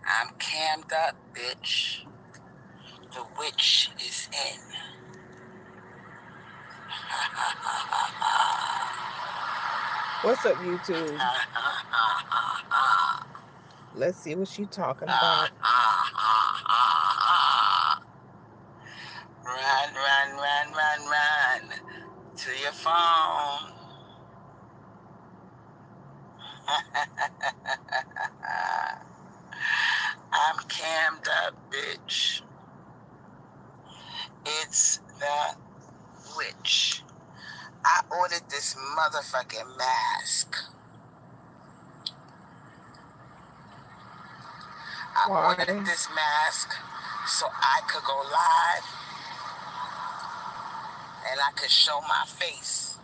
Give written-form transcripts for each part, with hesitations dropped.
I'm cammed up, bitch. The witch is in. What's up, YouTube? Let's see what she talking about. Run to your phone. I'm cammed up, bitch. It's the witch. I ordered this motherfucking mask. I ordered this mask so I could go live and I could show my face.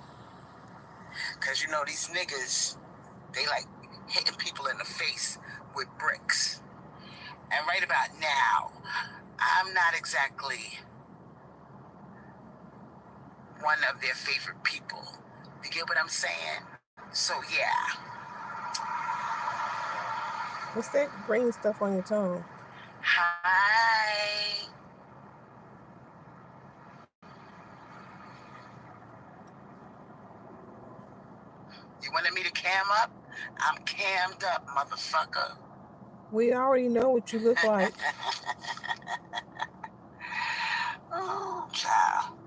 Cause you know these niggas, they like hitting people in the face with bricks. And right about now, I'm not exactly one of their favorite people. You get what I'm saying? So yeah. What's that green stuff on your tongue? Hi. You wanted me to cam up? I'm cammed up, motherfucker. We already know what you look like. Oh, child.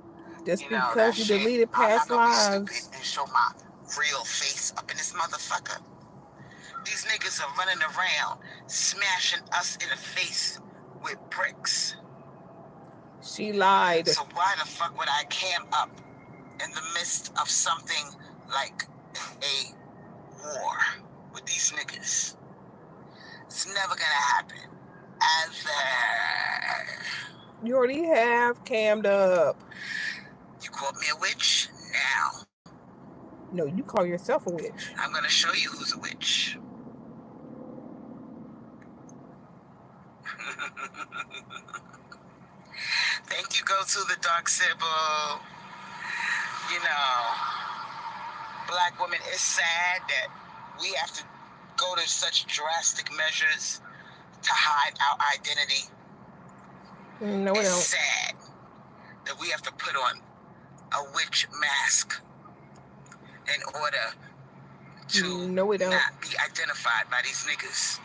Just because you deleted past lives. And show my real face up in this motherfucker. These niggas are running around, smashing us in the face with bricks. She lied. So why the fuck would I cam up in the midst of something like a war with these niggas? It's never gonna happen. You already have cammed up. You called me a witch? Now. No, you call yourself a witch. I'm gonna show you who's a witch. Thank you, go to the dark symbol. You know, black women, it's sad that we have to go to such drastic measures to hide our identity. No, it's sad that we have to put on a witch mask in order to not be identified by these niggas.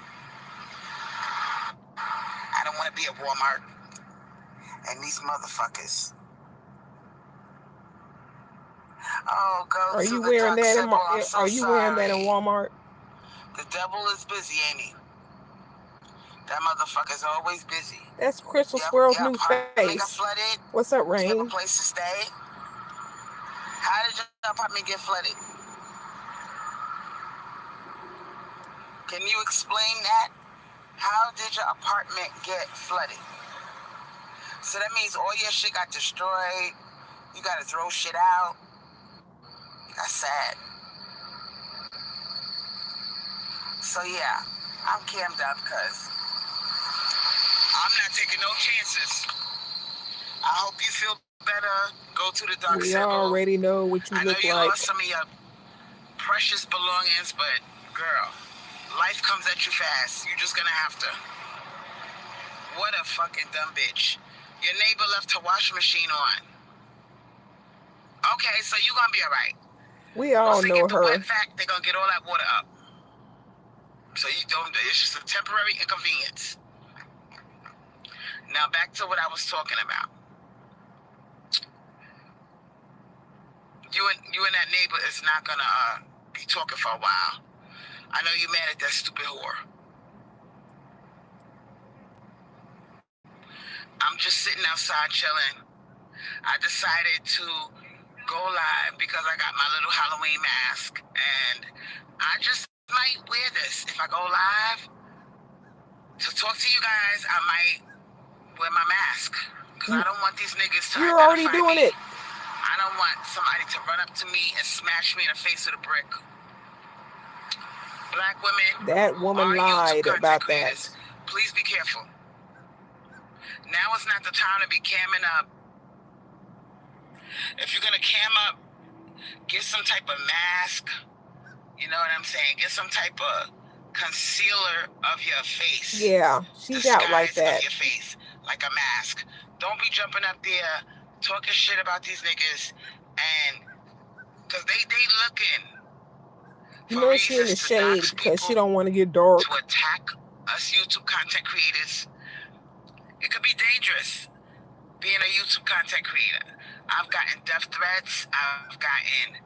I don't want to be at Walmart and these motherfuckers. Oh, go are you wearing that in Are you wearing that in Walmart? The devil is busy, ain't he? That motherfucker's always busy. That's Crystal Swirl's new face. What's up, Rain? Do you have a place to stay? How did your apartment get flooded? Can you explain that? How did your apartment get flooded? So that means all your shit got destroyed. You gotta throw shit out. That's sad. So yeah, I'm cammed up because I'm not taking no chances. I hope you feel better. Go to the dark symbol. We already know what you look like. I know you lost some of your precious belongings, but girl, life comes at you fast. You're just gonna have to. What a fucking dumb bitch. Your neighbor left her washing machine on. Okay, so you're gonna be alright. We all know her. In fact, they're gonna get all that water up. So you don't, it's just a temporary inconvenience. Now back to what I was talking about. You and that neighbor is not gonna be talking for a while. I know you're mad at that stupid whore. I'm just sitting outside chilling. I decided to go live because I got my little Halloween mask, and I just might wear this. If I go live to talk to you guys, I might wear my mask because I don't want these niggas to. You're already doing it. I don't want somebody to run up to me and smash me in the face with a brick. Black women. That woman lied about that. Please be careful. Now is not the time to be camming up. If you're gonna cam up, get some type of mask. You know what I'm saying? Get some type of concealer of your face. Yeah, she's out like Disguise that. of your face, like a mask. Don't be jumping up there talking shit about these niggas, and because they looking You for know she in the reasons to shade dox because she people, don't want to get dark. to attack us YouTube content creators. It could be dangerous being a YouTube content creator. I've gotten death threats. I've gotten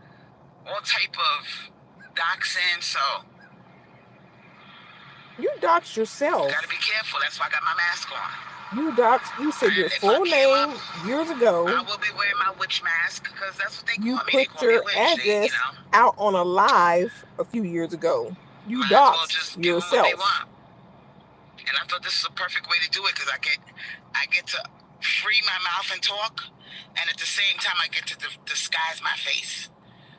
all type of doxing. So You doxed yourself. you gotta be careful. That's why I got my mask on. You said your And if I full came name up, years ago. I will be wearing my witch mask because that's what they You call me. They put call me a your witch. address You know, out on a live a few years ago. You might as well doxed just give them what they yourself. want. And I thought this is a perfect way to do it because I get to free my mouth and talk, and at the same time I get to disguise my face,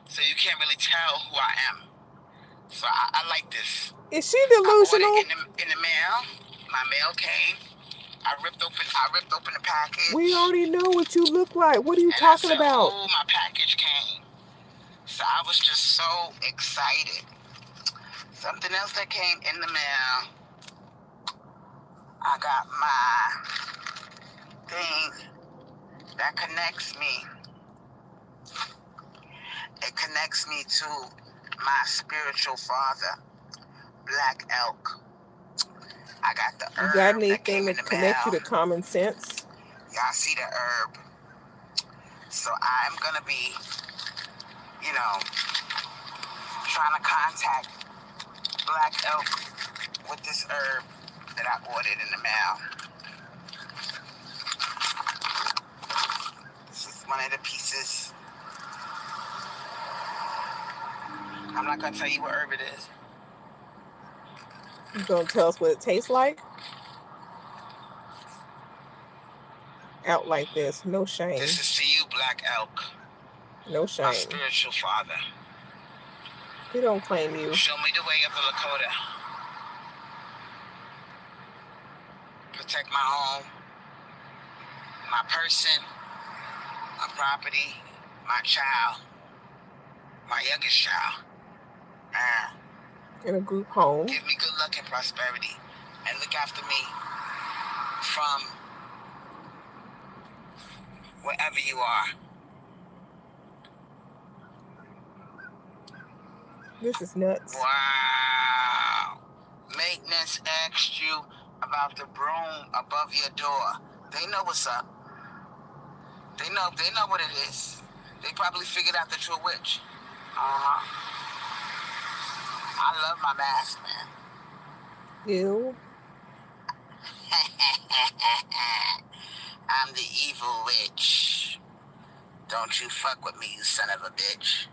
so you can't really tell who I am. So I like this. Is she delusional? I ordered in the mail. My mail came. I ripped open the package. We already know what you look like. What are you talking about? Oh, my package came. So I was just so excited. Something else that came in the mail. I got my thing that connects me. It connects me to my spiritual father, Black Elk. I got the herb. You got anything to connect you to common sense? Y'all see the herb. So I'm gonna be, trying to contact Black Elk with this herb that I ordered in the mail. This is one of the pieces. I'm not gonna tell you what herb it is. You gonna tell us what it tastes like? Out like this, no shame. This is to you, Black Elk. No shame. My spiritual father. He don't claim you. Show me the way of the Lakota. Protect my home, my person, my property, my child, my youngest child. In a group home. Give me good luck and prosperity, and look after me from wherever you are. This is nuts. Wow. Maintenance asked you about the broom above your door. They know what's up. They know what it is. They probably figured out that you're a witch. I love my mask, man. Ew. I'm the evil witch. Don't you fuck with me, you son of a bitch.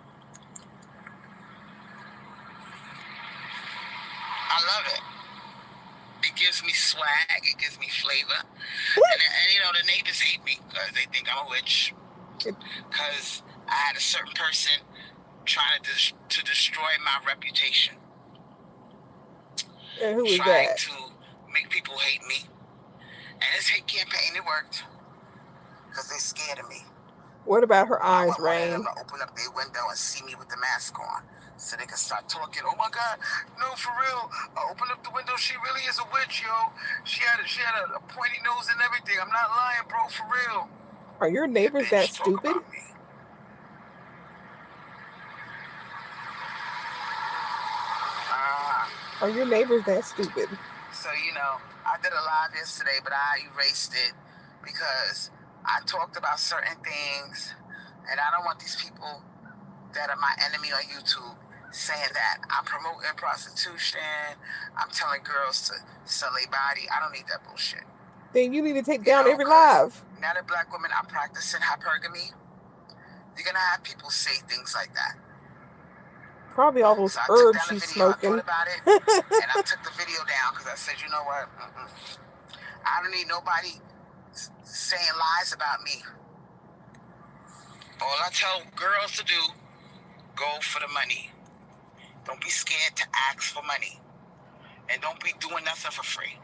I love it. It gives me swag. It gives me flavor. And the neighbors hate me because they think I'm a witch. Because I had a certain person trying to destroy my reputation. And who is that? Trying to make people hate me. And this hate campaign, it worked. Because they're scared of me. What about her eyes, Rain? I want them to open up their window and see me with the mask on. So they can start talking. Oh my God, no, for real. I opened up the window. She really is a witch, yo. She had a pointy nose and everything. I'm not lying, bro, for real. Are your neighbors that stupid? Are your neighbors that stupid? So, I did a live yesterday, but I erased it because I talked about certain things, and I don't want these people that are my enemy on YouTube saying that I'm promoting prostitution, I'm telling girls to sell their body. I don't need that bullshit. Then you need to take down every live. Now that black women are practicing hypergamy, you're going to have people say things like that. Probably all those herbs she's smoking. I thought about it, and I took the video down because I said, you know what? I don't need nobody saying lies about me. All I tell girls to do, go for the money. Don't be scared to ask for money. And don't be doing nothing for free.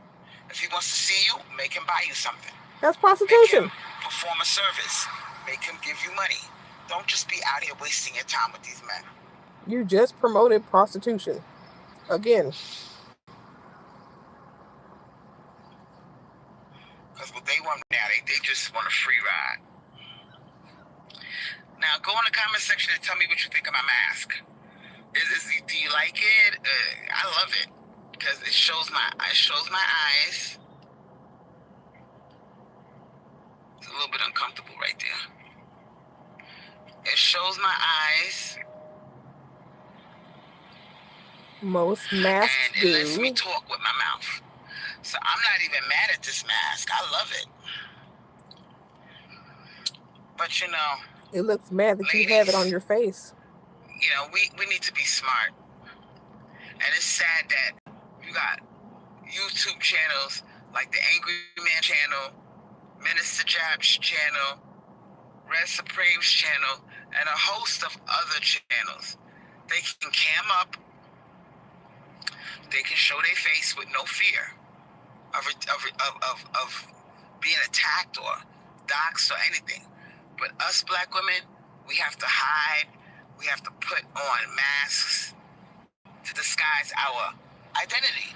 If he wants to see you, make him buy you something. That's prostitution. Make him perform a service. Make him give you money. Don't just be out here wasting your time with these men. You just promoted prostitution. Again. Because what they want now, they just want a free ride. Now, go in the comment section and tell me what you think of my mask. Do you like it? I love it because it shows my eyes. It's a little bit uncomfortable right there. It shows my eyes. Most masks and it lets me talk with my mouth. So I'm not even mad at this mask. I love it. But you know, it looks mad that ladies, you have it on your face. You know, we need to be smart. And it's sad that you got YouTube channels like the Angry Man channel, Minister Jab's channel, Red Supreme's channel, and a host of other channels. They can cam up. They can show their face with no fear of being attacked or doxxed or anything. But us black women, we have to hide. We have to put on masks to disguise our identity.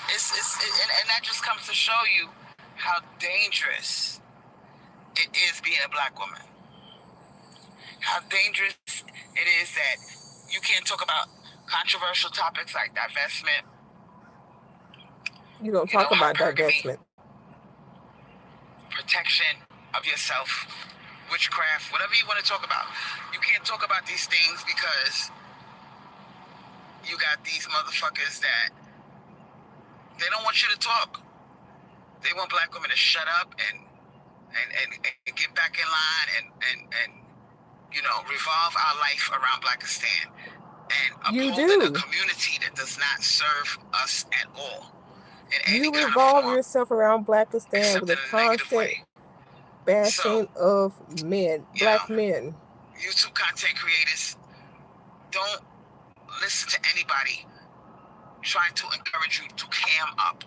And that just comes to show you how dangerous it is being a black woman. How dangerous it is that you can't talk about controversial topics like divestment. You don't talk about divestment. Protection of yourself, witchcraft, whatever you want to talk about. You can't talk about these things because you got these motherfuckers that they don't want you to talk. They want black women to shut up and get back in line and you know, revolve our life around Blackistan and upholding a community that does not serve us at all. You revolve yourself around Blackistan with a constant bashing of men, black men. YouTube content creators, don't listen to anybody trying to encourage you to cam up.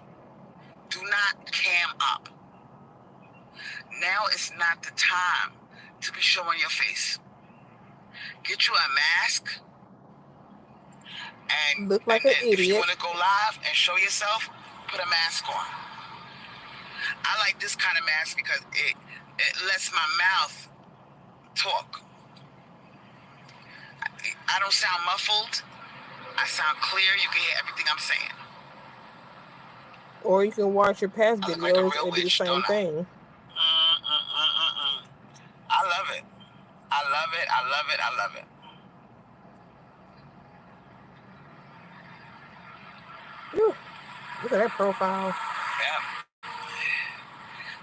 Do not cam up. Now is not the time to be showing your face. Get you a mask and look like an idiot. If you want to go live and show yourself, put a mask on. I like this kind of mask because it lets my mouth talk. I don't sound muffled. I sound clear. You can hear everything I'm saying. Or you can watch your past videos and do the same thing. I love it. I love it. I love it. I love it. Whew. Look at that profile. Yeah.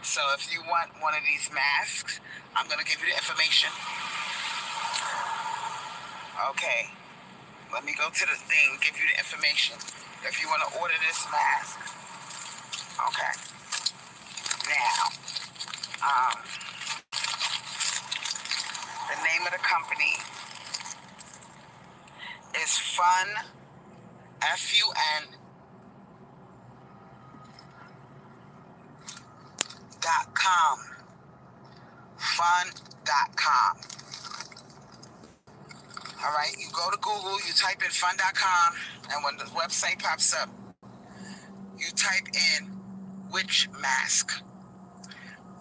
So if you want one of these masks, I'm going to give you the information. Okay. Let me go to the thing, give you the information. If you want to order this mask. Okay. Now, the name of the company is Fun, Fun.com. Fun.com. All right, you go to Google, you type in fun.com, and when the website pops up, you type in witch mask.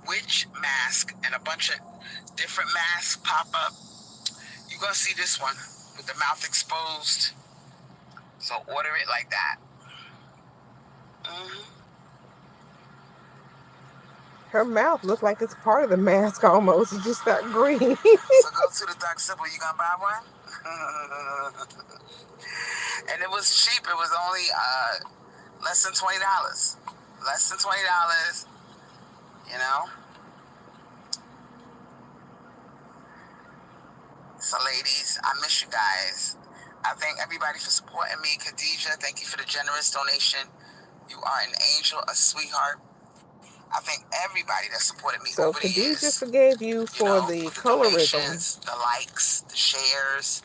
Witch mask, and a bunch of different masks pop up. You're going to see this one with the mouth exposed. So order it like that. Mm-hmm. Her mouth looks like it's part of the mask almost. It's just not green. So go to the dark symbol. You going to buy one? And it was cheap. It was only less than $20. Less than $20. You know? So ladies, I miss you guys. I thank everybody for supporting me. Khadijah, thank you for the generous donation. You are an angel, a sweetheart. I thank everybody that supported me over the years. So Khadijah forgave you for the colorism. The likes, the shares,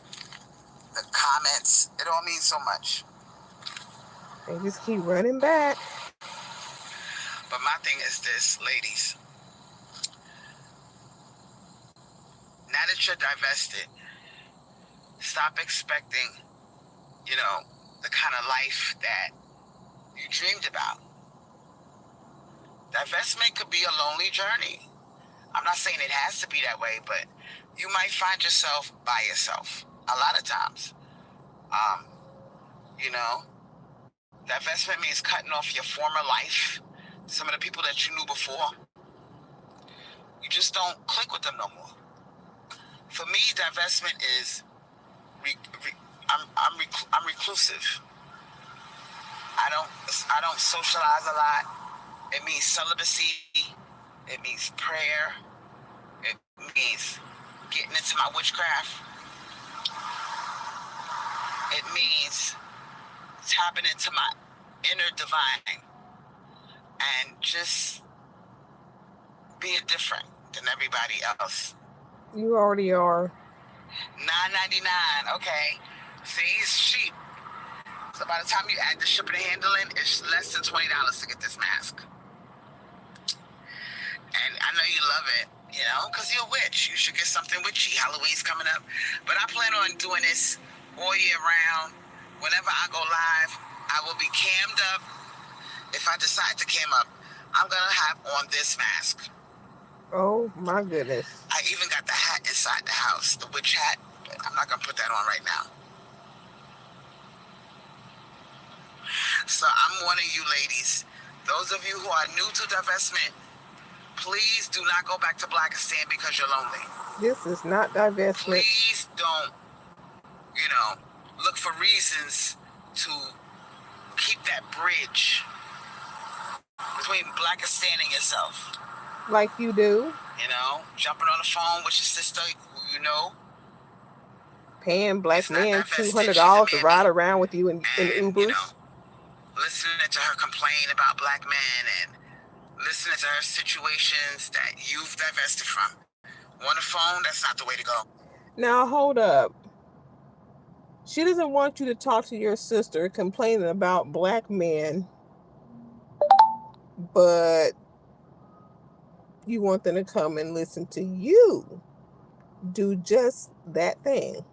the comments. It all means so much. They just keep running back. But my thing is this, ladies. Now that you're divested, stop expecting, you know, the kind of life that you dreamed about. Divestment could be a lonely journey. I'm not saying it has to be that way, but you might find yourself by yourself a lot of times. You know, divestment means cutting off your former life, some of the people that you knew before. You just don't click with them no more. For me, divestment is I'm reclusive. I don't socialize a lot. It means celibacy. It means prayer. It means getting into my witchcraft. It means tapping into my inner divine and just being different than everybody else. You already are. $9.99. Okay. See, it's cheap. So by the time you add the shipping and handling, it's less than $20 to get this mask. And I know you love it, you know, because you're a witch. You should get something witchy. Halloween's coming up. But I plan on doing this all year round. Whenever I go live, I will be cammed up. If I decide to cam up, I'm going to have on this mask. Oh, my goodness. I even got the hat inside the house, the witch hat. But I'm not going to put that on right now. So I'm warning you ladies, those of you who are new to divestment, please do not go back to Blackistan because you're lonely. This is not divestment. Please don't, look for reasons to keep that bridge between Blackistan and yourself. Like you do. Jumping on the phone with your sister who you know. Paying black man $200 to ride around with you in Ubers. Listening to her complain about black men and listening to her situations that you've divested from. On the phone, that's not the way to go. Now, hold up. She doesn't want you to talk to your sister complaining about black men, but you want them to come and listen to you do just that thing.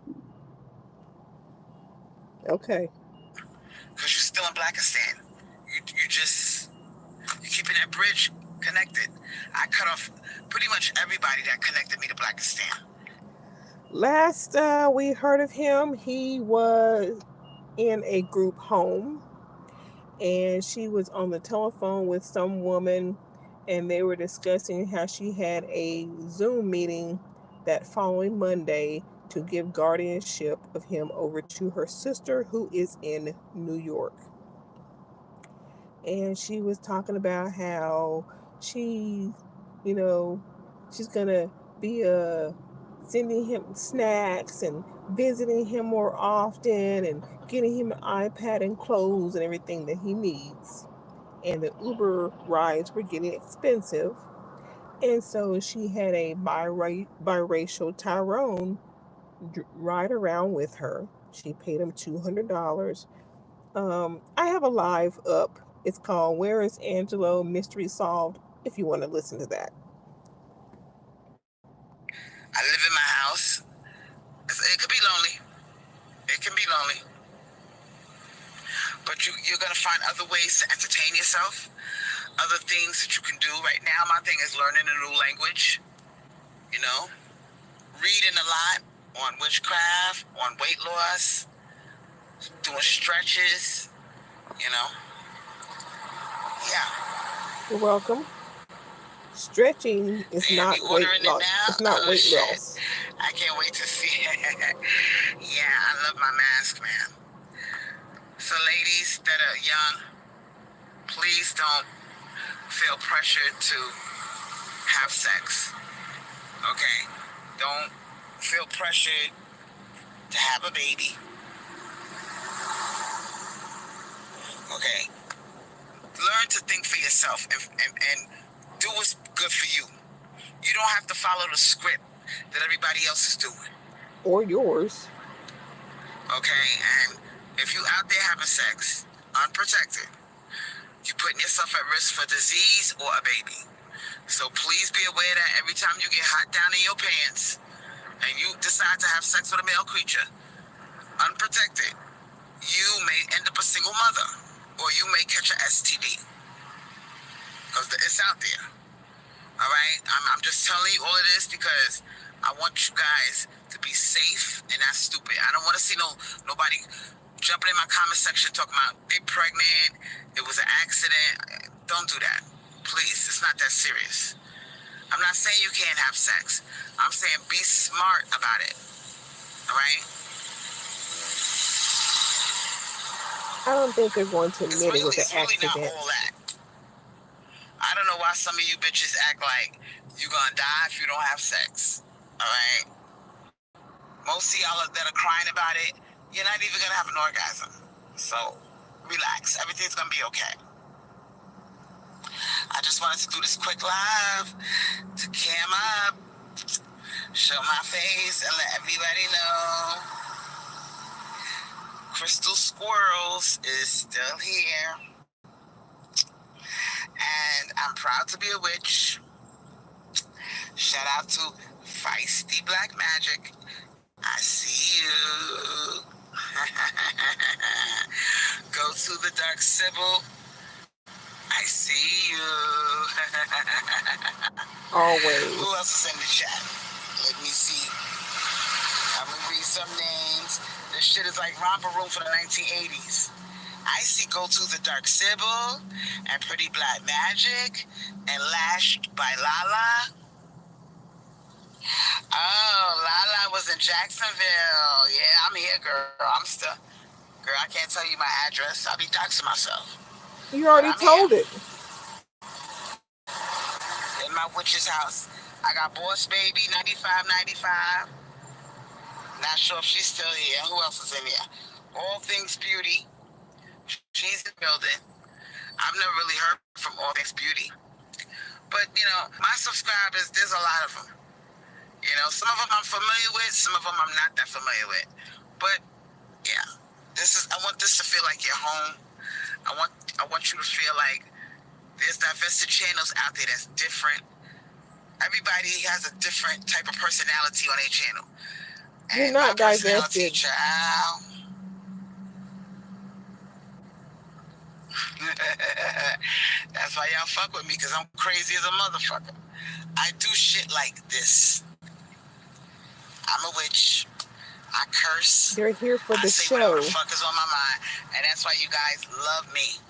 Okay. Because you're still in Blackistan. You're keeping that bridge connected. I cut off pretty much everybody that connected me to Blackistan. Last we heard of him, he was in a group home, and she was on the telephone with some woman, and they were discussing how she had a Zoom meeting that following Monday to give guardianship of him over to her sister who is in New York. And she was talking about how she's gonna be sending him snacks and visiting him more often and getting him an iPad and clothes and everything that he needs. And the Uber rides were getting expensive. And so she had a biracial Tyrone ride around with her. She paid him $200. I have a live up. It's called Where is Angelo? Mystery Solved, if you want to listen to that. I live in my house. It could be lonely. It can be lonely. But you're going to find other ways to entertain yourself, other things that you can do. Right now, my thing is learning a new language, reading a lot on witchcraft, on weight loss, doing stretches, Yeah. You're welcome. Stretching is not weight loss. It's not weight loss. I can't wait to see it. Yeah, I love my mask, man. So ladies that are young, please don't feel pressured to have sex. Okay? Don't feel pressured to have a baby. Okay? Learn to think for yourself and do what's good for you. You don't have to follow the script that everybody else is doing. Or yours. Okay? And if you out there having sex, unprotected, you're putting yourself at risk for disease or a baby. So please be aware that every time you get hot down in your pants and you decide to have sex with a male creature, unprotected, you may end up a single mother or you may catch an STD. because it's out there. All right, I'm just telling you all of this because I want you guys to be safe and not stupid. I don't want to see nobody jumping in my comment section talking about they pregnant, it was an accident. Don't do that, please. It's not that serious. I'm not saying you can't have sex. I'm saying be smart about it. All right. I don't think they're going to admit it was an It's really not accident. all that. I don't know why some of you bitches act like you're gonna die if you don't have sex. All right? Most of y'all that are crying about it, you're not even gonna have an orgasm. So relax. Everything's gonna be okay. I just wanted to do this quick live to cam up, show my face, and let everybody know Crystal Swirlz is still here. And I'm proud to be a witch. Shout out to Feisty Black Magic. I see you. Go to the Dark Sybil. I see you. Always. Who else is in the chat? Let me see. I'm gonna read some names. This shit is like romper room for the 1980s. I see Go to the Dark Sybil and Pretty Black Magic and Lashed by Lala. Oh, Lala was in Jacksonville. Yeah, I'm here, girl. I'm still... Girl, I can't tell you my address. I'll be doxing myself. You already told it. In my witch's house. I got Boss Baby, 9595. Not sure if she's still here. Who else is in here? All Things Beauty. She's in the building. I've never really heard from All Things Beauty. But, you know, my subscribers, there's a lot of them. You know, some of them I'm familiar with, some of them I'm not that familiar with. But, yeah, I want this to feel like your home. I want you to feel like there's divested channels out there that's different. Everybody has a different type of personality on their channel. You're not divested. Child, that's why y'all fuck with me, because I'm crazy as a motherfucker. I do shit like this. I'm a witch. I curse. They're here for the say show. Whatever the fuck is on my mind. And that's why you guys love me.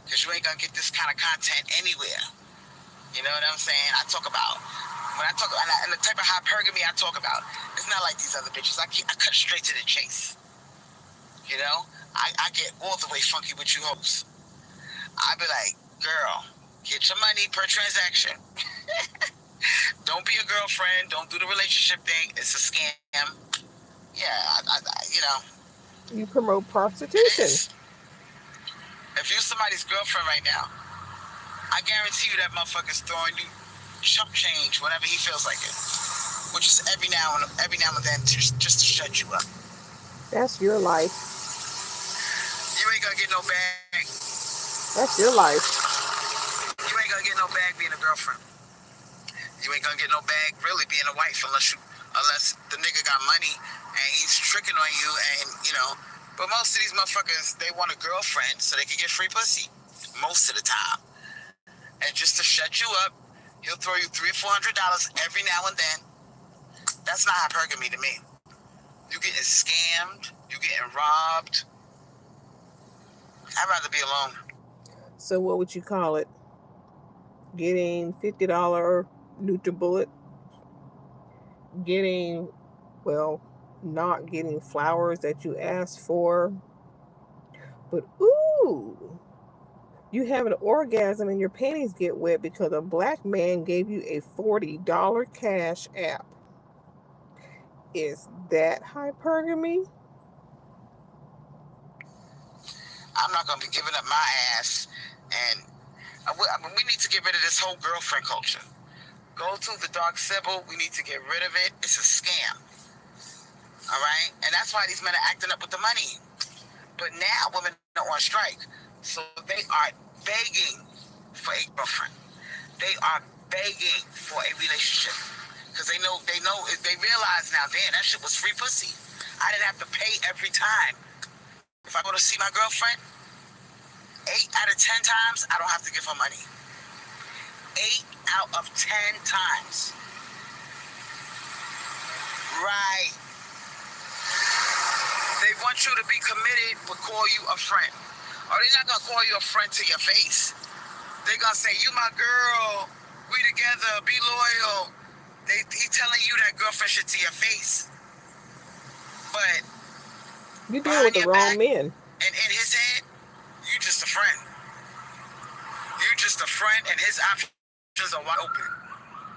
Because you ain't going to get this kind of content anywhere. You know what I'm saying? I talk about, and the type of hypergamy I talk about, it's not like these other bitches. I cut straight to the chase. You know? I get all the way funky with you hoes. I be like, girl, get your money per transaction. Don't be a girlfriend. Don't do the relationship thing. It's a scam. Yeah, you know. You promote prostitution. If you're somebody's girlfriend right now, I guarantee you that motherfucker's throwing you chump change whenever he feels like it, which is every now and then, just to shut you up. That's your life. You ain't gonna get no bag. That's your life. You ain't gonna get no bag being a girlfriend. You ain't gonna get no bag really being a wife unless the nigga got money and he's tricking on you, and you know. But most of these motherfuckers, they want a girlfriend so they can get free pussy most of the time. And just to shut you up, he'll throw you $300 or $400 every now and then. That's not hypergamy to me. You getting scammed. You getting robbed. I'd rather be alone. So what would you call it? Getting $50 NutriBullet? Getting, well, not getting flowers that you asked for. But, ooh, you have an orgasm and your panties get wet because a black man gave you a $40 cash app. Is that hypergamy? I'm not going to be giving up my ass. And we need to get rid of this whole girlfriend culture. Go to the Dark Sybil. We need to get rid of it. It's a scam. All right? And that's why these men are acting up with the money. But now women are on strike. So they are begging for a girlfriend. They are begging for a relationship. Because they realize now, damn, that shit was free pussy. I didn't have to pay every time. If I go to see my girlfriend, 8 out of 10 times, I don't have to give her money. 8 out of 10 times. Right. They want you to be committed, but call you a friend. Or they're not gonna call you a friend to your face. They're gonna say, you my girl, we together, be loyal. He telling you that girlfriend shit to your face. But you deal with the wrong men. And in his head, you just a friend. You just a friend, and his options are wide open.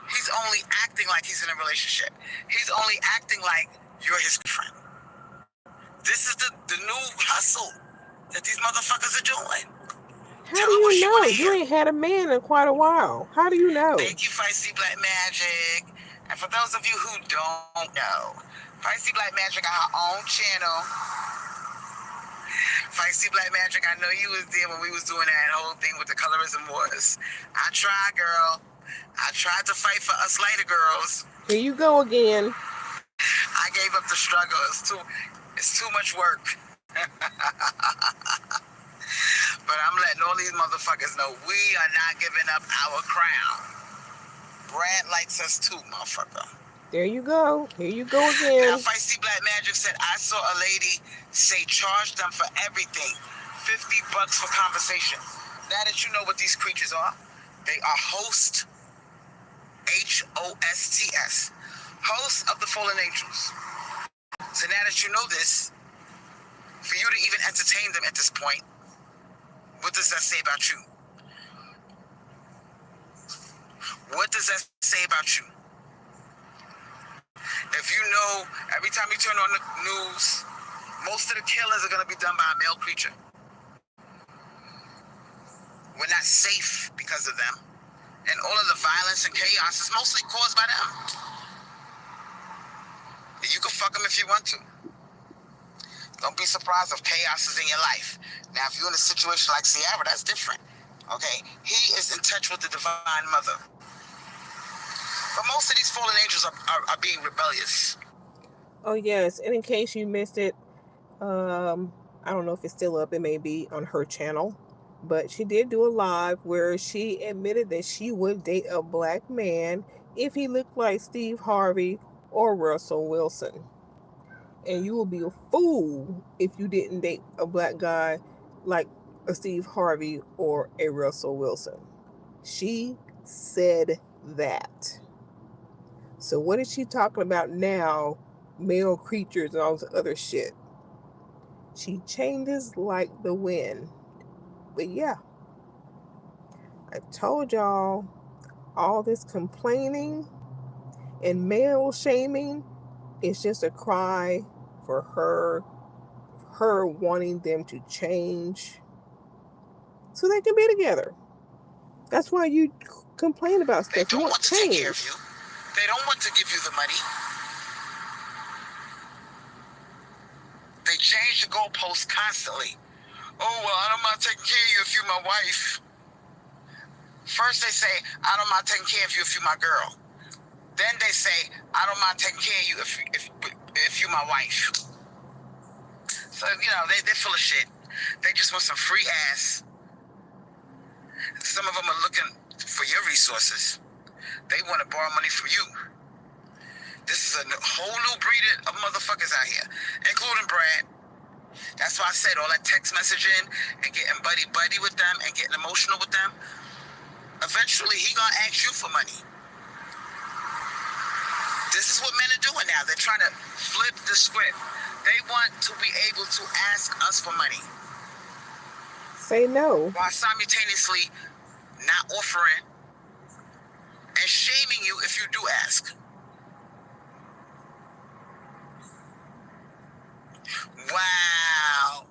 He's only acting like he's in a relationship. He's only acting like you're his friend. This is the new hustle that these motherfuckers are doing. How do you know? You ain't had a man in quite a while. How do you know? Thank you, Feisty Black Magic. And for those of you who don't know, Feisty Black Magic got her own channel. Feisty Black Magic, I know you was there when we was doing that whole thing with the colorism wars. I tried, girl. I tried to fight for us lighter girls. Here you go again. I gave up the struggle. It's too much work. But I'm letting all these motherfuckers know we are not giving up our crown. Brad likes us too, motherfucker. There you go. Here you go again. Now, Feisty Black Magic said, I saw a lady say charge them for everything. $50 for conversation. Now that you know what these creatures are, they are host, Hosts, hosts of the fallen angels. So now that you know this, for you to even entertain them at this point, what does that say about you? What does that say about you? If you know, every time you turn on the news, most of the killers are going to be done by a male creature. We're not safe because of them. And all of the violence and chaos is mostly caused by them. You can fuck them if you want to. Don't be surprised if chaos is in your life. Now, if you're in a situation like Sierra, that's different. Okay? He is in touch with the Divine Mother. But most of these fallen angels are being rebellious. Oh, yes. And in case you missed it, I don't know if it's still up. It may be on her channel. But she did do a live where she admitted that she would date a black man if he looked like Steve Harvey or Russell Wilson. And you will be a fool if you didn't date a black guy like a Steve Harvey or a Russell Wilson. She said that. So what is she talking about now? Male creatures and all this other shit. She changes like the wind. But yeah, I told y'all, all this complaining and male shaming is just a cry for her wanting them to change so they can be together. That's why you complain about stuff. They don't want to take care of you. They don't want to give you the money. They change the goalposts constantly. Oh, well, I don't mind taking care of you if you're my wife. First they say, I don't mind taking care of you if you're my girl. Then they say, I don't mind taking care of you if you're my wife. So, you know, they're full of shit. They just want some free ass. Some of them are looking for your resources. They want to borrow money from you. This is a whole new breed of motherfuckers out here, including Brad. That's why I said all that text messaging and getting buddy with them and getting emotional with them. Eventually, he gonna ask you for money. This is what men are doing now. They're trying to flip the script. They want to be able to ask us for money. Say no. While simultaneously not offering and shaming you if you do ask. Wow.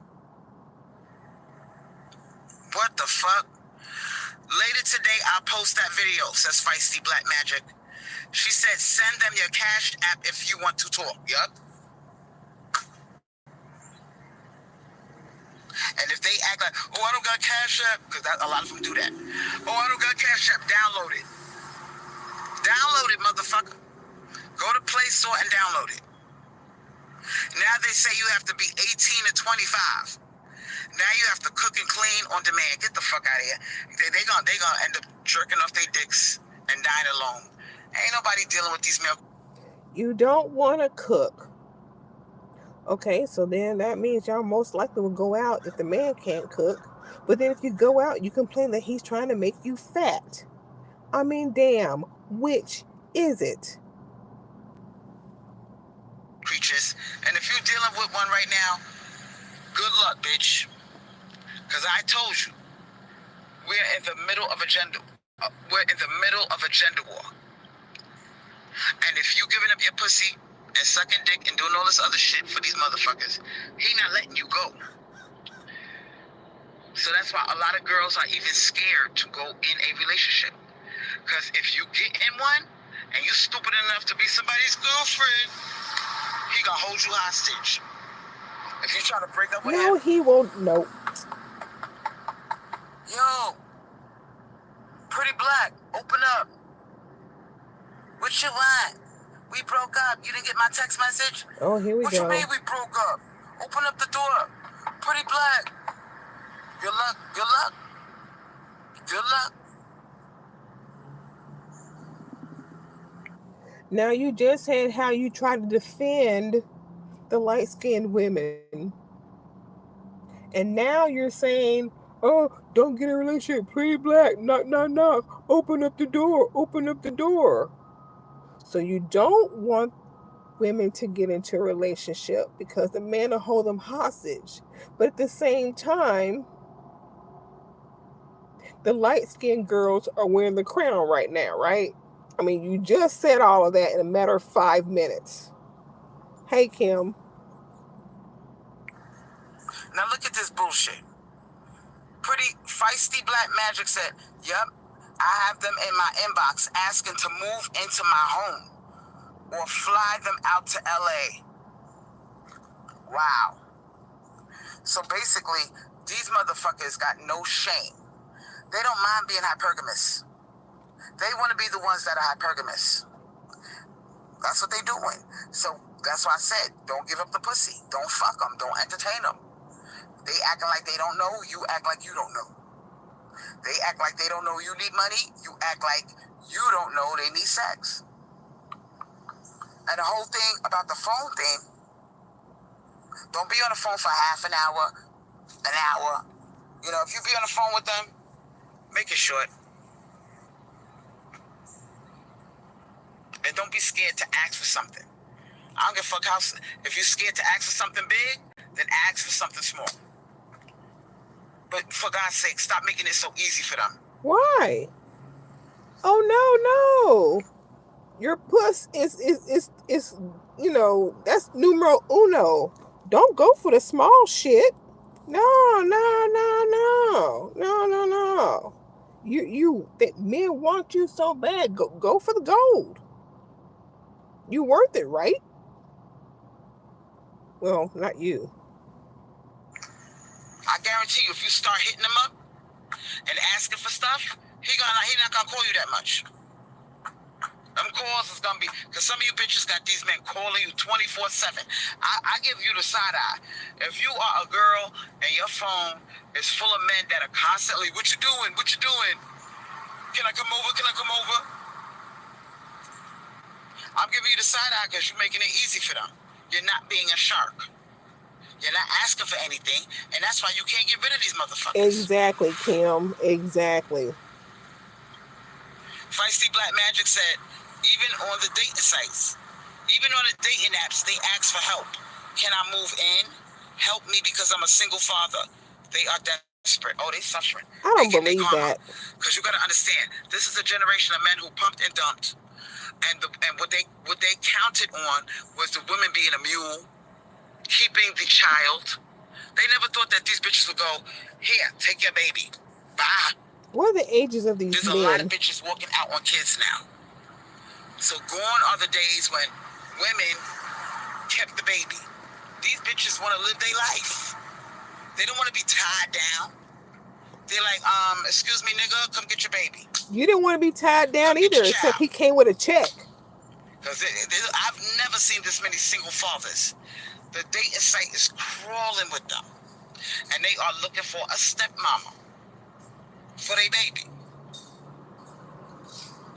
What the fuck? Later today, I'll post that video, says Feisty Black Magic. She said, send them your Cash App if you want to talk. Yup. And if they act like, oh, I don't got Cash App, because a lot of them do that. Oh, I don't got Cash App, download it. Download it, motherfucker. Go to Play Store and download it. Now they say you have to be 18 to 25. Now you have to cook and clean on demand. Get the fuck out of here. They gonna end up jerking off their dicks and dying alone. Ain't nobody dealing with these male. You don't want to cook. Okay, so then that means y'all most likely will go out if the man can't cook. But then if you go out, you complain that he's trying to make you fat. I mean, damn, which is it? Creatures. And if you're dealing with one right now, good luck, bitch. Because I told you, we're in the middle of a gender war. And if you giving up your pussy and sucking dick and doing all this other shit for these motherfuckers, he not letting you go. So that's why a lot of girls are even scared to go in a relationship. Because if you get in one and you stupid enough to be somebody's girlfriend, he gonna hold you hostage. If you try to break up with him. No, he won't. No. Yo, pretty black, open up. What you want? We broke up. You didn't get my text message? Oh, here we go. What you mean we broke up? Open up the door. Pretty black. Good luck. Good luck. Good luck. Now, you just said how you try to defend the light-skinned women. And now you're saying, oh, don't get a relationship. Pretty black. Knock, knock, knock. Open up the door. Open up the door. So you don't want women to get into a relationship because the man will hold them hostage. But at the same time, the light-skinned girls are wearing the crown right now, right? I mean, you just said all of that in a matter of 5 minutes. Hey, Kim. Now look at this bullshit. Pretty feisty black magic said, yep, I have them in my inbox asking to move into my home or fly them out to LA. Wow. So basically, these motherfuckers got no shame. They don't mind being hypergamous. They want to be the ones that are hypergamous. That's what they doing. So that's why I said, don't give up the pussy. Don't fuck them. Don't entertain them. They acting like they don't know. You act like you don't know. They act like they don't know you need money. You act like you don't know they need sex. And the whole thing about the phone thing, don't be on the phone for half an hour, an hour. You know, if you be on the phone with them, make it short. And don't be scared to ask for something. I don't give a fuck how, if you're scared to ask for something big, then ask for something small. But for God's sake, stop making it so easy for them. Why? Oh, no. Your puss is you know, that's numero uno. Don't go for the small shit. No. Men want you so bad. Go for the gold. You worth it, right? Well, not you. I guarantee you, if you start hitting him up and asking for stuff, he not gonna call you that much. Them calls is gonna be, because some of you bitches got these men calling you 24/7. I give you the side eye. If you are a girl and your phone is full of men that are constantly, what you doing? What you doing? Can I come over? Can I come over? I'm giving you the side eye because you're making it easy for them. You're not being a shark. You're not asking for anything, and that's why you can't get rid of these motherfuckers. Exactly, Kim. Exactly. Feisty Black Magic said, even on the dating sites, even on the dating apps, they ask for help. Can I move in? Help me because I'm a single father. They are desperate. Oh, they suffering. I don't believe that. Because you got to understand, this is a generation of men who pumped and dumped. And what they counted on was the women being a mule, keeping the child. They never thought that these bitches would go, here, take your baby. Bye. What are the ages of these men? There's a lot of bitches walking out on kids now. So gone are the days when women kept the baby. These bitches want to live their life. They don't want to be tied down. They're like, excuse me, nigga, come get your baby. You didn't want to be tied down either, except he came with a check. Because I've never seen this many single fathers. The dating site is crawling with them. and they are looking for a stepmama for their baby.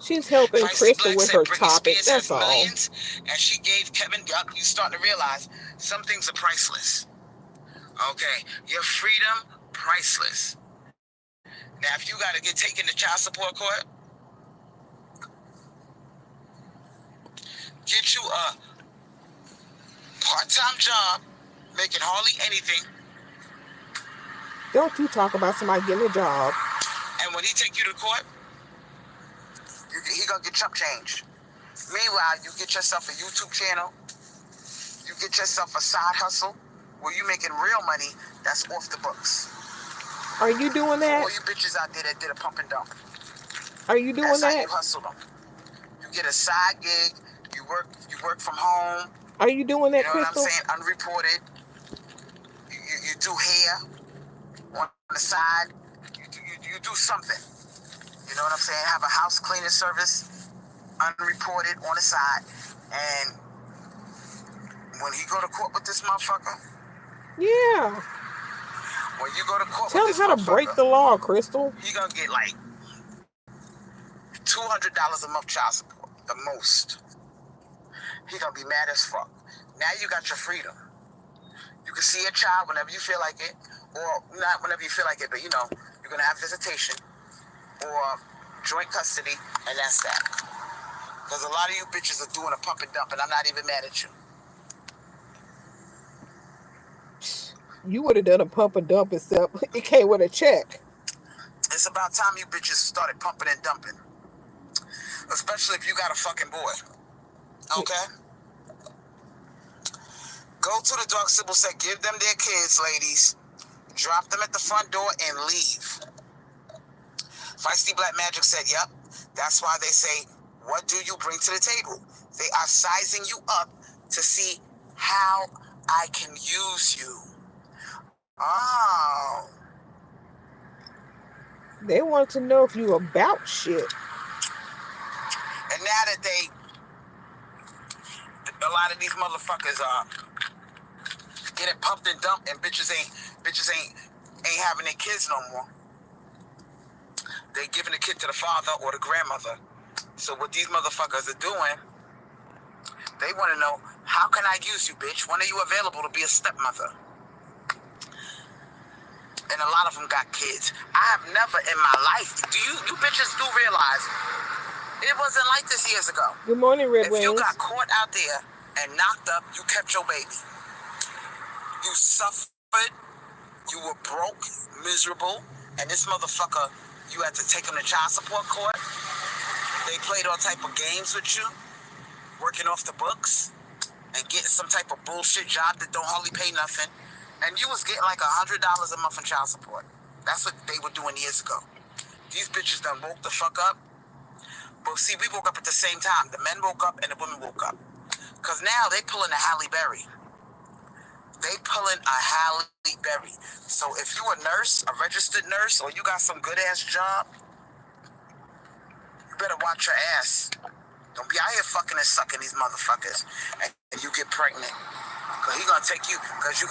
She's helping Feisty Crystal Black with said her Britney topic. Spears That's has all. millions, and she gave Kevin. Yup, you start to realize some things are priceless. Okay, your freedom, priceless. Now, if you got to get taken to child support court, get you a part-time job, making hardly anything. Don't you talk about somebody getting a job. And when he take you to court, he gonna get chump change. Meanwhile, you get yourself a YouTube channel. You get yourself a side hustle where you making real money that's off the books. Are you doing that? For all you bitches out there that did a pump and dump. Are you doing that's that? How you hustle them. You get a side gig. You work from home. Are you doing that, You know Crystal? what I'm saying? Unreported. You do hair on the side. You do something. You know what I'm saying? Have a house cleaning service, unreported on the side. And when he go to court with this motherfucker, yeah. when you go to court Tell with him this how to break the law, Crystal. He gonna get like $200 a month child support, the most. He gonna be mad as fuck. Now you got your freedom. You can see your child whenever you feel like it, or not whenever you feel like it, but you know, you're gonna have visitation or joint custody, and that's that. Because a lot of you bitches are doing a pump and dump, and I'm not even mad at you. You would have done a pump and dump except it came with a check. It's about time you bitches started pumping and dumping. Especially if you got a fucking boy. Okay? Go to the dark symbol set, give them their kids, ladies. Drop them at the front door and leave. Feisty Black Magic said, yep. That's why they say, what do you bring to the table? They are sizing you up to see how I can use you. Oh. They want to know if you about shit. And now that a lot of these motherfuckers are getting pumped and dumped, and bitches ain't having their kids no more. They giving the kid to the father or the grandmother. So what these motherfuckers are doing, they want to know, how can I use you, bitch? When are you available to be a stepmother? And a lot of them got kids. I have never in my life, you bitches do realize, it wasn't like this years ago. Good morning, Red Wings. If you got caught out there and knocked up, you kept your baby. You suffered, you were broke, miserable, and this motherfucker, you had to take him to child support court. They played all type of games with you, working off the books, and getting some type of bullshit job that don't hardly pay nothing. And you was getting like $100 a month in child support. That's what they were doing years ago. These bitches done woke the fuck up. But see, we woke up at the same time. The men woke up and the women woke up. Because now they pulling a Halle Berry. They pulling a Halle Berry. So if you a nurse, a registered nurse, or you got some good-ass job, you better watch your ass. Don't be out here fucking and sucking these motherfuckers and you get pregnant. Because he gonna take you, because you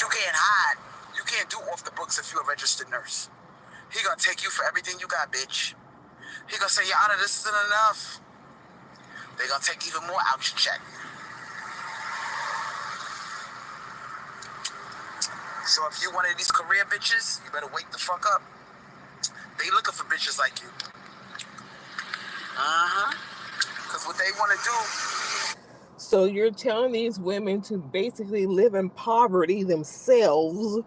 can't hide. You can't do off the books if you're a registered nurse. He gonna take you for everything you got, bitch. He gonna say, Your Honor, this isn't enough. They gonna take even more out your check. So if you one of these career bitches, you better wake the fuck up. They looking for bitches like you. Because what they want to do. So you're telling these women to basically live in poverty themselves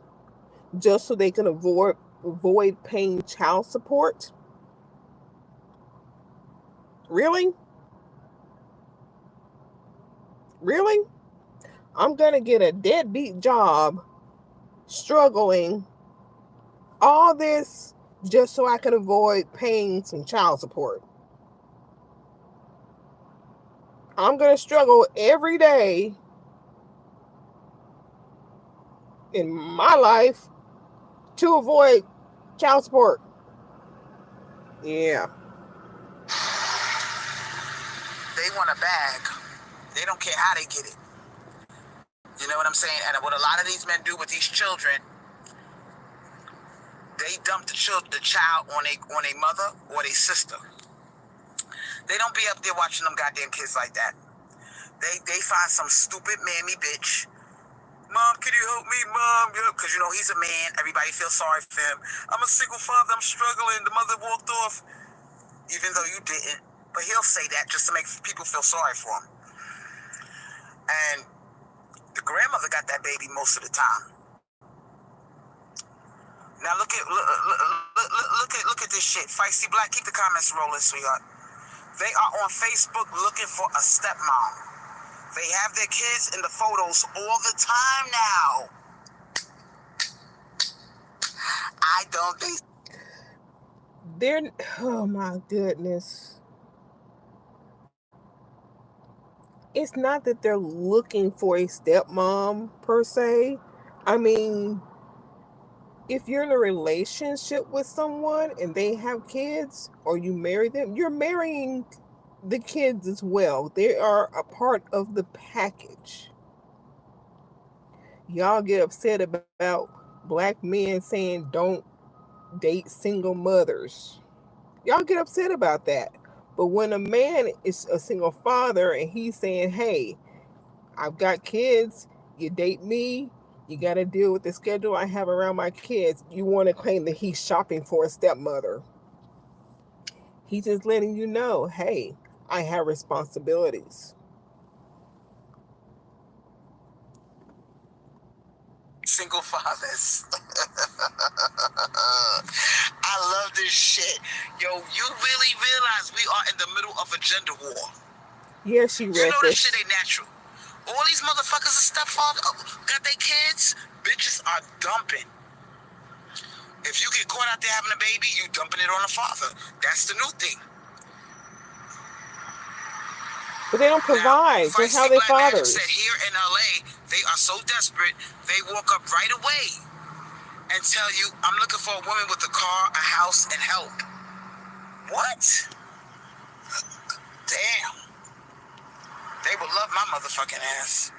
just so they can avoid paying child support? Really? Really? I'm going to get a deadbeat job, struggling, all this just so I can avoid paying some child support. I'm going to struggle every day in my life to avoid child support. Yeah. They want a bag. They don't care how they get it. You know what I'm saying? And what a lot of these men do with these children, they dump the child on a mother or a sister. They don't be up there watching them goddamn kids like that. They find some stupid mammy bitch. Mom, can you help me, Mom? Because, you know, he's a man. Everybody feels sorry for him. I'm a single father. I'm struggling. The mother walked off. Even though you didn't. But he'll say that just to make people feel sorry for him. And the grandmother got that baby most of the time. Now look at this shit. Feisty Black, keep the comments rolling, sweetheart. They are on Facebook looking for a stepmom. They have their kids in the photos all the time now. I don't think They're, oh my goodness. It's not that they're looking for a stepmom per se. I mean, if you're in a relationship with someone and they have kids or you marry them, you're marrying the kids as well. They are a part of the package. Y'all get upset about black men saying don't date single mothers. Y'all get upset about that. But when a man is a single father and he's saying, hey, I've got kids, you date me, you got to deal with the schedule I have around my kids, you want to claim that he's shopping for a stepmother. He's just letting you know, hey, I have responsibilities. single fathers. I love this shit. Yo, you really realize we are in the middle of a gender war. Yeah, she read You know this. This shit ain't natural. All these motherfuckers are stepfathers, got their kids. Bitches are dumping. If you get caught out there having a baby, you dumping it on the father. That's the new thing. But they don't provide. Now, Just how they fathers. said here in LA, they are so desperate, they walk up right away and tell you, I'm looking for a woman with a car, a house, and help. What? Damn. They would love my motherfucking ass.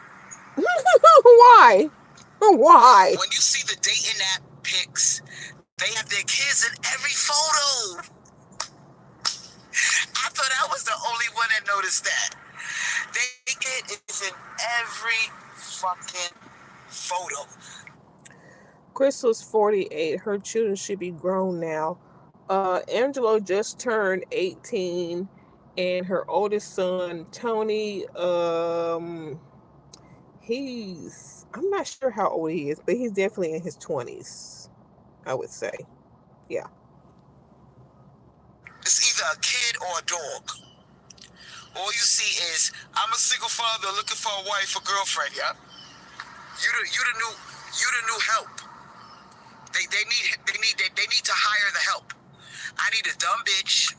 Why? Why? When you see the dating app pics, they have their kids in every photo. I thought I was the only one that noticed that. They kid is in every fucking photo. Crystal's 48. Her children should be grown now. Angelo just turned 18, and her oldest son, Tony, I'm not sure how old he is, but he's definitely in his 20s, I would say. Yeah. It's either a kid or a dog. All you see is, I'm a single father looking for a wife or girlfriend, yeah? You the new help. They need to hire the help. I need a dumb bitch.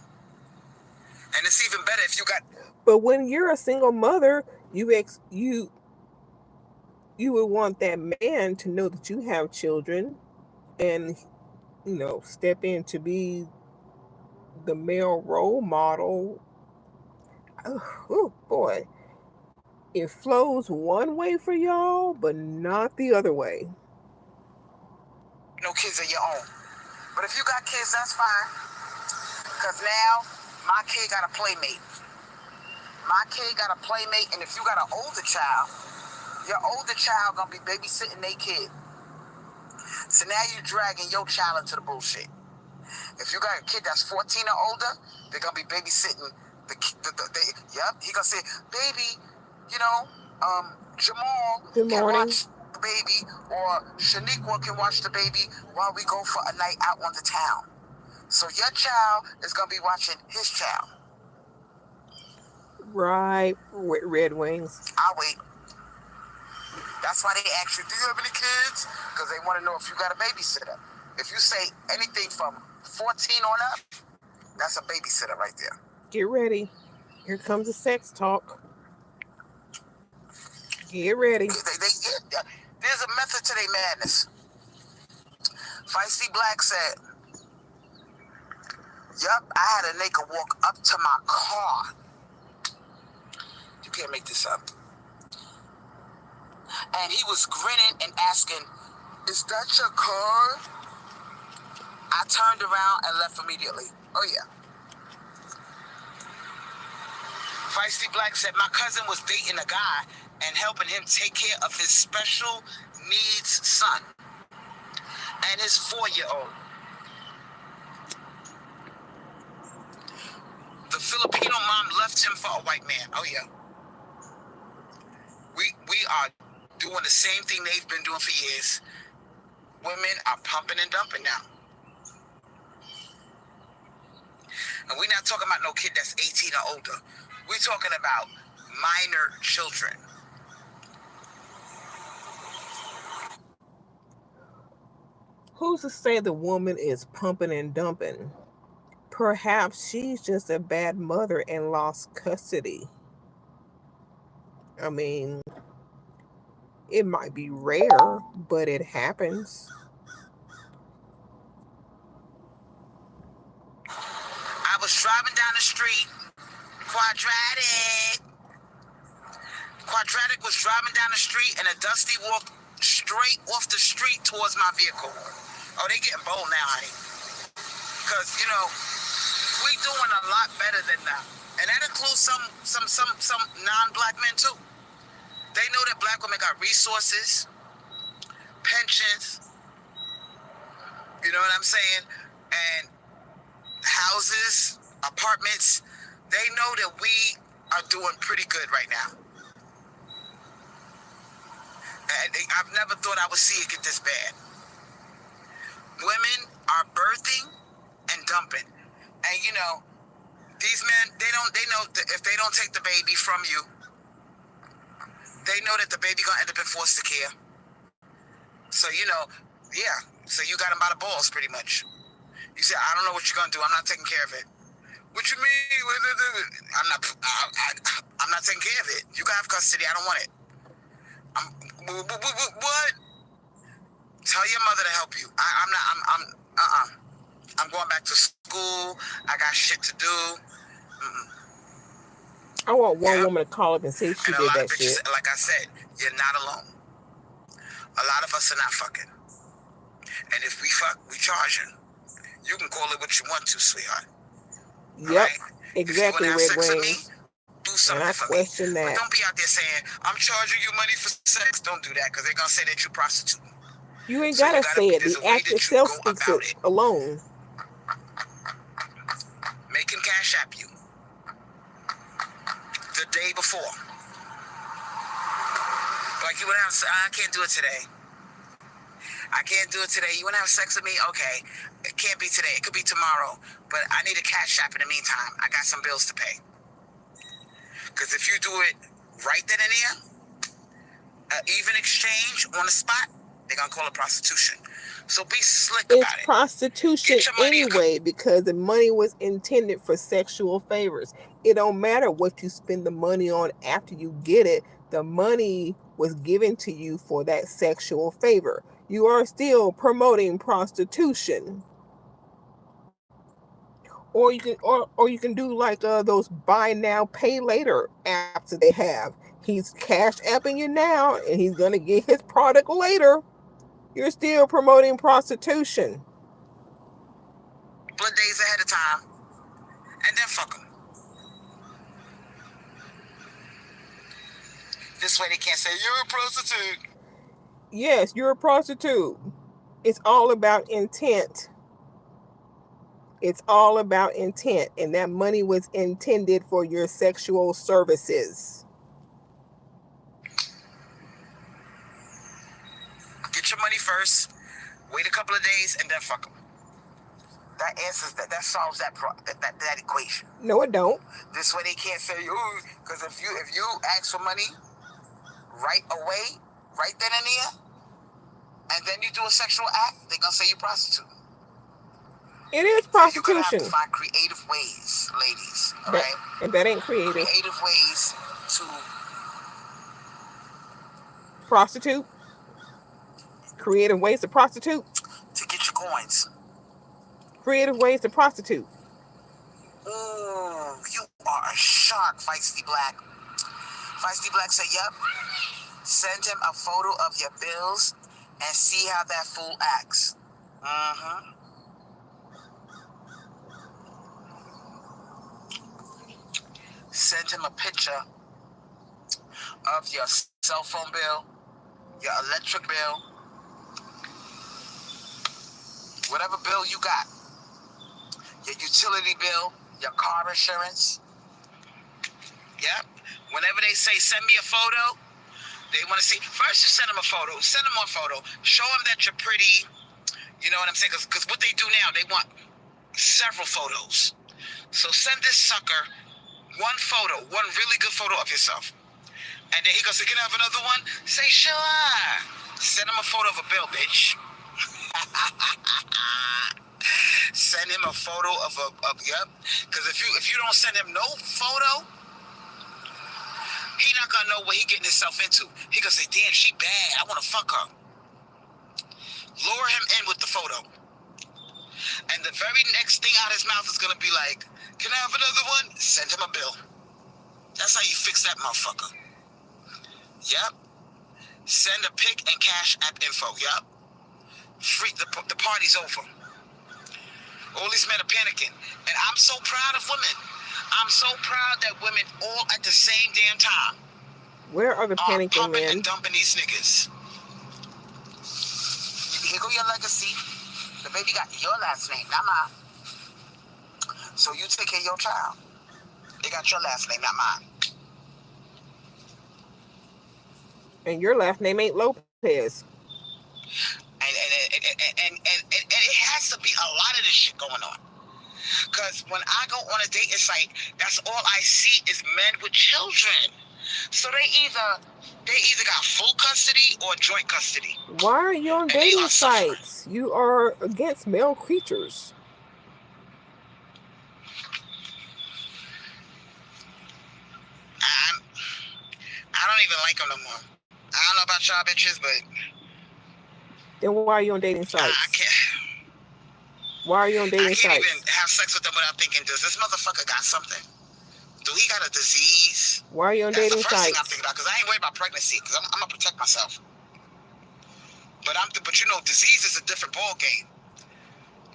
And it's even better if you got. But when you're a single mother, you would want that man to know that you have children and, step in to be the male role model. Oh boy. It flows one way for y'all, but not the other way. No kids of your own. But if you got kids, that's fine. Because now, my kid got a playmate. My kid got a playmate, and if you got an older child, your older child gonna be babysitting their kid. So now you dragging your child into the bullshit. If you got a kid that's 14 or older, they're gonna be babysitting yep, he gonna say, baby, Jamal can watch the baby, or Shaniqua can watch the baby while we go for a night out on the town. So your child is gonna be watching his child. Right, Red Wings. I'll wait. That's why they ask you, do you have any kids? Because they want to know if you got a babysitter. If you say anything from 14 on up, that's a babysitter right there. Get ready. Here comes the sex talk. Get ready. There's a method to their madness. Feisty Black said, yup, I had a nigga walk up to my car. You can't make this up. And he was grinning and asking, is that your car? I turned around and left immediately. Oh, yeah. Feisty Black said, my cousin was dating a guy and helping him take care of his special needs son and his 4-year-old. The Filipino mom left him for a white man. Oh, yeah. We are doing the same thing they've been doing for years. Women are pumping and dumping now. And we're not talking about no kid that's 18 or older. We're talking about minor children. Who's to say the woman is pumping and dumping? Perhaps she's just a bad mother and lost custody. I mean, it might be rare, but it happens. I was driving down the street. Quadratic was driving down the street, and a Dusty walked straight off the street towards my vehicle. Oh, they getting bold now, honey. Because, you know, we doing a lot better than them. And that includes some non-black men, too. They know that black women got resources, pensions, you know what I'm saying, and houses, apartments. They know that we are doing pretty good right now. And I've never thought I would see it get this bad. Women are birthing and dumping. And you know, these men, they know that if they don't take the baby from you, they know that the baby gonna end up in foster care. So, you know, yeah. So you got them by the balls, pretty much. You say, I don't know what you're gonna do. I'm not taking care of it. What you mean? I'm not taking care of it. You can have custody. I don't want it. What? Tell your mother to help you. I'm going back to school. I got shit to do. I want one woman to call up and say she did that shit. Like I said, you're not alone. A lot of us are not fucking. And if we fuck, we charging. You can call it what you want to, sweetheart. Yep, right? Exactly, Red Wings. Do something and I for question me. that. But don't be out there saying, I'm charging you money for sex. Don't do that, because they're going to say that you're prostituting. You ain't gotta say it. The act itself speaks it alone. Make him cash app you the day before. Like, you would have, I can't do it today. I can't do it today. You want to have sex with me? Okay. It can't be today. It could be tomorrow. But I need a cash app in the meantime. I got some bills to pay. Because if you do it right then and there, even exchange on the spot, they're going to call it prostitution. So be slick about it. It's prostitution anyway, because the money was intended for sexual favors. It don't matter what you spend the money on after you get it. The money was given to you for that sexual favor. You are still promoting prostitution. Or you can do like those buy now, pay later apps that they have. He's cash apping you now, and he's gonna get his product later. You're still promoting prostitution. Couple of days ahead of time, and then fuck them. This way they can't say you're a prostitute. Yes, you're a prostitute. It's all about intent. It's all about intent, and that money was intended for your sexual services. Get your money first, wait a couple of days, and then fuck them. That answers that. That solves that equation. No, it don't. This way they can't say ooh, because if you ask for money right away, right then and there, and then you do a sexual act, they're gonna say you're prostitute. It is prostitution. You're gonna have to find creative ways, ladies. All right? And that ain't creative. Creative ways to prostitute. Creative ways to prostitute. To get your coins. Creative ways to prostitute. Ooh, you are a shark, Feisty Black. Feisty Black said, yep. Send him a photo of your bills and see how that fool acts. Mm-hmm. Send him a picture of your cell phone bill, your electric bill, whatever bill you got, your utility bill, your car insurance. Yep. Whenever they say send me a photo, they want to see. First, you send them a photo. Send them one photo. Show them that you're pretty. You know what I'm saying? Because what they do now, they want several photos. So send this sucker one photo, one really good photo of yourself. And then he goes, can I have another one? Say, sure. Send him a photo of a bill, bitch. Send him a photo of yep. Because if you don't send him no photo, he not gonna know what he getting himself into. He gonna say, damn, she bad. I wanna fuck her. Lure him in with the photo. And the very next thing out of his mouth is gonna be like, can I have another one? Send him a bill. That's how you fix that motherfucker. Yep. Send a pic and cash app info. Yep. Free, the party's over. All these men are panicking. And I'm so proud of women. I'm so proud that women all at the same damn time Where are the panicking pumping men? and dumping these niggas. Here go your legacy. The baby got your last name, not mine. So you take care of your child. They got your last name, not mine. And your last name ain't Lopez. And it has to be a lot of this shit going on. Because when I go on a dating site, that's all I see is men with children. So they either got full custody or joint custody. Why are you on dating sites? You are against male creatures. I don't even like them no more. I don't know about y'all bitches, but Then why are you on dating sites? I can't. Why are you on dating I can't sites? even have sex with them without thinking, does this motherfucker got something? Do he got a disease? Why are you on That's dating the first thing sites? I'm thinking about, because I ain't worried about pregnancy, because I'm gonna protect myself. But you know, disease is a different ball game,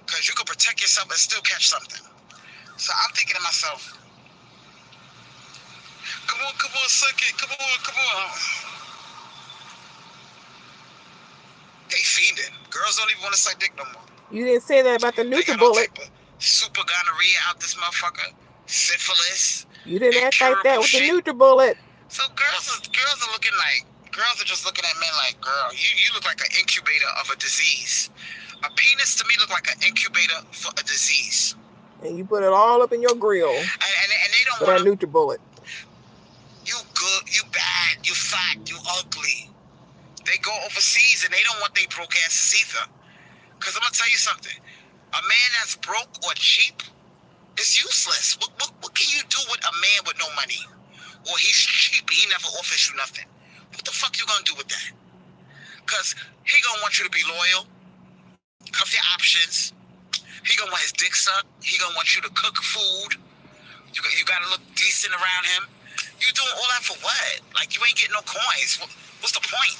because you can protect yourself and still catch something. So I'm thinking to myself, come on, suck it, come on. They fiending. Girls don't even want to suck dick no more. You didn't say that about the NutriBullet. Super gonorrhea out this motherfucker. Syphilis. You didn't act like that with the NutriBullet. So girls are looking like, girls are just looking at men like, girl, you look like an incubator of a disease. A penis to me look like an incubator for a disease. And you put it all up in your grill. And they don't for that NutriBullet. You good, you bad, you fat, you ugly. They go overseas and they don't want they broke asses either. Because I'm going to tell you something. A man that's broke or cheap is useless. What can you do with a man with no money? Or he's cheap, he never offers you nothing. What the fuck you going to do with that? Because he going to want you to be loyal. Cuff your options. He going to want his dick sucked. He going to want you to cook food. You got to look decent around him. You doing all that for what? Like, you ain't getting no coins. What's the point?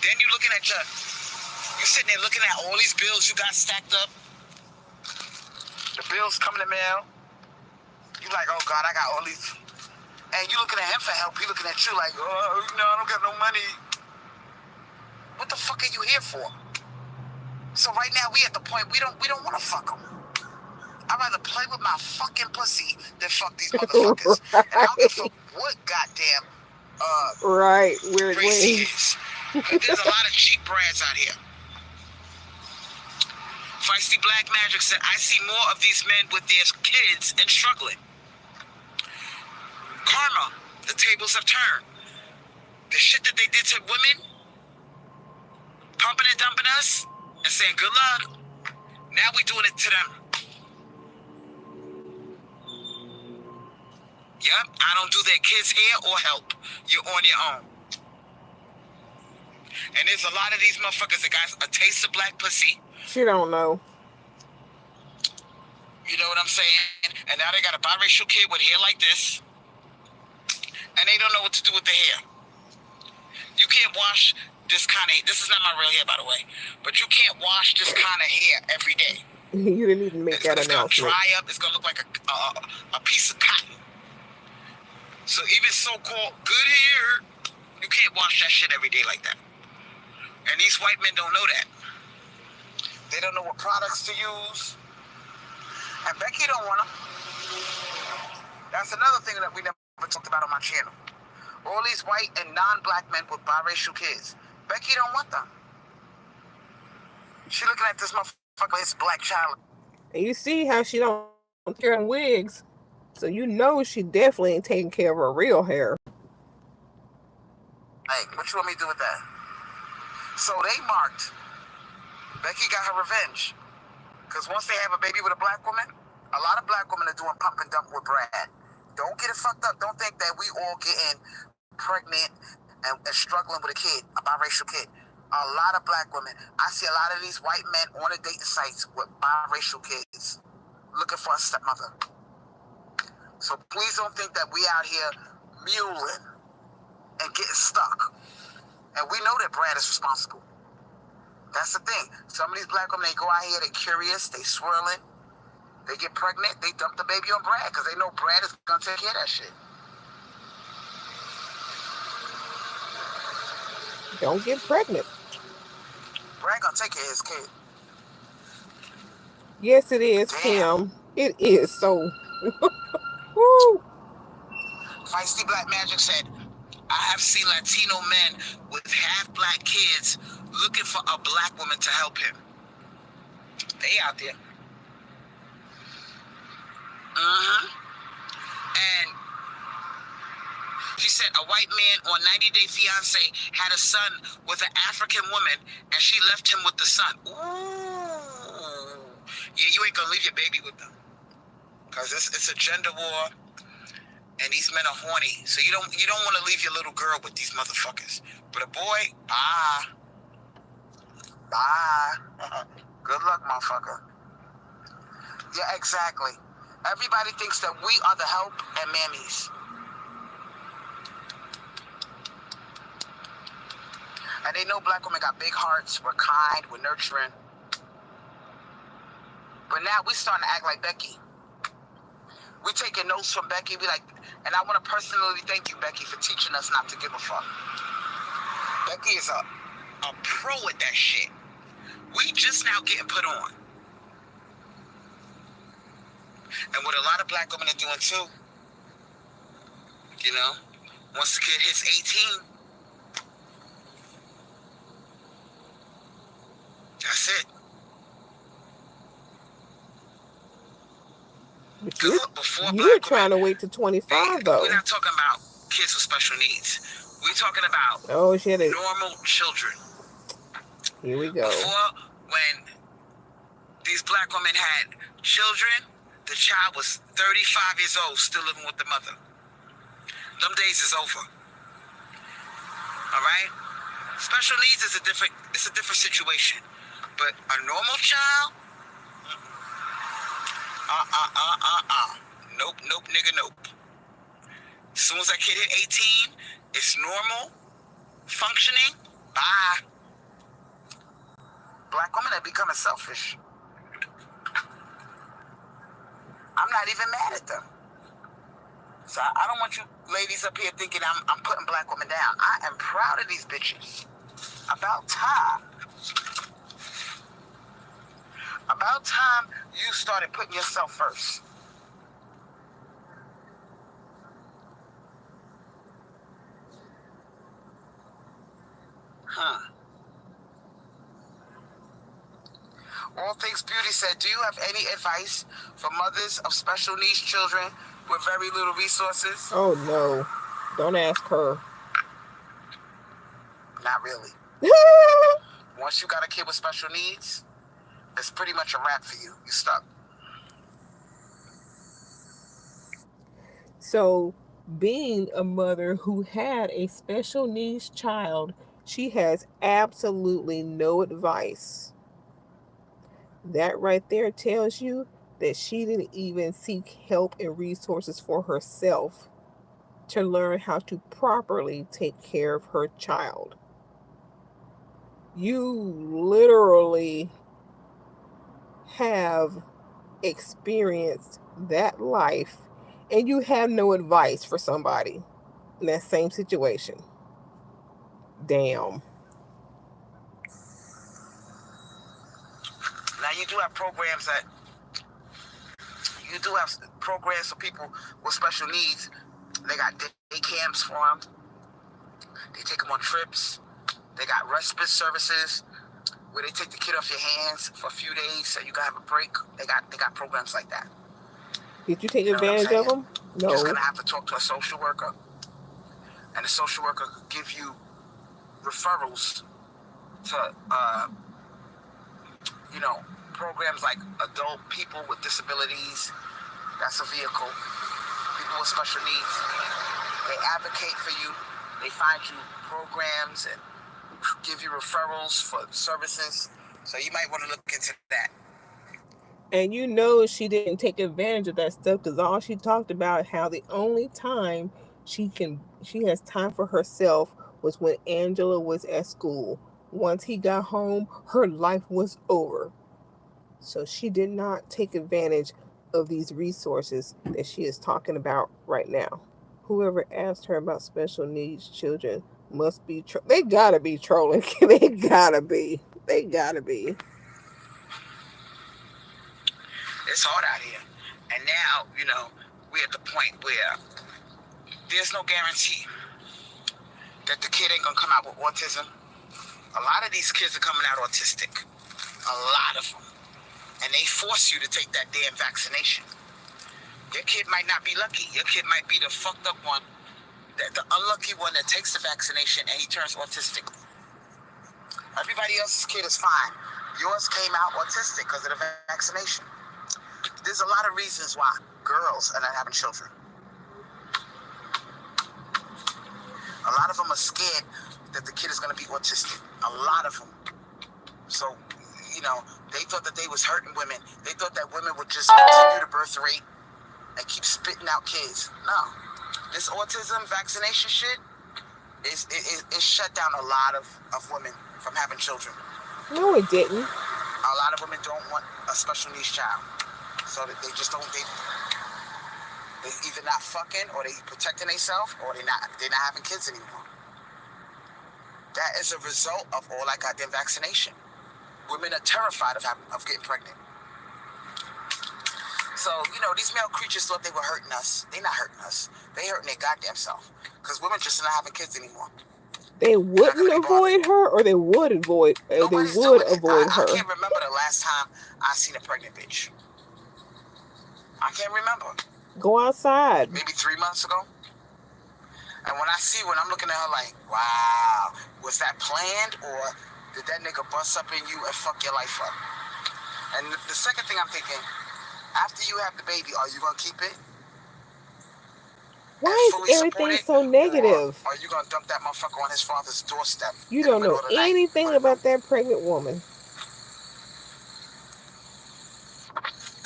Then you looking at you sitting there looking at all these bills you got stacked up. The bills coming in the mail. You like, oh God, I got all these. And you looking at him for help. He looking at you like, oh, no, I don't got no money. What the fuck are you here for? So right now we at the point we don't want to fuck them. I'd rather play with my fucking pussy than fuck these motherfuckers. Right. And I don't give a fuck what goddamn right, weird race he wings. is. There's a lot of cheap brads out here. Feisty Black Magic said, I see more of these men with their kids and struggling. Karma, the tables have turned. The shit that they did to women, pumping and dumping us, and saying good luck, now we doing it to them. Yep, I don't do their kids' hair or help. You're on your own. And there's a lot of these motherfuckers that got a taste of black pussy. She don't know. You know what I'm saying? And now they got a biracial kid with hair like this. And they don't know what to do with the hair. You can't wash this kind of, this is not my real hair, by the way, but you can't wash this kind of hair every day. You didn't even make that announcement. It's going to dry up. It's going to look like a piece of cotton. So even so-called good hair, you can't wash that shit every day like that. And these white men don't know that. They don't know what products to use. And Becky don't want them. That's another thing that we never talked about on my channel. All these white and non-black men with biracial kids. Becky don't want them. She looking at this motherfucker, his black child. And you see how she don't care in wigs. So you know she definitely ain't taking care of her real hair. Hey, what you want me to do with that? So they marked. Becky got her revenge. Because once they have a baby with a black woman, a lot of black women are doing pump and dump with Brad. Don't get it fucked up. Don't think that we all getting pregnant and struggling with a kid, a biracial kid. A lot of black women. I see a lot of these white men on the dating sites with biracial kids looking for a stepmother. So please don't think that we out here muling and getting stuck. And we know that Brad is responsible. That's the thing. Some of these black women, they go out here, they curious, they swirling, they get pregnant, they dump the baby on Brad because they know Brad is going to take care of that shit. Don't get pregnant. Brad going to take care of his kid. Yes, it is, Kim. It is so. Woo. Feisty Black Magic said, I have seen Latino men with half-black kids looking for a black woman to help him. They out there. And she said a white man on 90 Day Fiance had a son with an African woman and she left him with the son. Ooh. Yeah, you ain't gonna leave your baby with them. Because it's a gender war. And these men are horny, so you don't want to leave your little girl with these motherfuckers. But a boy, bye. Good luck, motherfucker. Yeah, exactly. Everybody thinks that we are the help and mammies. And they know black women got big hearts, we're kind, we're nurturing. But now we starting to act like Becky. We taking notes from Becky. We like, and I want to personally thank you, Becky, for teaching us not to give a fuck. Becky is a pro at that shit. We just now getting put on. And what a lot of black women are doing too, you know, once the kid hits 18, that's it. But you're trying to wait to 25, though. We're not talking about kids with special needs. We're talking about normal children. Here we go. Before, when these black women had children, the child was 35 years old, still living with the mother. Them days is over. All right? Special needs is a different situation. But a normal child, Nope, nigga, nope. As soon as that kid hit 18, it's normal, functioning, bye. Black women are becoming selfish. I'm not even mad at them. So I don't want you ladies up here thinking I'm putting black women down. I am proud of these bitches. About time. About time you started putting yourself first. All Things Beauty said, do you have any advice for mothers of special needs children with very little resources? Oh, no. Don't ask her. Not really. Once you got a kid with special needs, it's pretty much a wrap for you. You're stuck. So, being a mother who had a special needs child, she has absolutely no advice. That right there tells you that she didn't even seek help and resources for herself to learn how to properly take care of her child. You literally have experienced that life And you have no advice for somebody in that same situation. Damn. Now you do have programs for people with special needs. They got day camps for them. They take them on trips. They got respite services where they take the kid off your hands for a few days so you can have a break. They got programs like that. Did you take advantage of them? No. You're just gonna have to talk to a social worker, and the social worker could give you referrals to programs like adult people with disabilities. That's a vehicle. People with special needs. They advocate for you. They find you programs and give you referrals for services. So you might want to look into that. And she didn't take advantage of that stuff because all she talked about how the only time she has time for herself was when Angela was at school. Once he got home, her life was over. So she did not take advantage of these resources that she is talking about right now. Whoever asked her about special needs children must be they gotta be trolling. They gotta be. It's hard out here. And now, we're at the point where there's no guarantee that the kid ain't gonna come out with autism. A lot of these kids are coming out autistic. A lot of them. And they force you to take that damn vaccination. Your kid might not be lucky. Your kid might be the fucked up one, the unlucky one that takes the vaccination and he turns autistic. Everybody else's kid is fine. Yours came out autistic because of the vaccination. There's a lot of reasons why girls are not having children. A lot of them are scared that the kid is going to be autistic. A lot of them. So, they thought that they was hurting women. They thought that women would just continue the birth rate and keep spitting out kids. No. This autism vaccination shit is shut down a lot of women from having children. No, it didn't. A lot of women don't want a special needs child. So that they just don't, they either not fucking or they protecting themselves or they're not having kids anymore. That is a result of all that goddamn vaccination. Women are terrified of getting pregnant. So, these male creatures thought they were hurting us. They're not hurting us. They hurting their goddamn self. Because women just not having kids anymore. They wouldn't avoid her, or they would avoid her. I can't remember the last time I seen a pregnant bitch. I can't remember. Go outside. Maybe 3 months ago. And when I'm looking at her like, wow, was that planned or did that nigga bust up in you and fuck your life up? And the second thing I'm thinking, after you have the baby, are you going to keep it? Why is everything so negative? Or are you going to dump that motherfucker on his father's doorstep? You don't know anything about that pregnant woman.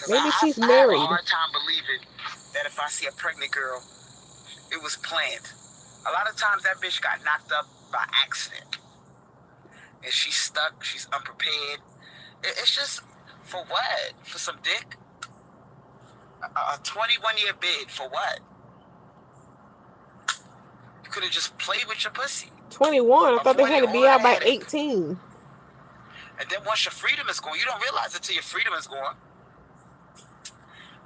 Maybe she's married. I have a hard time believing that if I see a pregnant girl, it was planned. A lot of times that bitch got knocked up by accident. And she's stuck, she's unprepared. It's just, for what? For some dick? A 21-year bid, for what? You could have just played with your pussy. 21? I thought they had to be out by 18. And then once your freedom is gone, you don't realize it till your freedom is gone.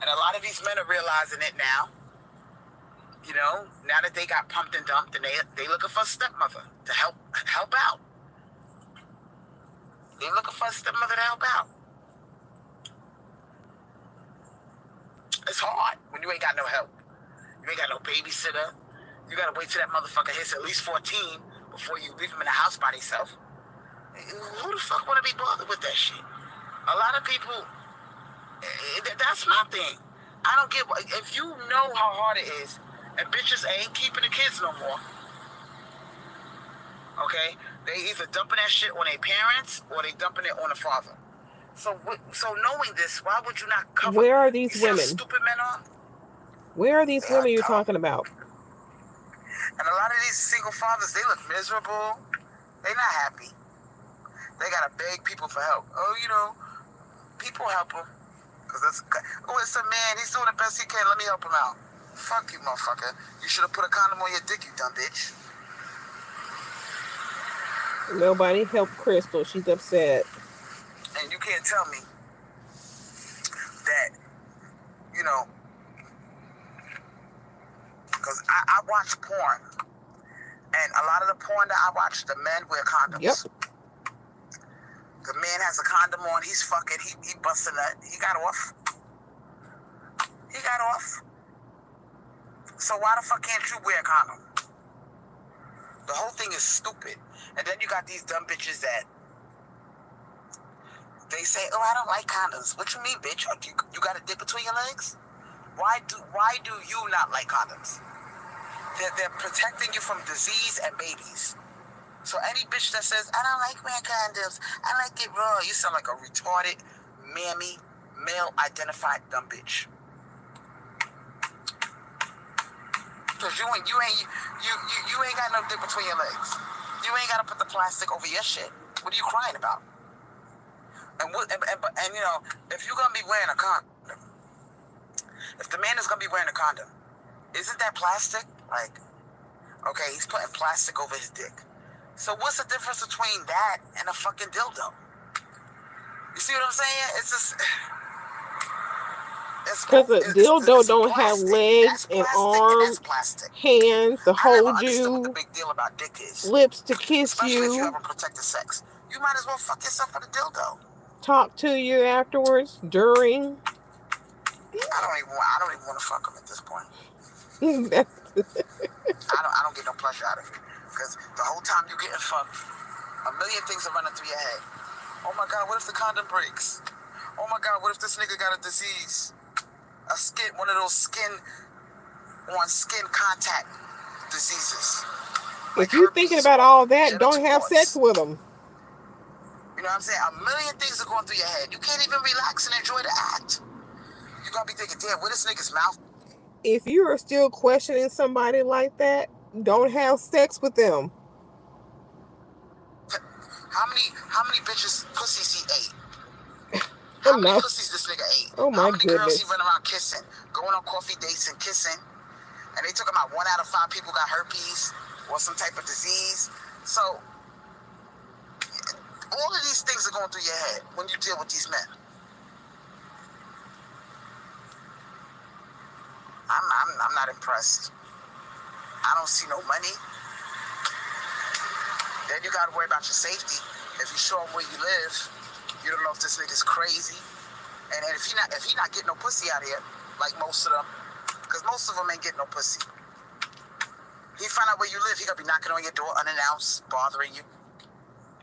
And a lot of these men are realizing it now. Now that they got pumped and dumped, and they looking for a stepmother to help out. They looking for a stepmother to help out. It's hard when you ain't got no help. You ain't got no babysitter. You gotta wait till that motherfucker hits at least 14 before you leave him in the house by himself. Who the fuck wanna be bothered with that shit? A lot of people, that's my thing. I don't get, if you know how hard it is, and bitches ain't keeping the kids no more, okay? They either dumping that shit on their parents or they dumping it on the father. So knowing this, why would you not cover? Where are these women? Stupid men on? Where are these women you're talking about? And a lot of these single fathers, they look miserable. They're not happy. They gotta beg people for help. Oh, people help him. It's a man. He's doing the best he can. Let me help him out. Fuck you, motherfucker. You should have put a condom on your dick, you dumb bitch. Nobody helped Crystal. She's upset. And you can't tell me that, you know, because I watch porn. And a lot of the porn that I watch, the men wear condoms. Yep. The man has a condom on. He's fucking. He busting that. He got off. He got off. So why the fuck can't you wear a condom? The whole thing is stupid. And then you got these dumb bitches that they say, "Oh, I don't like condoms." What you mean, bitch? You got a dick between your legs? Why do you not like condoms? They're protecting you from disease and babies. So any bitch that says, "I don't like wearing condoms, I like it raw," you sound like a retarded, mammy, male-identified dumb bitch. Cause you ain't got no dick between your legs. You ain't gotta put the plastic over your shit. What are you crying about? And you know, if you're gonna be wearing a condom, if the man is gonna be wearing a condom, isn't that plastic? Like, okay, he's putting plastic over his dick. So what's the difference between that and a fucking dildo? You see what I'm saying? It's just... Because a dildo don't have legs and arms, hands to hold you, what the big deal about dick is. Lips to kiss Especially you, if you haven't protected sex. You might as well fuck yourself with a dildo. Talk to you afterwards, during. I don't even want to fuck him at this point. I don't get no pleasure out of it. Because the whole time you getting fucked, a million things are running through your head. Oh my God, what if the condom breaks? Oh my God, what if this nigga got a disease? One of those skin contact diseases. If you're thinking about all that, don't have sex with them. You know what I'm saying? A million things are going through your head. You can't even relax and enjoy the act. You're going to be thinking, damn, where this nigga's mouth? If you are still questioning somebody like that, don't have sex with them. How many bitches pussies he ate? How many pussies this nigga ate? Oh my goodness. How many girls he run around kissing, going on coffee dates and kissing? And they took him out 1 out of 5 people got herpes or some type of disease. So all of these things are going through your head when you deal with these men. I'm not impressed. I don't see no money. Then you gotta worry about your safety. If you show them where you live, you don't know if this nigga's crazy. And if he not getting no pussy out here, like most of them, because most of them ain't getting no pussy. He find out where you live, he gonna be knocking on your door unannounced, bothering you.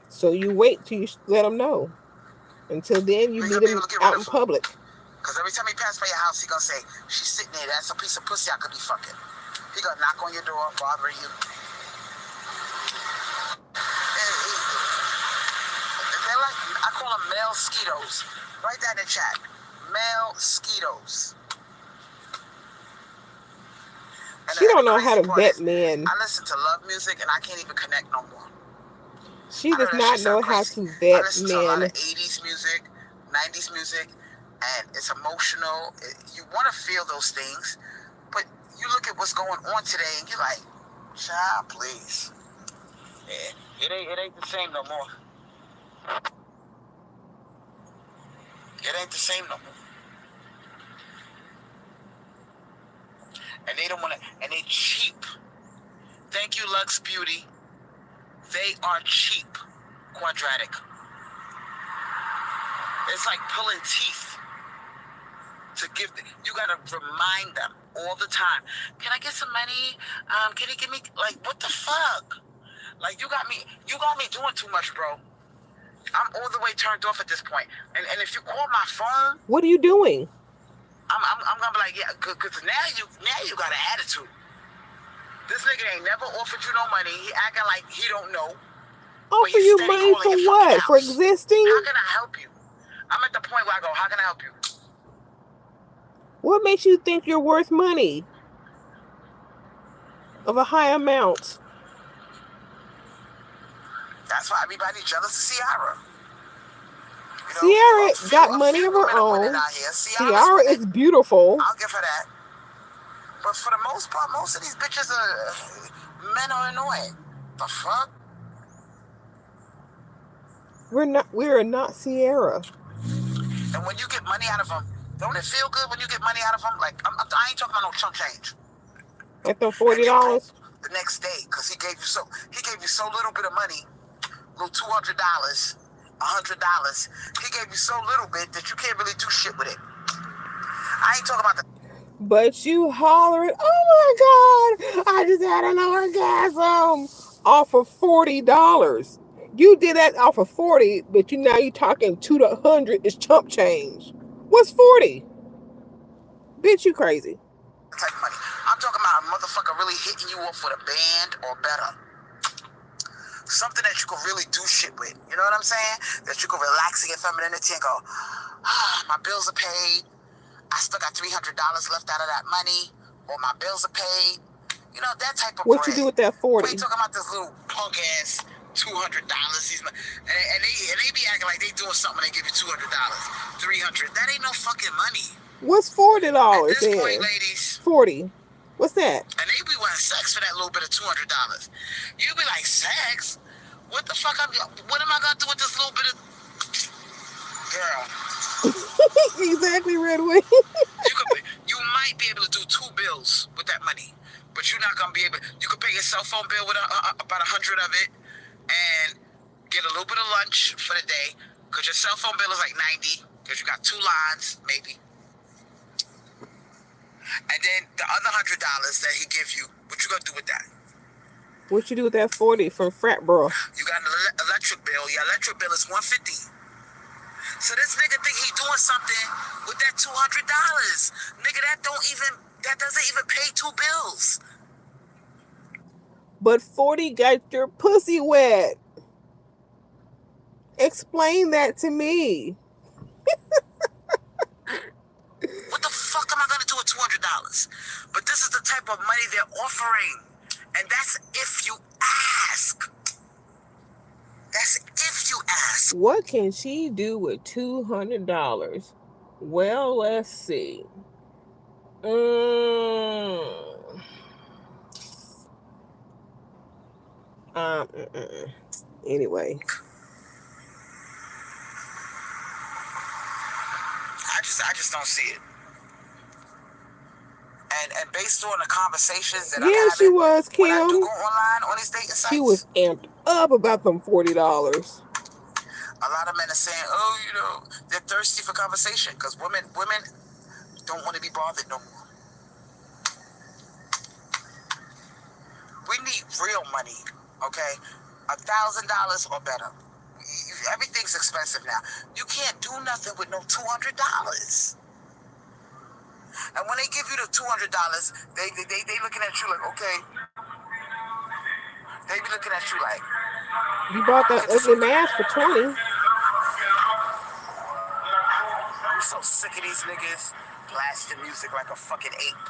So you wait till you let him know. Until then, you meet him out in public. Because every time he passes by your house, he gonna say, "She's sitting there, that's a piece of pussy I could be fucking." He gonna knock on your door, bothering you. They're like, I call them male skeetos. Write that in the chat. Male skeetos. She don't know how to vet men. I listen to love music and I can't even connect no more. She does not know how to vet I listen to a lot men. of 80s music, 90s music, and it's emotional. You want to feel those things, but you look at what's going on today and you're like, child, please. Yeah, it ain't the same no more. It ain't the same no more. And they don't want to, and they cheap. Thank you, Lux Beauty. They are cheap, quadratic. It's like pulling teeth to give them. You gotta remind them all the time. Can I get some money? Can you give me, like, what the fuck? Like, you got me doing too much, bro. I'm all the way turned off at this point. And if you call my phone, what are you doing? I'm gonna be like, yeah, because now you got an attitude. This nigga ain't never offered you no money. He acting like he don't know. Offer you money for what? For existing? How can I help you? I'm at the point where I go, how can I help you? What makes you think you're worth money? Of a high amount? That's why everybody's jealous of Ciara. Ciara got money of her own. Ciara is beautiful. I'll give her that. But for the most part, most of these bitches men are annoying. The fuck? We're not Sierra. And when you get money out of them, don't it feel good when you get money out of them? Like, I ain't talking about no chump change. Like them $40? The next day, because he gave you so little bit of money, little $200, $100. He gave you so little bit that you can't really do shit with it. I ain't talking about the. But you hollering, oh my God, I just had an orgasm off of $40. You did that off of 40, but now you're talking 2 to 100 is chump change. What's 40? Bitch, you crazy. Type of money. I'm talking about a motherfucker really hitting you up with a band or better. Something that you can really do shit with. You know what I'm saying? That you can relax in your femininity and go, my bills are paid. I still got $300 left out of that money. Or my bills are paid. You know, that type of what bread. You do with that 40? We ain't talking about this little punk ass $200. And they be acting like they doing something when they give you $200, $300. That ain't no fucking money. What's $40 At this then? point, ladies. 40. What's that? And they be wanting sex for that little bit of $200. You be like, sex? What the fuck? What am I gonna do with this little bit of? Girl. Exactly, Red Wing. You might be able to do 2 bills with that money, but you're not gonna be able. You could pay your cell phone bill with about 100 of it, and get a little bit of lunch for the day, because your cell phone bill is like 90, because you got 2 lines maybe. And then the other $100 that he gives you, what you gonna do with that? What you do with that 40 from frat bro? You got an electric bill. Your electric bill is $150. So this nigga think he doing something with that $200. Nigga, that doesn't even pay 2 bills. But 40 got your pussy wet. Explain that to me. What the fuck am I gonna do with $200? But this is the type of money they're offering. And that's if you ask. That's if you ask. What can she do with $200? Well, let's see. Anyway. I just don't see it. And based on the conversations that yeah, I'm having, she was, Kim. when I do go online on these dating sites, she was amped up about them $40. A lot of men are saying, oh, you know, they're thirsty for conversation because women don't want to be bothered no more. We need real money, okay? $1,000 or better. Everything's expensive now. You can't do nothing with no $200. And when they give you the $200, they looking at you like, okay. They be looking at you like, you bought that ugly mask for $20. I'm so sick of these niggas blasting music like a fucking ape.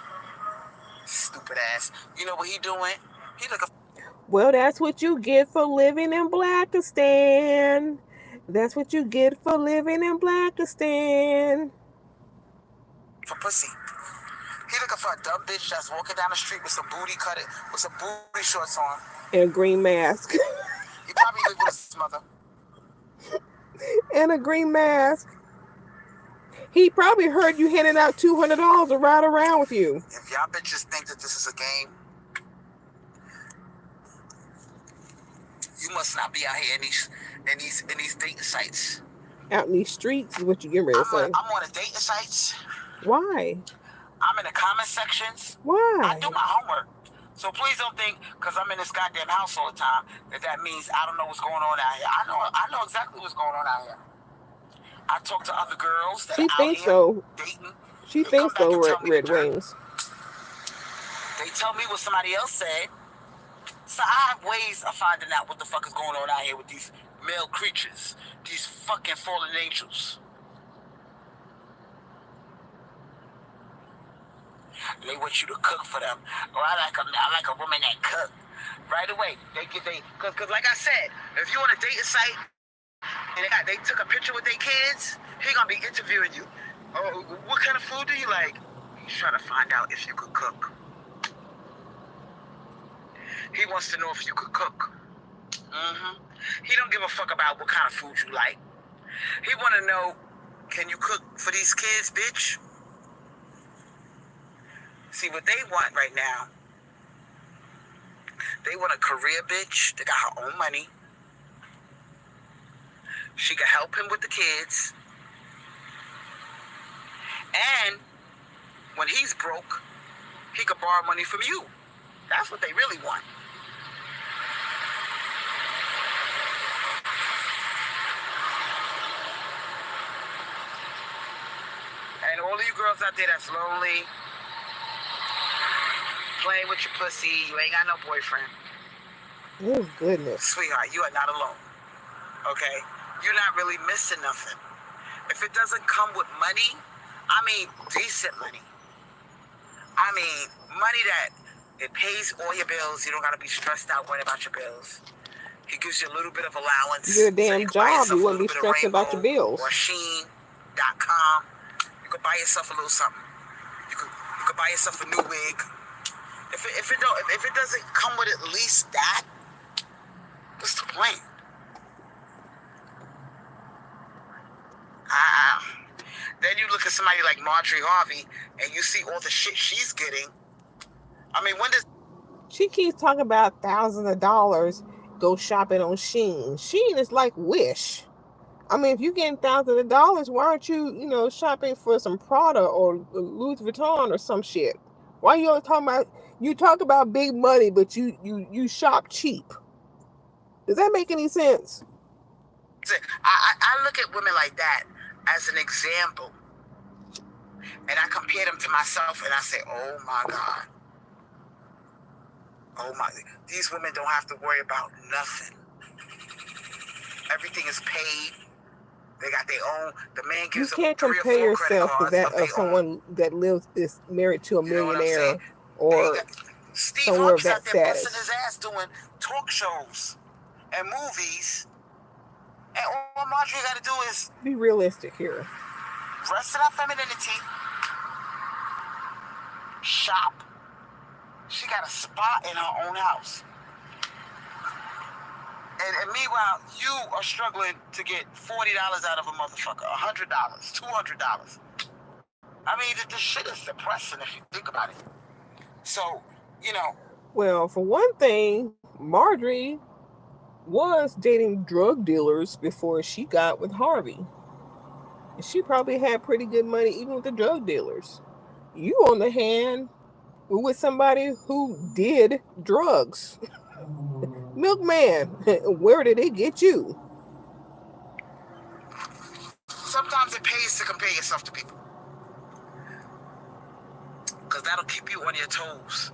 Stupid ass. You know what he doing? He looking. Well, that's what you get for living in Blackistan. That's what you get for living in Blackistan. For pussy. He looking for a dumb bitch that's walking down the street with some booty shorts on. And a green mask. He probably live with his mother. And a green mask. He probably heard you handing out $200 to ride around with you. If y'all bitches think that this is a game, you must not be out here in these dating sites. Out in these streets is what you get ready to say. I'm on the dating sites. Why? I'm in the comment sections. Why? I do my homework. So please don't think because I'm in this goddamn house all the time that means I don't know what's going on out here. I know exactly what's going on out here. I talk to other girls that she are thinks out here so. dating. She thinks so, Red Wings. They tell me what somebody else said. So I have ways of finding out what the fuck is going on out here with these male creatures, these fucking fallen angels. They want you to cook for them. Or I like a woman that cook. Right away, cause like I said, if you on a dating site and they took a picture with their kids, he gonna be interviewing you. Oh, what kind of food do you like? He's trying to find out if you could cook. He wants to know if you could cook. He don't give a fuck about what kind of food you like. He want to know, can you cook for these kids, bitch? See, what they want right now, they want a career bitch that got her own money. She can help him with the kids. And when he's broke, he could borrow money from you. That's what they really want. And all of you girls out there that's lonely, playing with your pussy, you ain't got no boyfriend. Oh, goodness. Sweetheart, you are not alone. Okay? You're not really missing nothing. If it doesn't come with money, I mean decent money. I mean money that it pays all your bills. You don't got to be stressed out worrying about your bills. He gives you a little bit of allowance. You get a damn job, you wouldn't be stressing about your bills. Or Shein.com. You could buy yourself a little something. You could buy yourself a new wig. If it doesn't come with at least that, what's the point? Then you look at somebody like Marjorie Harvey and you see all the shit she's getting. I mean, when does... She keeps talking about thousands of dollars go shopping on Shein. Shein is like Wish. I mean, if you're getting thousands of dollars, why aren't you, shopping for some Prada or Louis Vuitton or some shit? Why you always talking about... You talk about big money, but you shop cheap. Does that make any sense? I look at women like that as an example. And I compare them to myself and I say, oh my God. Oh my, these women don't have to worry about nothing. Everything is paid. They got their own, the man gives them 3 or 4 credit cards. You can't compare yourself to that of someone that is married to a millionaire or Steve somewhere of Harvey's that out there status. busting his ass doing talk shows and movies. And all Marjorie got to do is be realistic here. Rest in her femininity. Shop. She got a spot in her own house. And meanwhile, you are struggling to get $40 out of a motherfucker, $100, $200. I mean, this shit is depressing if you think about it. So, Well, for one thing, Marjorie was dating drug dealers before she got with Harvey. And she probably had pretty good money even with the drug dealers. You, on the hand, were with somebody who did drugs. Milkman, where did it get you? Sometimes it pays to compare yourself to people. Because that'll keep you on your toes,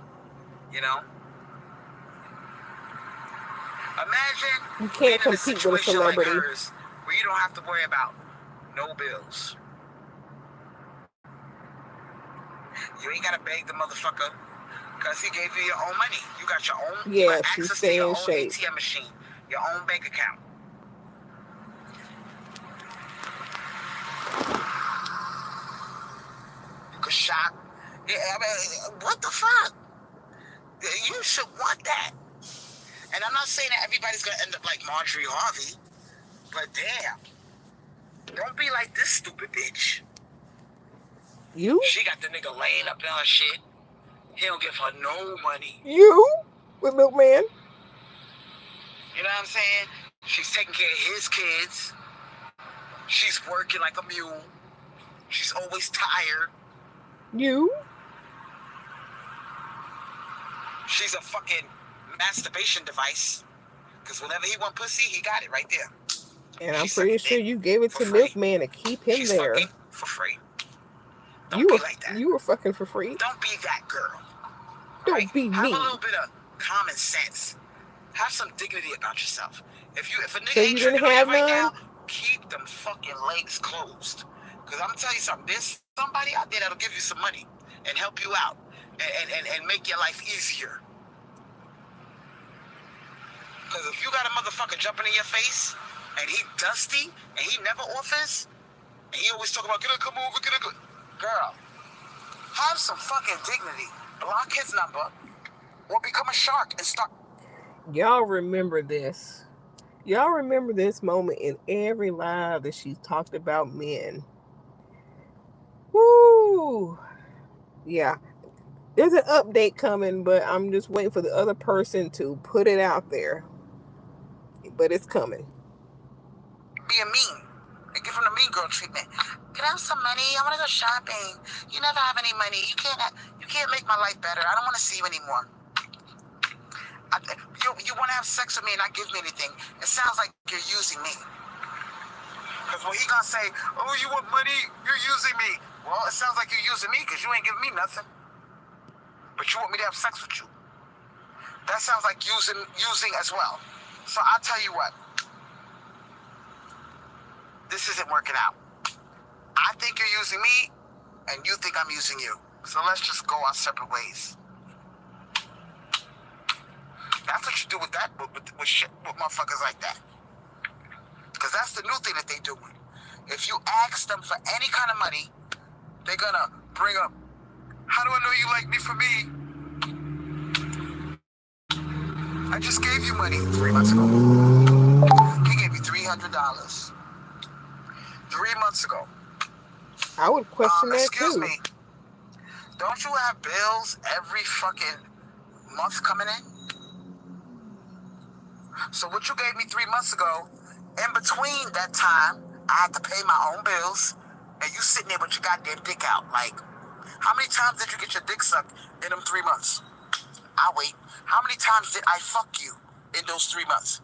Imagine you can't compete with a celebrity like hers, where you don't have to worry about no bills. You ain't gotta beg the motherfucker because he gave you your own money. You got your own. Yeah, you got she's access to your own shape. ATM machine, your own bank account. You could shop. Yeah, I mean, what the fuck? You should want that. And I'm not saying that everybody's gonna end up like Marjorie Harvey, but damn, don't be like this stupid bitch. You? She got the nigga laying up in her shit. He don't give her no money. You? With Milkman? You know what I'm saying? She's taking care of his kids. She's working like a mule. She's always tired. You? She's a fucking masturbation device. Because whenever he want pussy, he got it right there. And I'm pretty sure you gave it to Milkman to keep him She's there. Fucking for free. Don't be like that. You were fucking for free. Don't be that girl. Don't be me. Have a little bit of common sense. Have some dignity about yourself. If a nigga So ain't you didn't tricking on have you right none? now, keep them fucking legs closed. Because I'm telling you something. There's somebody out there that'll give you some money and help you out and make your life easier. Because if you got a motherfucker jumping in your face and he dusty and he never offers and he always talk about, get her, come over, get her, girl, have some fucking dignity. Block his number or become a shark and start Y'all remember this. Y'all remember this moment in every live that she's talked about men. Woo! Yeah. There's an update coming, but I'm just waiting for the other person to put it out there. But it's coming. Being mean. They give them the mean girl treatment. Can I have some money? I want to go shopping. You never have any money. You can't make my life better. I don't want to see you anymore. You want to have sex with me and not give me anything. It sounds like you're using me. Because when he gonna say, oh, you want money? You're using me. Well, it sounds like you're using me because you ain't giving me nothing. But you want me to have sex with you. That sounds like using as well. So I'll tell you what. This isn't working out. I think you're using me, and you think I'm using you. So let's just go our separate ways. That's what you do with that, with shit, with motherfuckers like that. Because that's the new thing that they doing. If you ask them for any kind of money, they're gonna bring up, how do I know you like me for me? I just gave you money 3 months ago. He gave me $300 3 months ago. I would question that excuse too. me. Don't you have bills every fucking month coming in? So what you gave me 3 months ago, in between that time, I had to pay my own bills, and you sitting there with your goddamn dick out. Like, how many times did you get your dick sucked in them 3 months? I wait. How many times did I fuck you in those 3 months?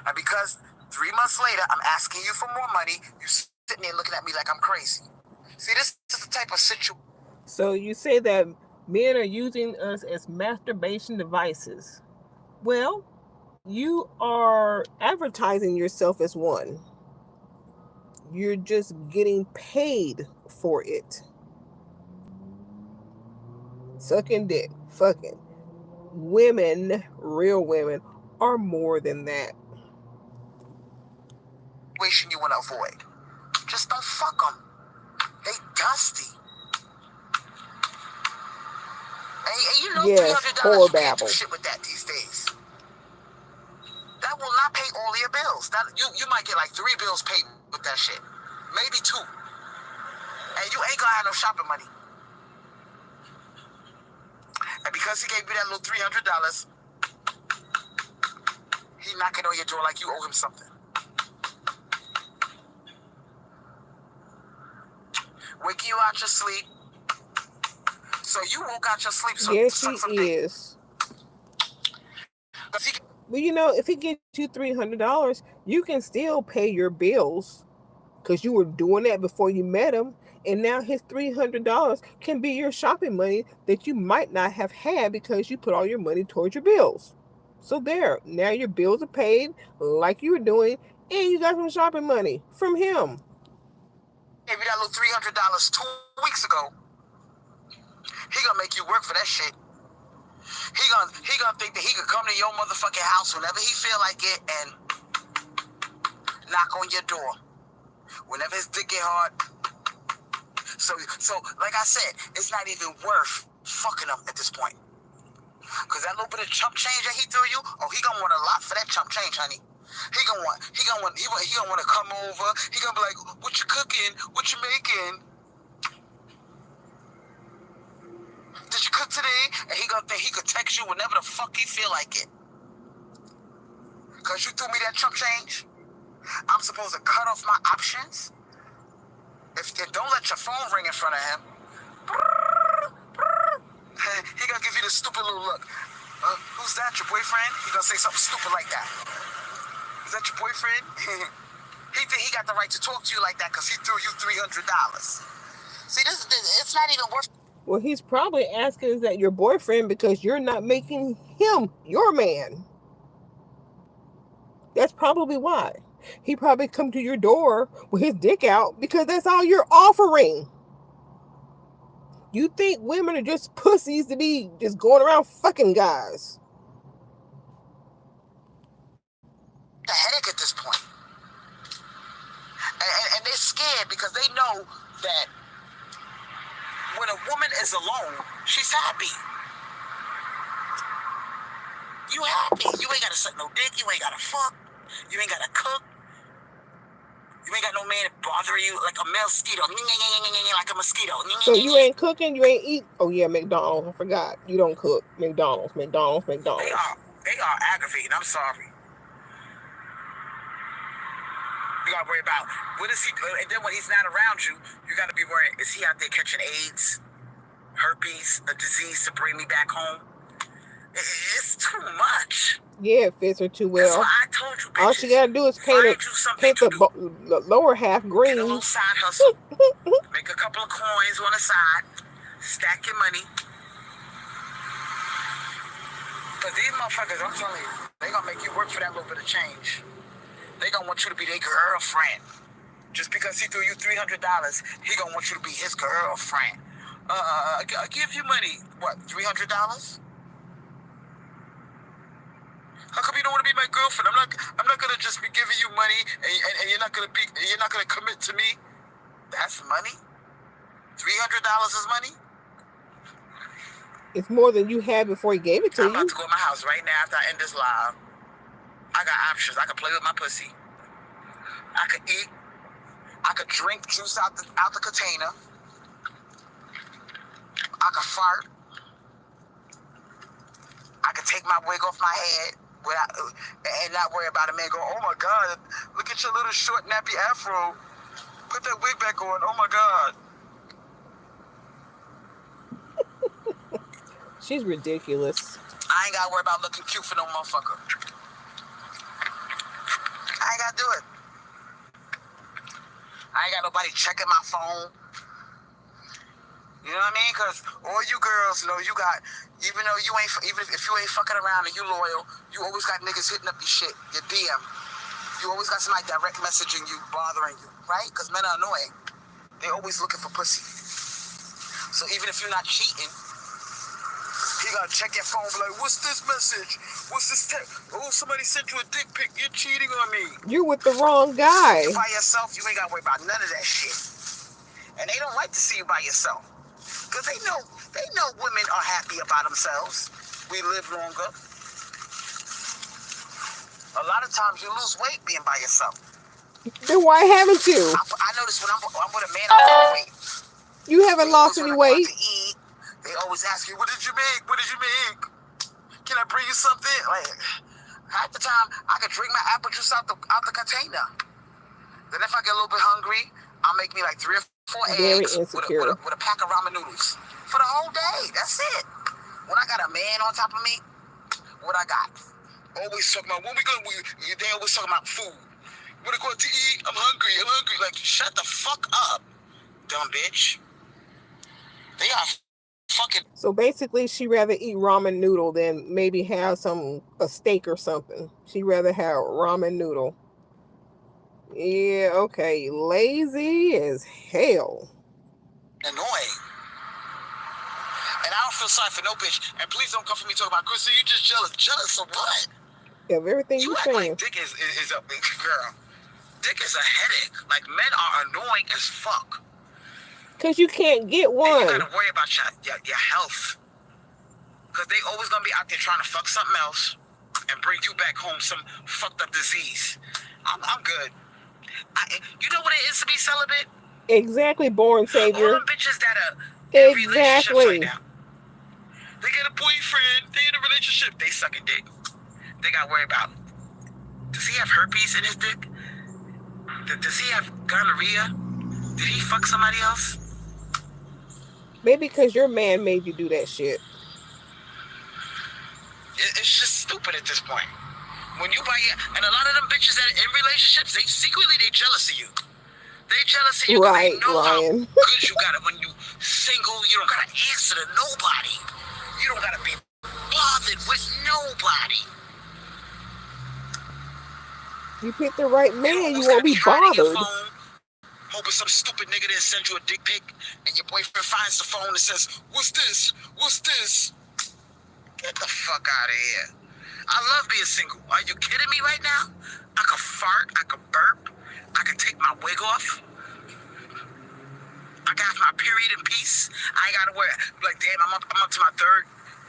And because 3 months later, I'm asking you for more money, you sitting there looking at me like I'm crazy. See, this is the type of situation. So you say that men are using us as masturbation devices. Well, you are advertising yourself as one. You're just getting paid for it. Sucking dick, fucking. Women, real women, are more than that. You want to avoid. Just don't fuck them. They dusty. And you know yes, $300, you can't do shit with that these days. That will not pay all your bills. That you might get like 3 bills paid with that shit. Maybe 2. And you ain't gonna have no shopping money. And because he gave you that little $300, he knocking on your door like you owe him something. Waking you out your sleep. So you woke out your sleep. So yes, he is. Well, you know, if he gets you $300, you can still pay your bills because you were doing that before you met him. And now his $300 can be your shopping money that you might not have had because you put all your money towards your bills. So there, now your bills are paid like you were doing, and you got some shopping money from him. Gave you that little $300 2 weeks ago. He gonna make you work for that shit. He gonna think that he could come to your motherfucking house whenever he feel like it and knock on your door. Whenever his dick get hard. So like I said, it's not even worth fucking him at this point. Cause that little bit of chump change that he threw you, oh, he gonna want a lot for that chump change, honey. He gonna want to come over. He gonna be like, what you cooking? What you making? Did you cook today? And he gonna think he could text you whenever the fuck he feel like it. Cause you threw me that chump change. I'm supposed to cut off my options. Don't let your phone ring in front of him. He gonna give you this stupid little look. Who's that? Your boyfriend? He gonna say something stupid like that. Is that your boyfriend? He think he got the right to talk to you like that because he threw you $300. See, it's not even worth. Well, he's probably asking, is that your boyfriend because you're not making him your man? That's probably why. He probably come to your door with his dick out because that's all you're offering. You think women are just pussies to be just going around fucking guys? The headache at this point. And they're scared because they know that when a woman is alone, she's happy. You happy. You ain't gotta suck no dick. You ain't gotta fuck. You ain't gotta cook. You ain't got no man bothering you like a mosquito. Like a mosquito. So you ain't cooking, you ain't eat. Oh yeah, McDonald's. I forgot. You don't cook. McDonald's. They are aggravating. I'm sorry. You gotta worry about what is he doing, and then when he's not around you, you gotta be worried. Is he out there catching AIDS, herpes, a disease to bring me back home? It's too much. Yeah, it fits her too well. That's why I told you, bitches. All she gotta do is paint the lower half green. Get a little side hustle. Make a couple of coins on the side. Stack your money. Because these motherfuckers, I'm telling you, they gonna make you work for that little bit of change. They gonna want you to be their girlfriend. Just because he threw you $300, he gonna want you to be his girlfriend. I'll give you money. What, $300? How come you don't want to be my girlfriend? I'm not gonna just be giving you money and you're not gonna commit to me. That's money. $300 is money. It's more than you had before he gave it to you. I'm about to go to my house right now after I end this live. I got options. I can play with my pussy. I could eat. I could drink juice out the container. I could fart. I could take my wig off my head and not worry about a man going, oh my God, look at your little short nappy afro. Put that wig back on. Oh my God. She's ridiculous. I ain't got to worry about looking cute for no motherfucker. I ain't got to do it. I ain't got nobody checking my phone. You know what I mean? Because all you girls know you got, even if you ain't fucking around and you loyal, you always got niggas hitting up your shit, your DM. You always got somebody direct messaging you, bothering you, right? Because men are annoying. They always looking for pussy. So even if you're not cheating, he gotta check your phone, be like, what's this message? What's this text? Oh, somebody sent you a dick pic. You're cheating on me. You're with the wrong guy. You by yourself, you ain't gotta worry about none of that shit. And they don't like to see you by yourself. Because they know women are happy about themselves. We live longer. A lot of times you lose weight being by yourself. Then why haven't you? I notice when I'm with a man, I lose weight. You haven't lost any weight. They always ask you, what did you make? What did you make? Can I bring you something? Like, half the time, I can drink my apple juice out the container. Then if I get a little bit hungry, I'll make me like 3 or 4 eggs with a pack of ramen noodles. For the whole day. That's it. When I got a man on top of me, what I got? Always talking about, when we going to, they always talking about food. When I go out to eat, I'm hungry. Like, shut the fuck up, dumb bitch. They are fucking. So basically, she'd rather eat ramen noodle than maybe have a steak or something. She'd rather have ramen noodle. Yeah, okay. Lazy as hell. Annoying. And I don't feel sorry for no bitch. And please don't come for me talking about, Chris, you just jealous. Jealous of what? Of everything you you're saying. saying. Like dick is a big girl. Dick is a headache. Like, men are annoying as fuck. Because you can't get one. And you gotta worry about your health. Because they always gonna be out there trying to fuck something else and bring you back home some fucked up disease. I'm good. You know what it is to be celibate? Exactly, born savior. All them bitches that are in relationships right now. They get a boyfriend, they in a relationship, they sucking dick. They gotta worry about, does he have herpes in his dick? Does he have gonorrhea? Did he fuck somebody else? Maybe because your man made you do that shit. It's just stupid at this point. When you buy it, and a lot of them bitches that are in relationships, they jealous of you. They jealous of you because they know Ryan. how good you got it when you single. You don't gotta answer to nobody. You don't gotta be bothered with nobody. You pick the right man, you won't be bothered. Hoping some stupid nigga didn't send you a dick pic, and your boyfriend finds the phone and says, "What's this? What's this?" Get the fuck out of here. I love being single. Are you kidding me right now? I could fart, I could burp, I could take my wig off. I can have my period in peace. I ain't gotta worry. Like, damn, I'm up to my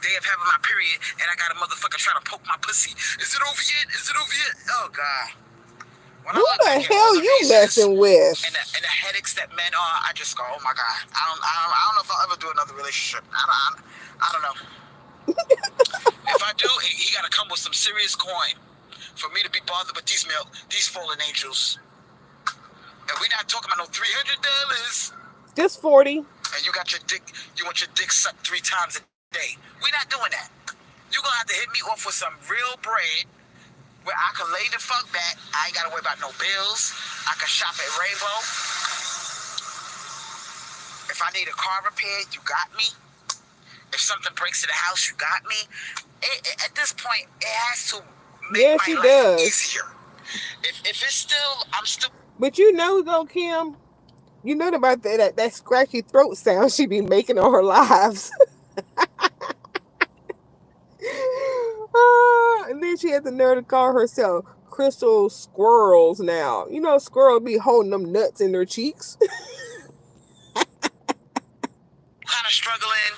day of having my period, and I got a motherfucker trying to poke my pussy. Is it over yet? Is it over yet? Oh God. When Who the hell you messing with? And the headaches that men are, I just go, oh my God. I don't know if I'll ever do another relationship. I don't know. If I do, he got to come with some serious coin for me to be bothered with these fallen angels. And we're not talking about no $300. Just 40. And you got your dick. You want your dick sucked 3 times a day. We're not doing that. You're gonna have to hit me off with some real bread, where I can lay the fuck back. I ain't gotta worry about no bills. I can shop at Rainbow. If I need a car repaired, you got me. If something breaks in the house, you got me. At this point, it has to make my life easier. If it's still, I'm still. But you know though, Kim, you know about that scratchy throat sound she be making on her lives. And then she had the nerve to call herself Crystal Swirlz now. You know, squirrel be holding them nuts in their cheeks. Kind of struggling.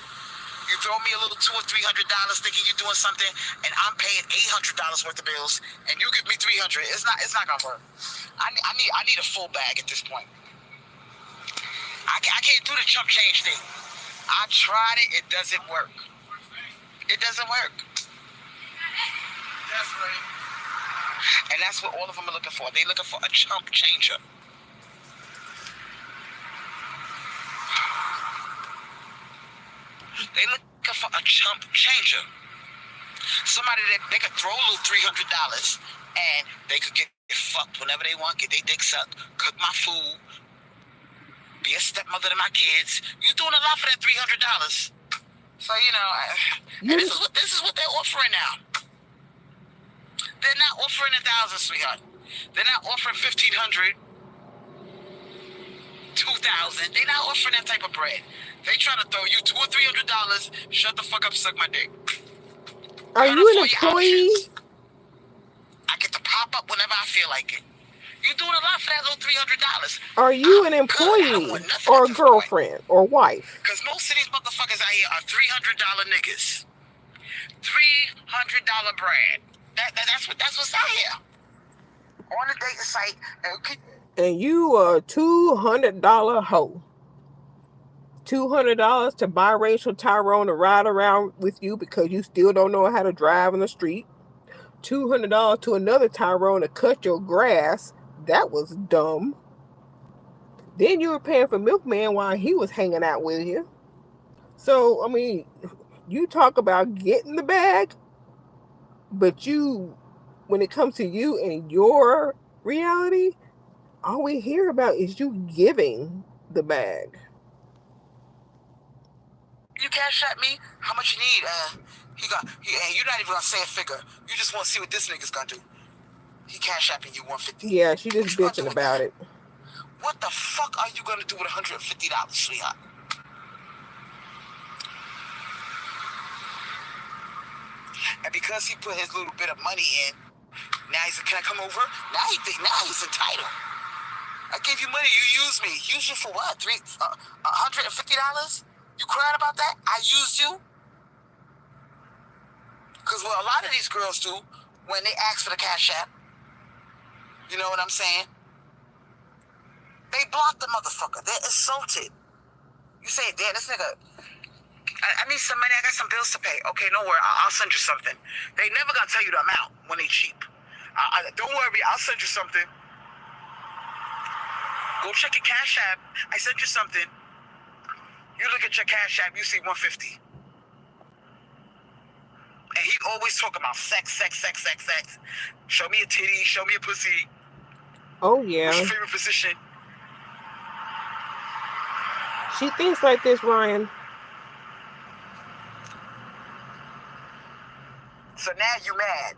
You throw me a little $200 or $300 thinking you're doing something, and I'm paying $800 worth of bills, and you give me $300. It's not gonna work. I need a full bag at this point. I can't do the chump change thing. I tried it. It doesn't work. It doesn't work. That's right. And that's what all of them are looking for. They're looking for a chump changer. They're looking for a chump changer. Somebody that they could throw a little $300 and they could get fucked whenever they want, get their dick sucked, cook my food, be a stepmother to my kids. You doing a lot for that $300. So, you know, and this is what they're offering now. They're not offering 1,000, sweetheart. They're not offering 1,500, 2,000. They're not offering that type of bread. They trying to throw you $200 or $300. Shut the fuck up, suck my dick. Are you an employee? I get to pop up whenever I feel like it. You doing a lot for that little $300. Are you an employee or a girlfriend or wife? Because most of these motherfuckers out here are $300 niggas. $300 bread. That's what's out here. On the dating site. And you a $200 hoe. $200 to biracial Tyrone to ride around with you because you still don't know how to drive on the street. $200 to another Tyrone to cut your grass. That was dumb. Then you were paying for Milkman while he was hanging out with you. So, I mean, you talk about getting the bag, but when it comes to you and your reality, all we hear about is you giving the bag. You cash at me? How much you need? You're not even gonna say a figure. You just want to see what this nigga's gonna do. He cash apping you $150. Yeah, she just bitching about it. What the fuck are you gonna do with $150, sweetheart? And because he put his little bit of money in, now he's like, can I come over? Now he's entitled. I gave you money, you used me. Used you for what? $150? You crying about that? I used you? Because what a lot of these girls do when they ask for the cash app, you know what I'm saying? They block the motherfucker. They're insulted. You say, damn, this nigga, I need some money. I got some bills to pay. Okay, no worry. I'll send you something. They never gonna tell you the amount when they cheap. Don't worry. I'll send you something. Go check your cash app. I sent you something. You look at your cash app. You see $150. And he always talk about sex. Show me a titty. Show me a pussy. Oh, yeah. What's your favorite position? She thinks like this, Ryan. So now you mad.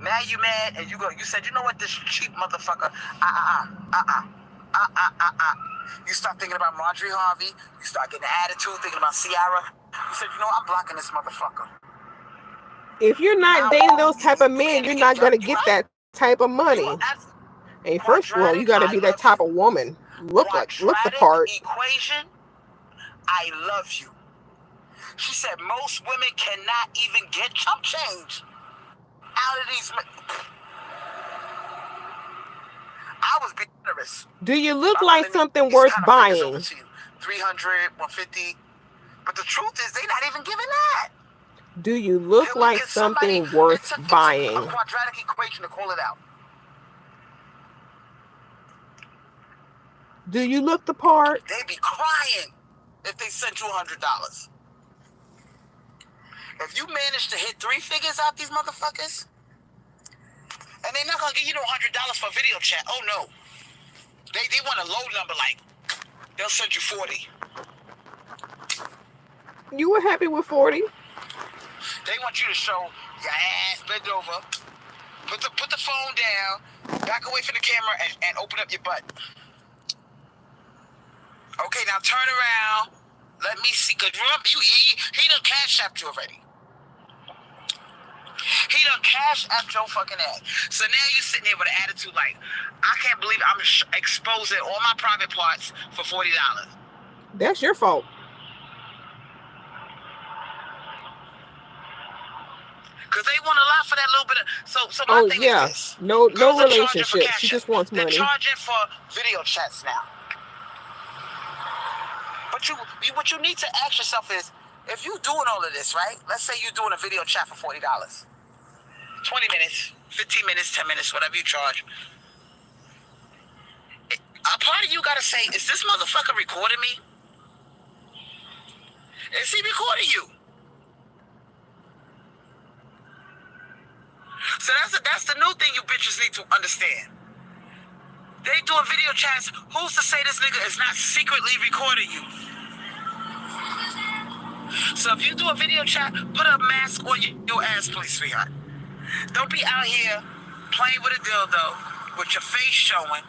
Now you mad and you said, you know what, this cheap motherfucker, You start thinking about Marjorie Harvey. You start getting an attitude, thinking about Ciara. You said, you know, I'm blocking this motherfucker. If you're not dating those type of men, you're not going to get that type of money. And first of all, you got to be that type of woman. Look the part. Equation, I love you. She said most women cannot even get chump change out of these. I was being generous. Do you look like something worth buying? 300, 150. But the truth is, they're not even giving that. Do you look like something worth buying? It's a quadratic equation to call it out. Do you look the part? They be crying if they sent you $100. If you manage to hit 3 figures out these motherfuckers, and they're not gonna give you no $100 for video chat. Oh no, they want a low number, like they'll send you 40. You were happy with 40? They want you to show your ass, bend over, put the phone down, back away from the camera, and open up your butt. Okay, now turn around. Let me see. Cause remember, he done cash apped you already. He done cash apped your fucking ass. So now you sitting here with an attitude like, I can't believe I'm exposing all my private parts for $40. That's your fault. Because they want a lot for that little bit of... So my thing is this. No relationship. She just wants money. They're charging for video chats now. But what you need to ask yourself is, if you doing all of this, right? Let's say you're doing a video chat for $40. 20 minutes, 15 minutes, 10 minutes, whatever you charge. A part of you got to say, is this motherfucker recording me? Is he recording you? So that's the new thing you bitches need to understand. They doing video chats. Who's to say this nigga is not secretly recording you? So if you do a video chat, put a mask on your ass, please, sweetheart. Don't be out here playing with a dildo with your face showing.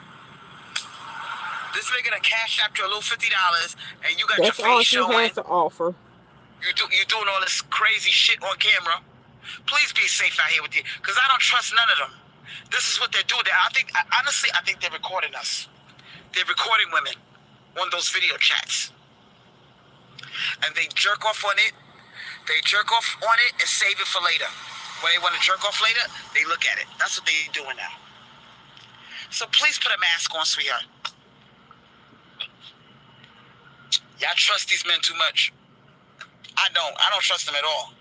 This nigga done cash out you a little $50 and you got your face showing. That's all she has to offer. You doing all this crazy shit on camera. Please be safe out here with you, because I don't trust none of them. This is what they're doing. Honestly, I think they're recording us. They're recording women on those video chats. And they jerk off on it. They jerk off on it and save it for later. When they want to jerk off later, they look at it. That's what they're doing now. So please put a mask on, sweetheart. Y'all trust these men too much. I don't trust them at all.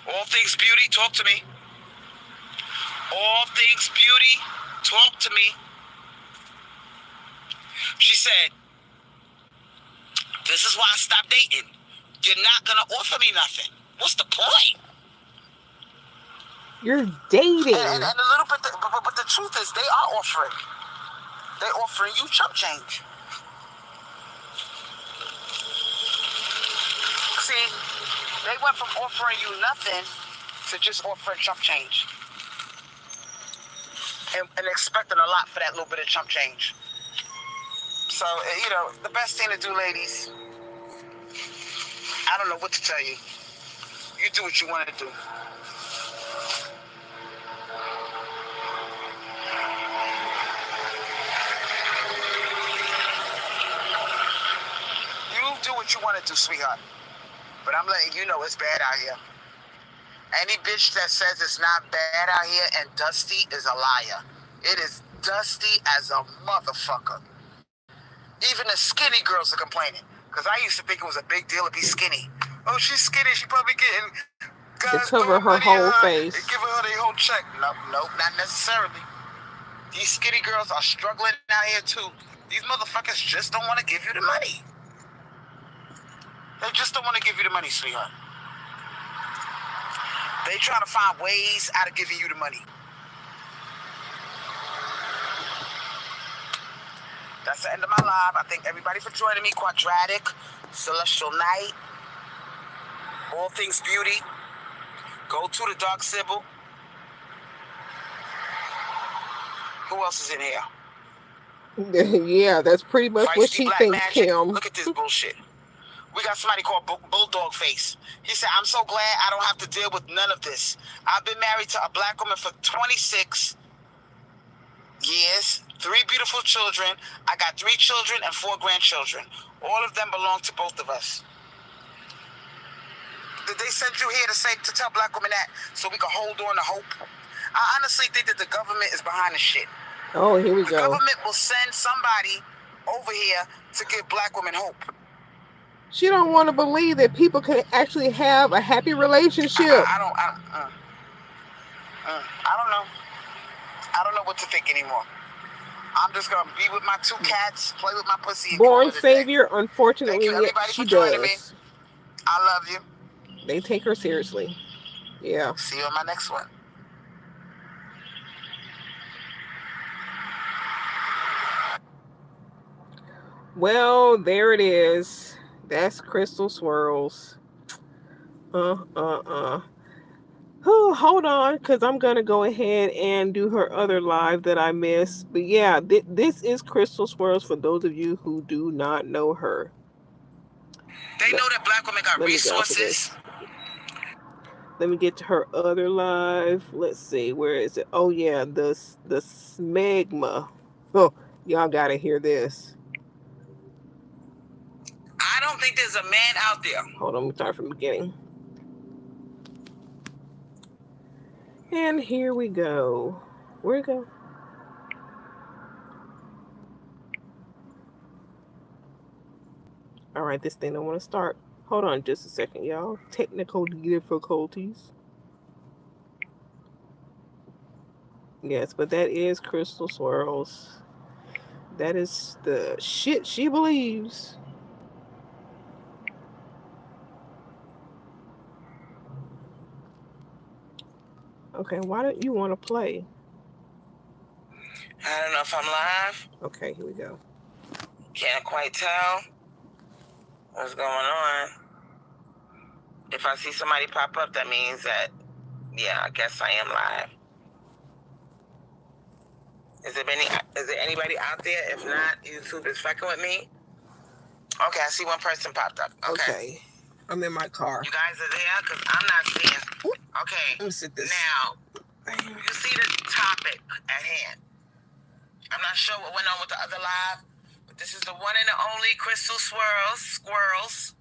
All things beauty, talk to me. All things beauty, talk to me. She said, this is why I stopped dating. You're not going to offer me nothing. What's the point? You're dating. And a little bit, but the truth is, they are offering. They're offering you chump change. See, they went from offering you nothing to just offering chump change. And expecting a lot for that little bit of chump change. So, the best thing to do, ladies, I don't know what to tell you. You do what you want to do. You do what you want to do, sweetheart. But I'm letting you know it's bad out here. Any bitch that says it's not bad out here and dusty is a liar. It is dusty as a motherfucker. Even the skinny girls are complaining. Because I used to think it was a big deal to be skinny. Oh, she's skinny. She probably getting guys to cover her whole face. And giving her their whole check. Nope, not necessarily. These skinny girls are struggling out here too. These motherfuckers just don't want to give you the money. They just don't want to give you the money, sweetheart. They trying to find ways out of giving you the money. That's the end of my live. I thank everybody for joining me. Quadratic, Celestial Night, All Things Beauty. Go to the dark symbol. Who else is in here? Yeah, that's pretty much Feisty what she Black thinks, Magic. Kim. Look at this bullshit. We got somebody called Bulldog Face. He said, I'm so glad I don't have to deal with none of this. I've been married to a black woman for 26 years, 3 beautiful children. I got 3 children and 4 grandchildren. All of them belong to both of us. Did they send you here to tell black women that so we can hold on to hope? I honestly think that the government is behind the shit. Oh, here we go. The government will send somebody over here to give black women hope. She don't want to believe that people can actually have a happy relationship. I don't know. I don't know what to think anymore. I'm just gonna be with my 2 cats, play with my pussy. Born savior, unfortunately, thank you everybody she for joining does. me. I love you. They take her seriously. Yeah. See you on my next one. Well, there it is. That's Crystal Swirlz. Oh, hold on, because I'm going to go ahead and do her other live that I missed. But yeah, this is Crystal Swirlz for those of you who do not know her. They know that black women got resources. Let me get to her other live. Let's see, where is it? Oh yeah, the Smegma. Oh, y'all got to hear this. I don't think there's a man out there. Hold on, let me start from the beginning. And here we go. Where'd it go? All right, this thing don't want to start. Hold on just a second, y'all. Technical difficulties. Yes, but that is Crystal Swirlz. That is the shit she believes. Okay, why don't you want to play? I don't know if I'm live. Okay, here we go. Can't quite tell what's going on. If I see somebody pop up, that means that, yeah, I guess I am live. Is there anybody out there? If not, YouTube is fucking with me. Okay, I see one person popped up. Okay. I'm in my car. You guys are there? Because I'm not seeing. Okay. Let me sit this. Now, you see the topic at hand. I'm not sure what went on with the other live, but this is the one and the only Crystal Swirlz.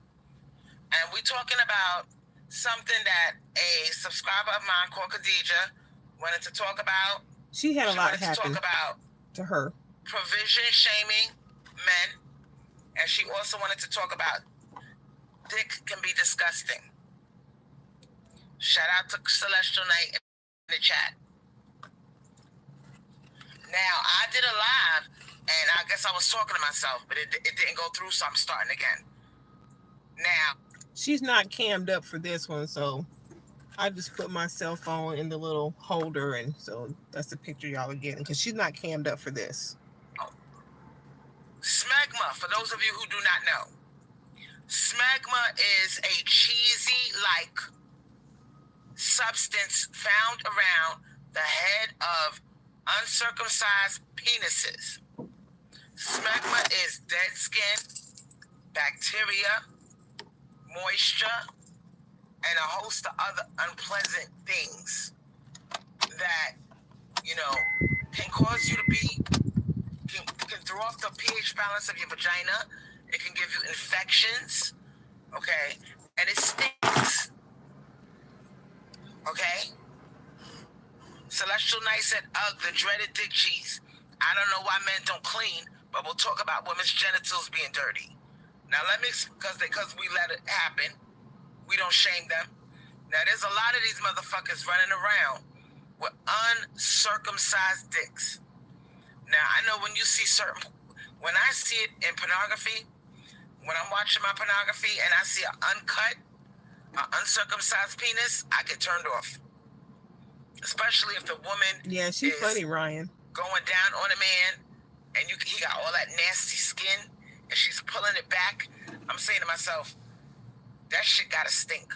And we're talking about something that a subscriber of mine called Khadija wanted to talk about. She had a lot happen to talk about to her. Provision shaming men. And she also wanted to talk about dick can be disgusting. Shout out to Celestial Night in the chat. Now, I did a live, and I guess I was talking to myself, but it didn't go through, so I'm starting again. Now. She's not cammed up for this one, so I just put my cell phone in the little holder, and so that's the picture y'all are getting, because she's not cammed up for this. Smegma, for those of you who do not know. Smegma is a cheesy-like substance found around the head of uncircumcised penises. Smegma is dead skin, bacteria, moisture, and a host of other unpleasant things that, can cause you to be, can throw off the pH balance of your vagina. It can give you infections, okay? And it stinks, okay? Celestial Night said, ugh, the dreaded dick cheese. I don't know why men don't clean, but we'll talk about women's genitals being dirty. Now let me, because we let it happen. We don't shame them. Now there's a lot of these motherfuckers running around with uncircumcised dicks. Now I know when you see when I see it in pornography, when I'm watching my pornography and I see an uncut, uncircumcised penis, I get turned off. Especially if the woman she's funny, Ryan. Going down on a man, and he got all that nasty skin, and she's pulling it back. I'm saying to myself, that shit gotta stink.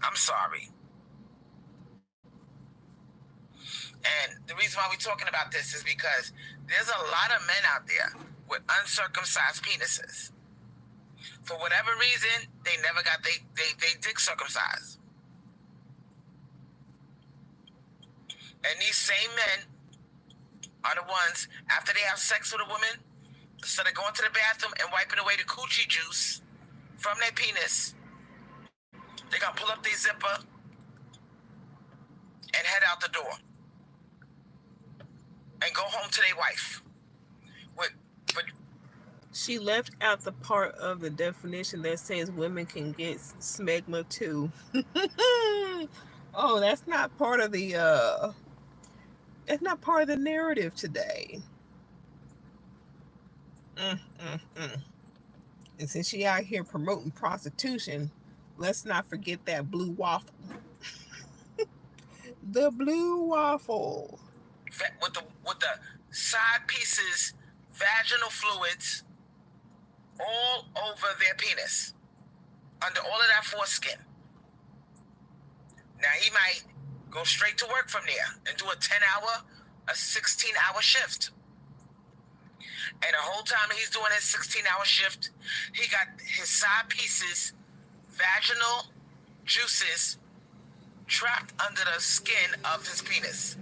I'm sorry. And the reason why we're talking about this is because there's a lot of men out there with uncircumcised penises. For whatever reason, they never got they dick circumcised. And these same men are the ones, after they have sex with a woman, instead of going to the bathroom and wiping away the coochie juice from their penis, they gonna pull up their zipper and head out the door and go home to their wife. She left out the part of the definition that says women can get smegma too. Oh, that's not part of the narrative today. And since she out here promoting prostitution, let's not forget that blue waffle. The blue waffle. With the side pieces, vaginal fluids all over their penis, under all of that foreskin. Now he might go straight to work from there and do a 10-hour, a 16-hour shift. And the whole time he's doing his 16-hour shift, he got his side pieces, vaginal juices, trapped under the skin of his penis.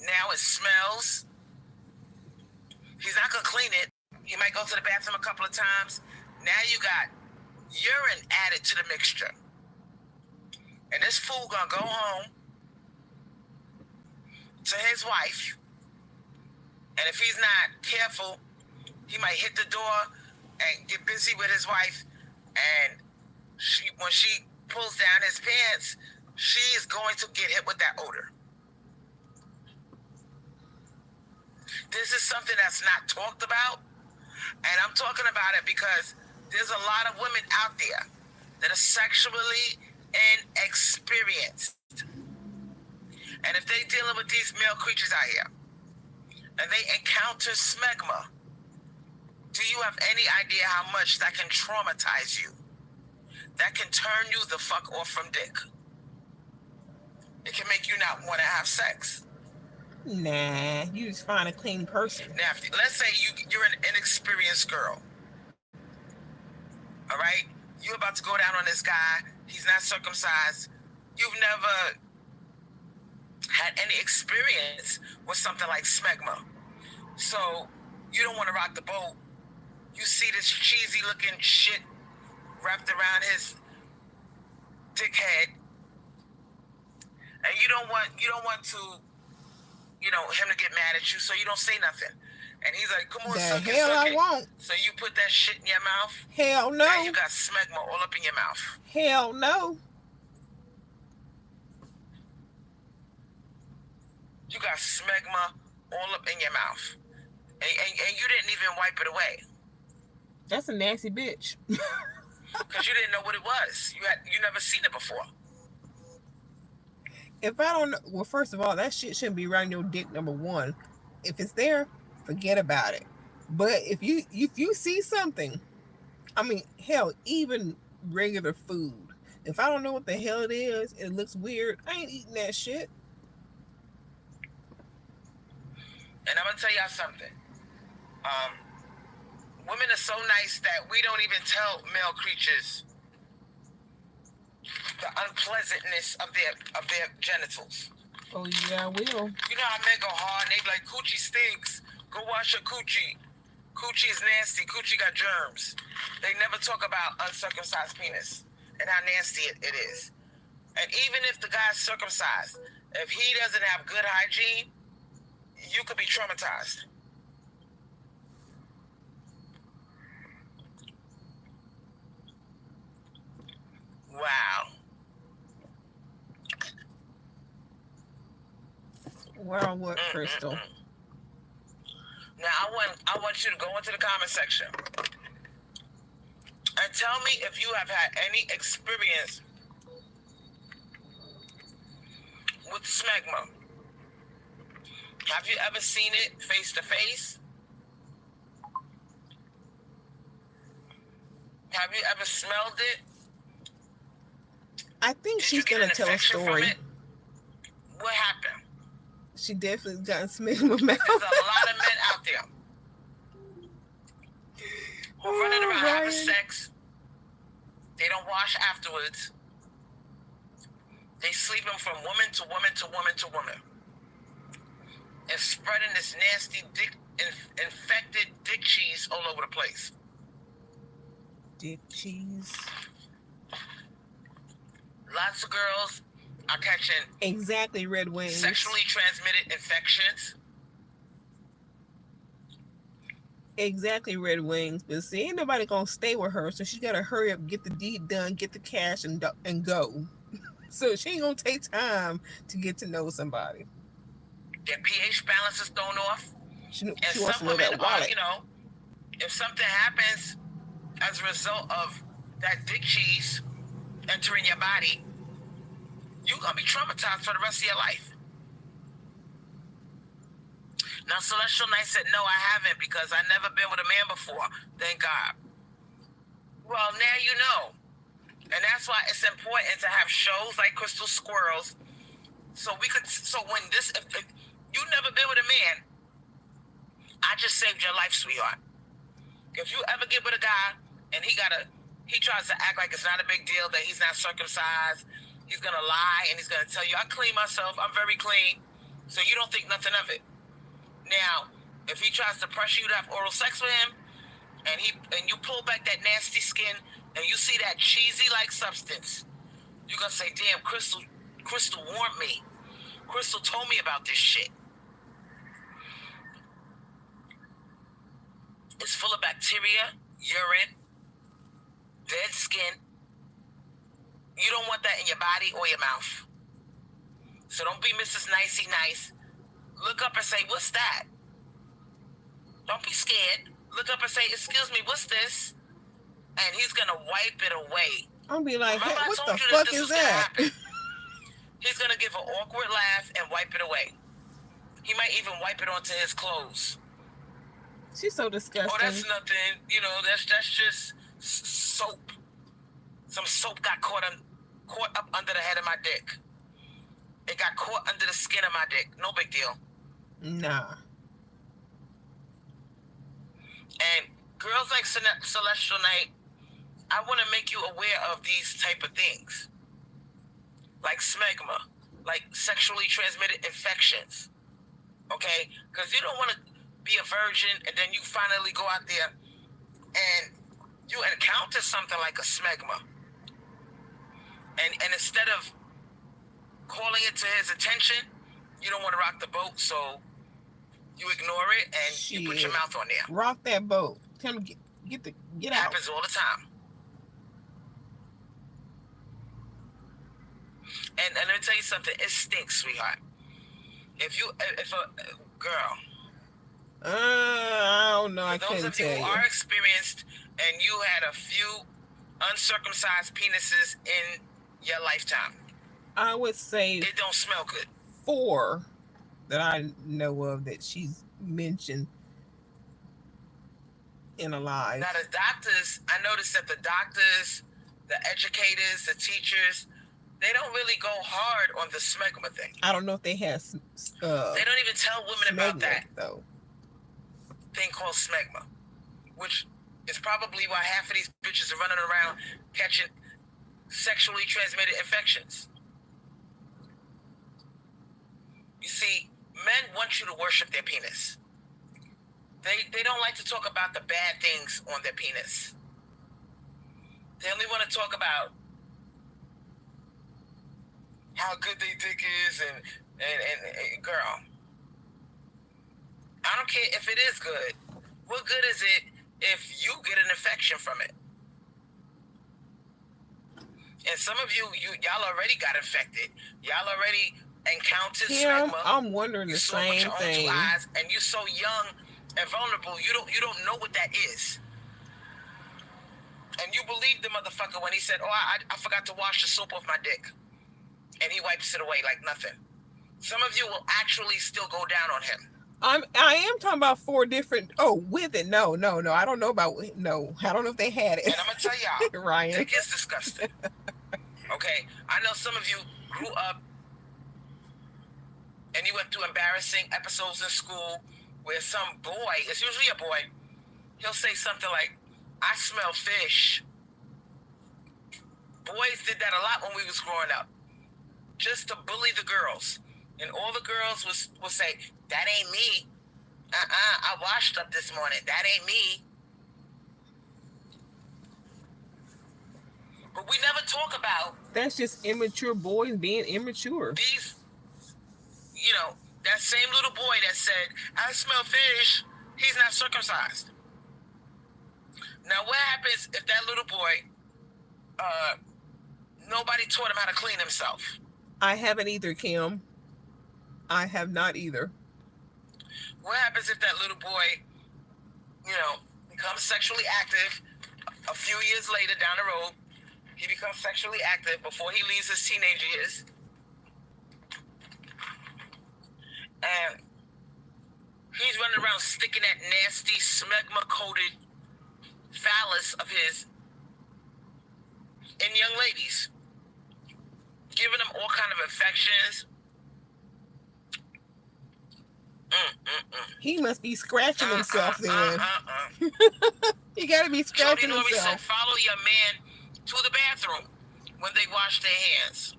Now it smells. He's not gonna clean it. He might go to the bathroom a couple of times. Now you got urine added to the mixture. And this fool gonna go home to his wife. And if he's not careful, he might hit the door and get busy with his wife. And when she pulls down his pants, she is going to get hit with that odor. This is something that's not talked about. And I'm talking about it because there's a lot of women out there that are sexually inexperienced. And if they're dealing with these male creatures out here, and they encounter smegma, do you have any idea how much that can traumatize you? That can turn you the fuck off from dick. It can make you not want to have sex. Nah, you just find a clean person. Now, let's say you're an inexperienced girl. All right? You're about to go down on this guy. He's not circumcised. You've never had any experience with something like smegma. So you don't want to rock the boat. You see this cheesy looking shit wrapped around his dick head. And you don't want to, him to get mad at you, so you don't say nothing. And he's like, come on, suck it, hell suck I it. won't. So you put that shit in your mouth. Hell no. Now you got smegma all up in your mouth. Hell no. You got smegma all up in your mouth. And you didn't even wipe it away. That's a nasty bitch. Because you didn't know what it was. You never seen it before. If I don't know, well, first of all, that shit shouldn't be around your dick, number one. If it's there, forget about it. But if you see something, I mean, hell, even regular food. If I don't know what the hell it is, it looks weird, I ain't eating that shit. And I'm going to tell y'all something. Women are so nice that we don't even tell male creatures the unpleasantness of their genitals. Oh, yeah, I will. You know how men go hard and they be like, coochie stinks. Go wash your coochie. Coochie is nasty. Coochie got germs. They never talk about uncircumcised penis and how nasty it is. And even if the guy's circumcised, if he doesn't have good hygiene, you could be traumatized. Wow. Well, what, Crystal? Now, I want you to go into the comment section and tell me if you have had any experience with smegma. Have you ever seen it face to face? Have you ever smelled it? I think she's going to tell a story. What happened? She definitely got smegma mouth. There's a lot of men out there who are running around having sex. They don't wash afterwards. They sleeping from woman to woman to woman to woman. and spreading this nasty infected dick cheese all over the place. Dick cheese. Lots of girls are catching exactly red wings. Sexually transmitted infections. Exactly, red wings. But see, ain't nobody gonna stay with her, so she gotta hurry up, get the deed done, get the cash, and go. So she ain't gonna take time to get to know somebody. Their pH balance is thrown off. She wants to know that wallet. You know, if something happens as a result of that dick cheese entering your body, you're gonna be traumatized for the rest of your life. Now, Celestial Knight said, no, I haven't, because I never been with a man before. Thank God. Well, now you know. And that's why it's important to have shows like Crystal Swirlz. So when if you never been with a man, I just saved your life, sweetheart. If you ever get with a guy and he tries to act like it's not a big deal, that he's not circumcised, he's gonna lie and he's gonna tell you, I clean myself, I'm very clean, so you don't think nothing of it. Now, if he tries to pressure you to have oral sex with him, and you pull back that nasty skin, and you see that cheesy-like substance, you're gonna say, damn, Crystal warned me. Crystal told me about this shit. It's full of bacteria, urine, dead skin. You don't want that in your body or your mouth. So don't be Mrs. Nicey Nice. Look up and say, what's that? Don't be scared. Look up and say, excuse me, what's this? And he's going to wipe it away. I'll be like, hey, what the fuck is that? He's going to give an awkward laugh and wipe it away. He might even wipe it onto his clothes. She's so disgusting. Oh, that's nothing. You know, that's just soap. Some soap got caught up under the head of my dick. It got caught under the skin of my dick. No big deal. Nah. And girls like Celestial Knight, I want to make you aware of these type of things. Like smegma, like sexually transmitted infections. Okay? Because you don't want to be a virgin and then you finally go out there and you encounter something like a smegma. And instead of calling it to his attention, you don't want to rock the boat, so you ignore it and you put your mouth on there. Rock that boat. Tell him get out. Happens all the time. And let me tell you something. It stinks, sweetheart. If a girl. I don't know. I couldn't tell you. For those of you who are experienced and you had a few uncircumcised penises in your lifetime, I would say it don't smell good. 4 that I know of that she's mentioned in a live. Now the doctors, I noticed that the doctors, the educators, the teachers, they don't really go hard on the smegma thing. I don't know if they have. They don't even tell women about that though. Thing called smegma, which is probably why half of these bitches are running around catching sexually transmitted infections. You see, men want you to worship their penis. They don't like to talk about the bad things on their penis. They only want to talk about how good their dick is and girl. I don't care if it is good. What good is it if you get an infection from it? And some of y'all already got infected. Y'all already encountered smegma. I'm wondering the same thing. You saw it with your own 2 eyes, and you're so young and vulnerable. You don't know what that is. And you believe the motherfucker when he said, "Oh, I forgot to wash the soap off my dick," and he wipes it away like nothing. Some of you will actually still go down on him. I am talking about 4 different. Oh, with it. No. I don't know about. No, I don't know if they had it. And I'm gonna tell y'all, Ryan, dick is disgusting. Okay, I know some of you grew up and you went through embarrassing episodes in school where some boy, it's usually a boy, he'll say something like, "I smell fish." Boys did that a lot when we was growing up, just to bully the girls. And all the girls will say, that ain't me. I washed up this morning. That ain't me. But we never talk about... That's just immature boys being immature. These, that same little boy that said, I smell fish, he's not circumcised. Now, what happens if that little boy, nobody taught him how to clean himself? I haven't either, Kim. I have not either. What happens if that little boy, becomes sexually active a few years later down the road? He becomes sexually active before he leaves his teenage years. And he's running around sticking that nasty smegma-coated phallus of his in young ladies, giving them all kind of infections. He must be scratching himself then. He gotta be scratching himself. Said, follow your man to the bathroom when they wash their hands.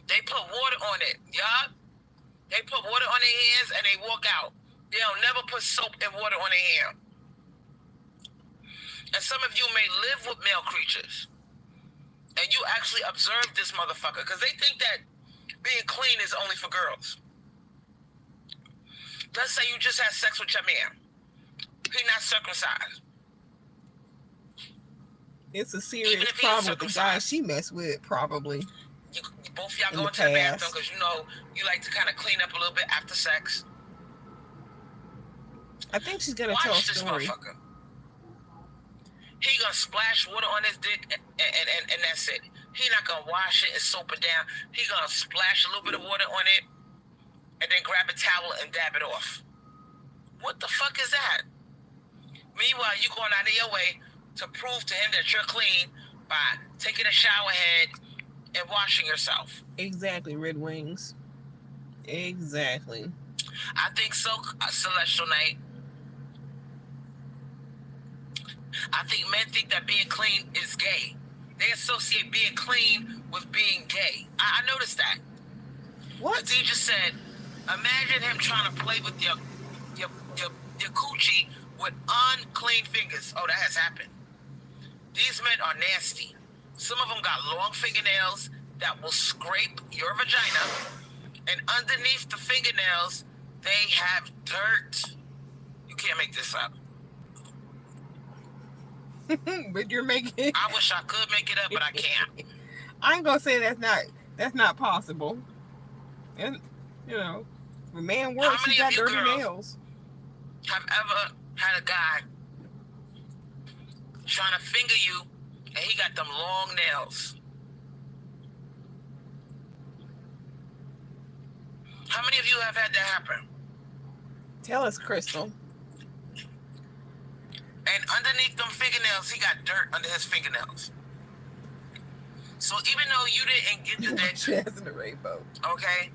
They put water on it, y'all. They put water on their hands and they walk out. They don't never put soap and water on their hand. And some of you may live with male creatures, and you actually observe this motherfucker, because they think that being clean is only for girls. Let's say you just had sex with your man. He's not circumcised. It's a serious problem with the guy she messed with, probably. Both y'all go into the bathroom because you like to kind of clean up a little bit after sex. I think she's gonna tell a story. Motherfucker. He gonna splash water on his dick and that's it. He not gonna wash it and soap it down. He gonna splash a little bit of water on it and then grab a towel and dab it off. What the fuck is that? Meanwhile, you going out of your way to prove to him that you're clean by taking a shower head and washing yourself. Exactly, Red Wings. Exactly. I think so, Celestial Knight. I think men think that being clean is gay. They associate being clean with being gay. I noticed that. What? Khadija said, imagine him trying to play with your coochie with unclean fingers. Oh, that has happened. These men are nasty. Some of them got long fingernails that will scrape your vagina, and underneath the fingernails, they have dirt. You can't make this up. But you're making it. I wish I could make it up, but I can't. I ain't gonna say that's not possible. And the man works, he got dirty nails. Have ever had a guy trying to finger you and he got them long nails? How many of you have had that happen? Tell us, Crystal. And underneath them fingernails, he got dirt under his fingernails. So even though you didn't get the dick, Jazz in the rainbow. Okay,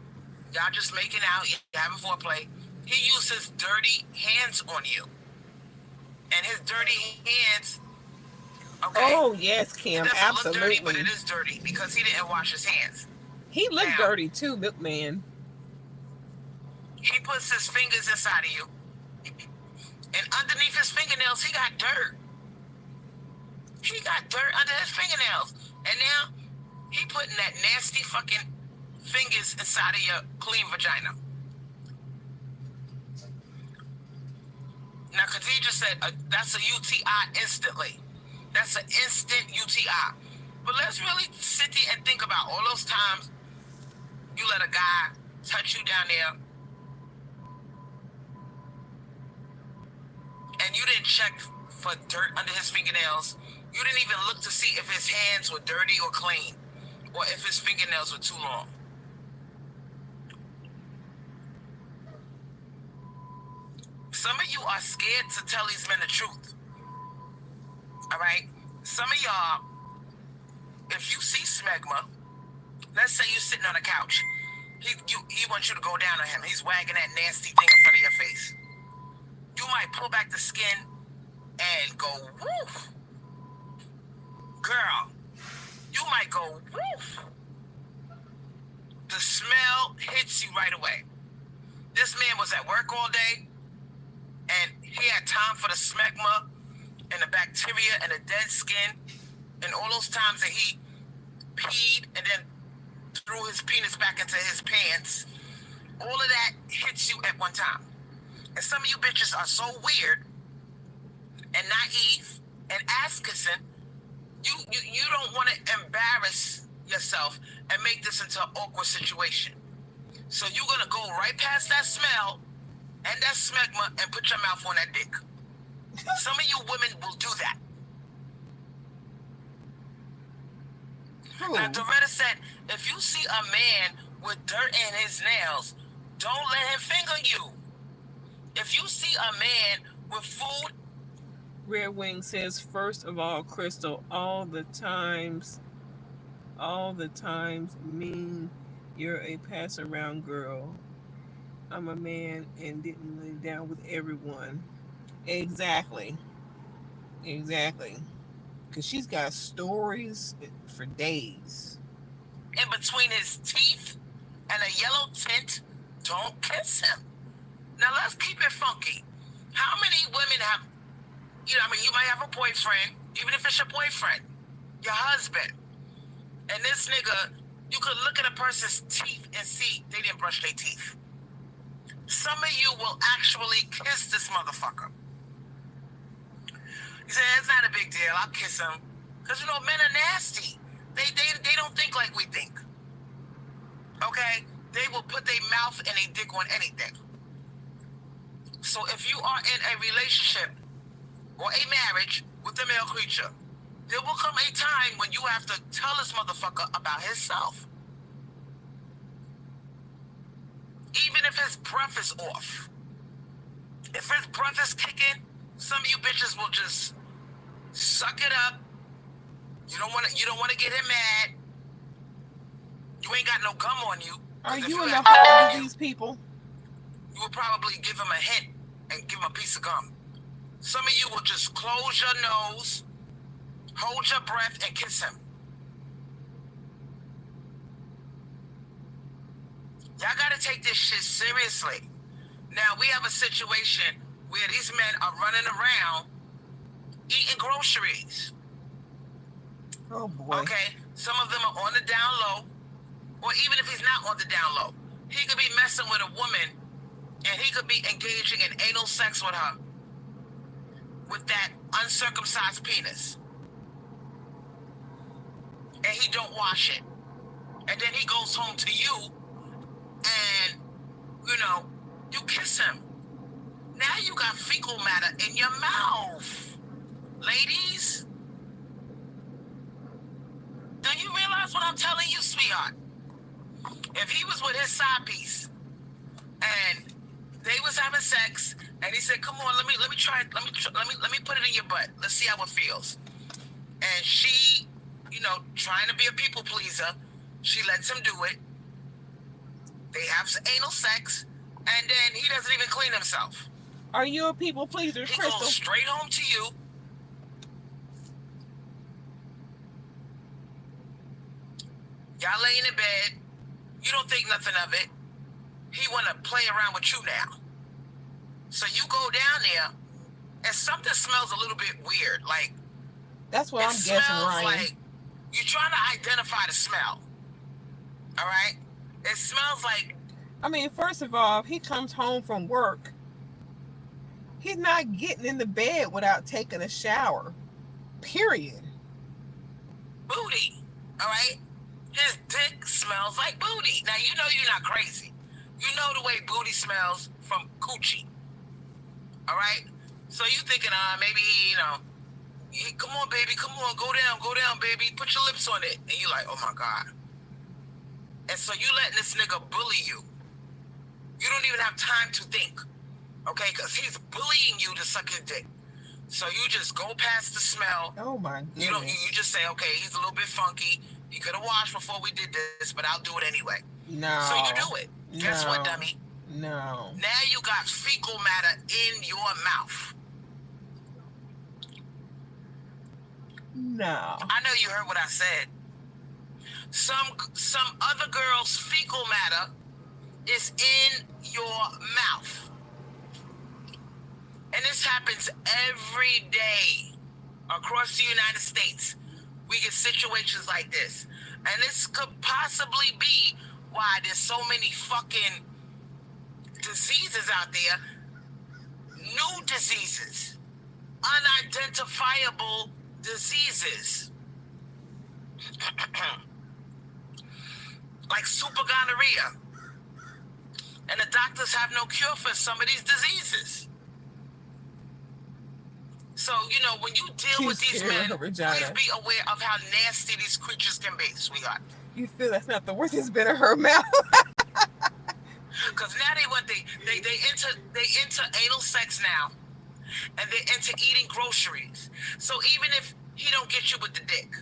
y'all just making out, you're having foreplay. He used his dirty hands on you, and his dirty hands. Okay. Oh yes, Kim, it doesn't absolutely. look dirty, but it is dirty because he didn't wash his hands. He looked dirty too, Milkman. He puts his fingers inside of you. And underneath his fingernails, he got dirt. He got dirt under his fingernails. And now, he putting that nasty fucking fingers inside of your clean vagina. Now, Khadija said that's a UTI instantly. That's an instant UTI. But let's really sit there and think about all those times you let a guy touch you down there and you didn't check for dirt under his fingernails. You didn't even look to see if his hands were dirty or clean, or if his fingernails were too long. Some of you are scared to tell these men the truth. All right? Some of y'all, if you see smegma, let's say you're sitting on a couch. He wants you to go down on him. He's wagging that nasty thing in front of your face. You might pull back the skin and go, woof. Girl, you might go, woof. the smell hits you right away. This man was at work all day, and he had time for the smegma and the bacteria and the dead skin and all those times that he peed and then threw his penis back into his pants. All of that hits you at one time. And some of you bitches are so weird and naive and ass-kissing, you don't want to embarrass yourself and make this into an awkward situation. So you're going to go right past that smell and that smegma and put your mouth on that dick. Some of you women will do that. Now, Doretta said, if you see a man with dirt in his nails, don't let him finger you. If you see a man with food... Red Wing says, first of all, Crystal, all the times mean you're a pass-around girl. I'm a man and didn't lay down with everyone. Exactly. Because she's got stories for days. In between his teeth and a yellow tint, don't kiss him. Now let's keep it funky. How many women have, you might have a boyfriend, even if it's your boyfriend, your husband, and this nigga, you could look at a person's teeth and see they didn't brush their teeth. Some of you will actually kiss this motherfucker. You say, it's not a big deal, I'll kiss him. Because, men are nasty. They don't think like we think. Okay? They will put their mouth and their dick on anything. So if you are in a relationship or a marriage with a male creature, there will come a time when you have to tell this motherfucker about himself. Even if his breath is off. If his breath is kicking, some of you bitches will just suck it up. You don't want to get him mad. You ain't got no gum on you. Are you in the heart of these people? You will probably give him a hint and give him a piece of gum. Some of you will just close your nose, hold your breath, and kiss him. Y'all gotta take this shit seriously. Now, we have a situation where these men are running around eating groceries. Oh, boy. Okay? Some of them are on the down low, or even if he's not on the down low, he could be messing with a woman, and he could be engaging in anal sex with her with that uncircumcised penis. And he don't wash it. And then he goes home to you, and, you kiss him. Now you got fecal matter in your mouth. Ladies, do you realize what I'm telling you, sweetheart? If he was with his side piece and they was having sex and he said, come on, let me try it, let me put it in your butt. Let's see how it feels. And she, trying to be a people pleaser, she lets him do it. They have some anal sex, and then he doesn't even clean himself. Are you a people pleaser, He Crystal? goes straight home to you. Y'all laying in bed. You don't think nothing of it. He want to play around with you now. So you go down there, and something smells a little bit weird. Like, that's what I'm guessing, Ryan. Like you're trying to identify the smell. All right? It smells like... first of all, if he comes home from work, he's not getting in the bed without taking a shower. Period. Booty. All right? His dick smells like booty. Now, you're not crazy. You know the way booty smells from coochie. All right? So you thinking, maybe, come on, baby, come on, go down, baby, put your lips on it. And you're like, oh, my God. And so you letting this nigga bully you. You don't even have time to think, okay? Because he's bullying you to suck his dick. So you just go past the smell. Oh, my goodness. You just say, okay, he's a little bit funky. He could have washed before we did this, but I'll do it anyway. No. So you do it. Guess what, dummy? No. Now you got fecal matter in your mouth. No. I know you heard what I said. Some other girl's fecal matter is in your mouth. And this happens every day across the United States. We get situations like this. And this could possibly be why there's so many fucking diseases out there. New diseases. Unidentifiable diseases. Like super gonorrhea. And the doctors have no cure for some of these diseases. So, you know, when you deal with these men, please be aware of how nasty these creatures can be, sweetheart. You feel that's not the worst that's been in her mouth? Because now they into anal sex now. And they're into eating groceries. So even if he don't get you with the dick,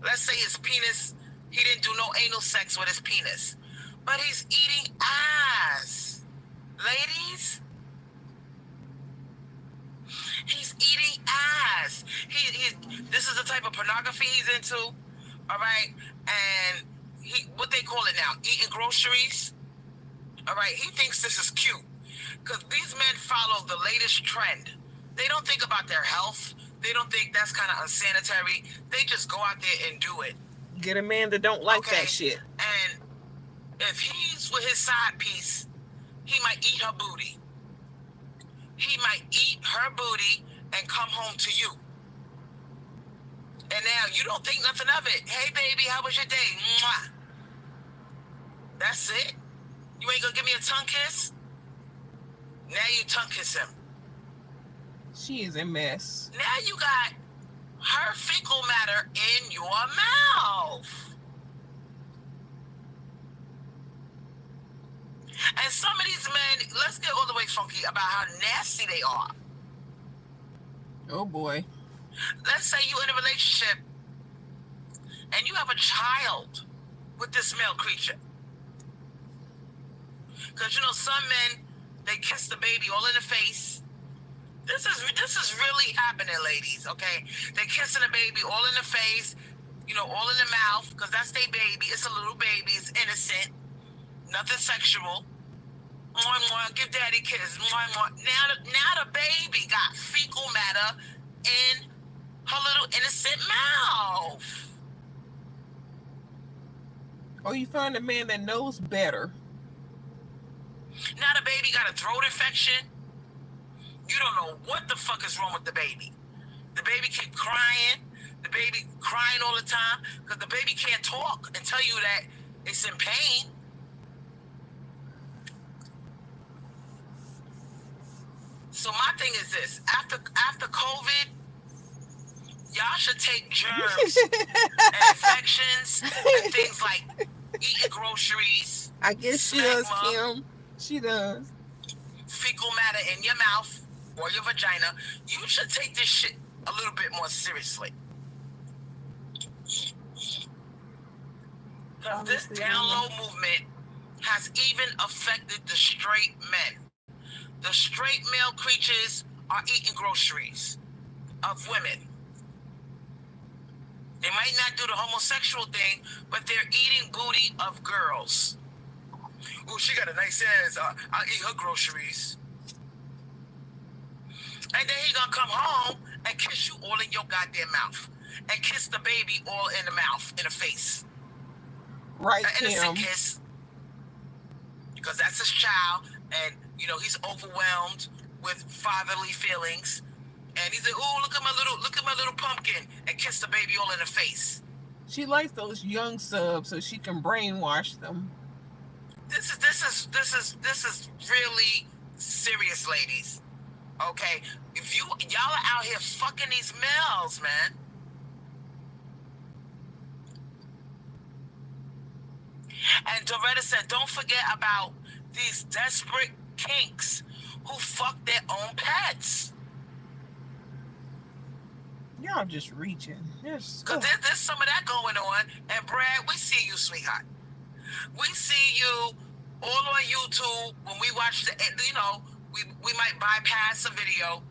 let's say his penis, he didn't do no anal sex with his penis, but he's eating ass. Ladies, he's eating ass. This is the type of pornography he's into, all right? And what they call it now, eating groceries, all right? He thinks this is cute because these men follow the latest trend. They don't think about their health. They don't think that's kind of unsanitary. They just go out there and do it. Get a man that don't like that shit. And if he's with his side piece, he might eat her booty. He might eat her booty and come home to you. And now you don't think nothing of it. Hey, baby, how was your day? Mwah. That's it? You ain't gonna give me a tongue kiss? Now you tongue kiss him. She is a mess. Now you got her fecal matter in your mouth. And some of these men, let's get all the way funky about how nasty they are. Oh boy. Let's say you're in a relationship and you have a child with this male creature. Because you know, some men, they kiss the baby all in the face. This is really happening, ladies, okay? They're kissing the baby all in the face, you know, all in the mouth, because that's their baby. It's a little baby. It's innocent. Nothing sexual. Mwah, mwah, give daddy a kiss. Mwah, mwah. Now the baby got fecal matter in her little innocent mouth. Or you find a man that knows better. Now the baby got a throat infection. You don't know what the fuck is wrong with the baby. The baby keep crying. The baby crying all the time because the baby can't talk and tell you that it's in pain. So my thing is this: after COVID, y'all should take germs and infections and things like eating groceries. I guess she does, Kim. She does. Fecal matter in your mouth or your vagina. You should take this shit a little bit more seriously. Because this down low movement has even affected the straight men. The straight male creatures are eating groceries of women. They might not do the homosexual thing, but they're eating booty of girls. Oh, she got a nice ass. I'll eat her groceries. And then he gonna come home and kiss you all in your goddamn mouth. And kiss the baby all in the mouth, in the face. Right, An innocent kiss. Because that's his child. And, you know, he's overwhelmed with fatherly feelings. And he's like, oh, look at my little pumpkin. And kiss the baby all in the face. She likes those young subs so she can brainwash them. This is really serious, ladies. Okay? If y'all are out here fucking these males, man. And Doretta said, don't forget about these desperate kinks who fuck their own pets. Y'all just reaching. Because there's some of that going on. And Brad, we see you, sweetheart. We see you all on YouTube when we watch we might bypass a video.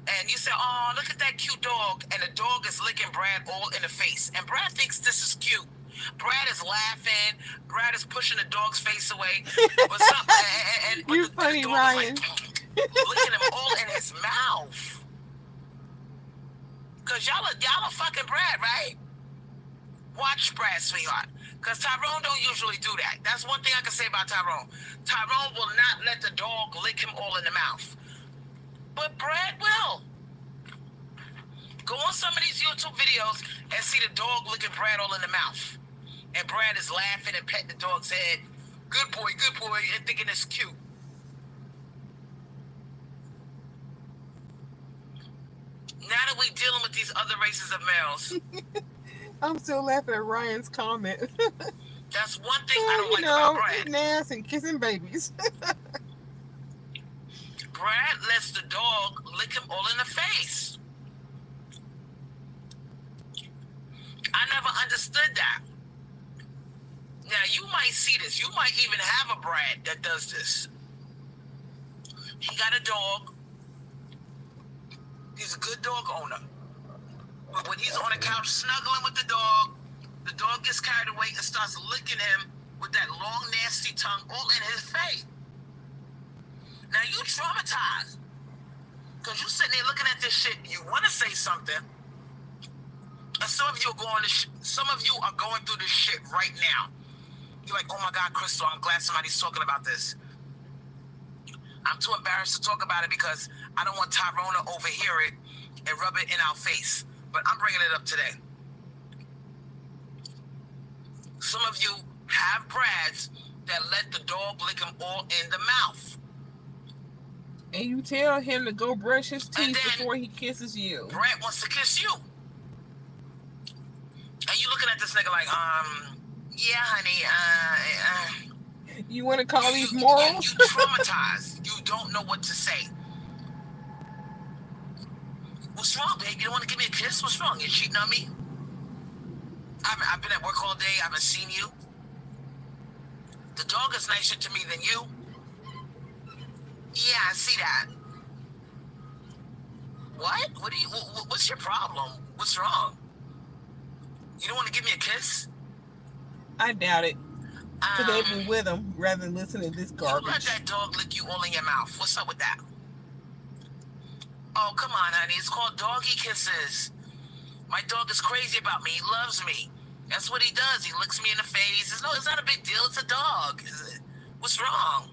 And you say, oh, look at that cute dog. And the dog is licking Brad Brad all in the face. And Brad thinks this is cute. Brad is laughing. Brad is pushing the dog's face away. But You're funny, the dog Ryan. is like licking him all in his mouth. Because y'all are fucking Brad, right? Watch Brad, sweetheart. Because Tyrone don't usually do that. That's one thing I can say about Tyrone. Tyrone will not let the dog lick him all in the mouth. But Brad will. Go on some of these YouTube videos and see the dog licking Brad all in the mouth. And Brad is laughing and petting the dog's head. Good boy, and thinking it's cute. Now that we're dealing with these other races of males. I'm still laughing at Ryan's comment. That's one thing I don't like about Brad. Eating ass and kissing babies. Brad lets the dog lick him all in the face. I never understood that. Now, you might see this. You might even have a Brad that does this. He got a dog. He's a good dog owner. But when he's on the couch snuggling with the dog gets carried away and starts licking him with that long, nasty tongue all in his face. Now, you traumatized. Because you sitting there looking at this shit, you want to say something. And some of you are going through this shit right now. You're like, oh my God, Crystal, I'm glad somebody's talking about this. I'm too embarrassed to talk about it because I don't want Tyrone to overhear it and rub it in our face. But I'm bringing it up today. Some of you have Brads that let the dog lick him all in the mouth. And you tell him to go brush his teeth before he kisses you. Brad wants to kiss you. And you looking at this nigga like, yeah, honey, you want to call these morals? You traumatized. You don't know what to say. What's wrong, babe? You don't want to give me a kiss? What's wrong? You cheating on me? I've been at work all day. I haven't seen you. The dog is nicer to me than you. Yeah, I see that. What? What's your problem? What's wrong? You don't want to give me a kiss? I doubt it. Because they've been with him rather than listening to this garbage. You let that dog lick you all in your mouth. What's up with that? Oh, come on, honey. It's called doggy kisses. My dog is crazy about me. He loves me. That's what he does. He licks me in the face. It's not a big deal. It's a dog. What's wrong?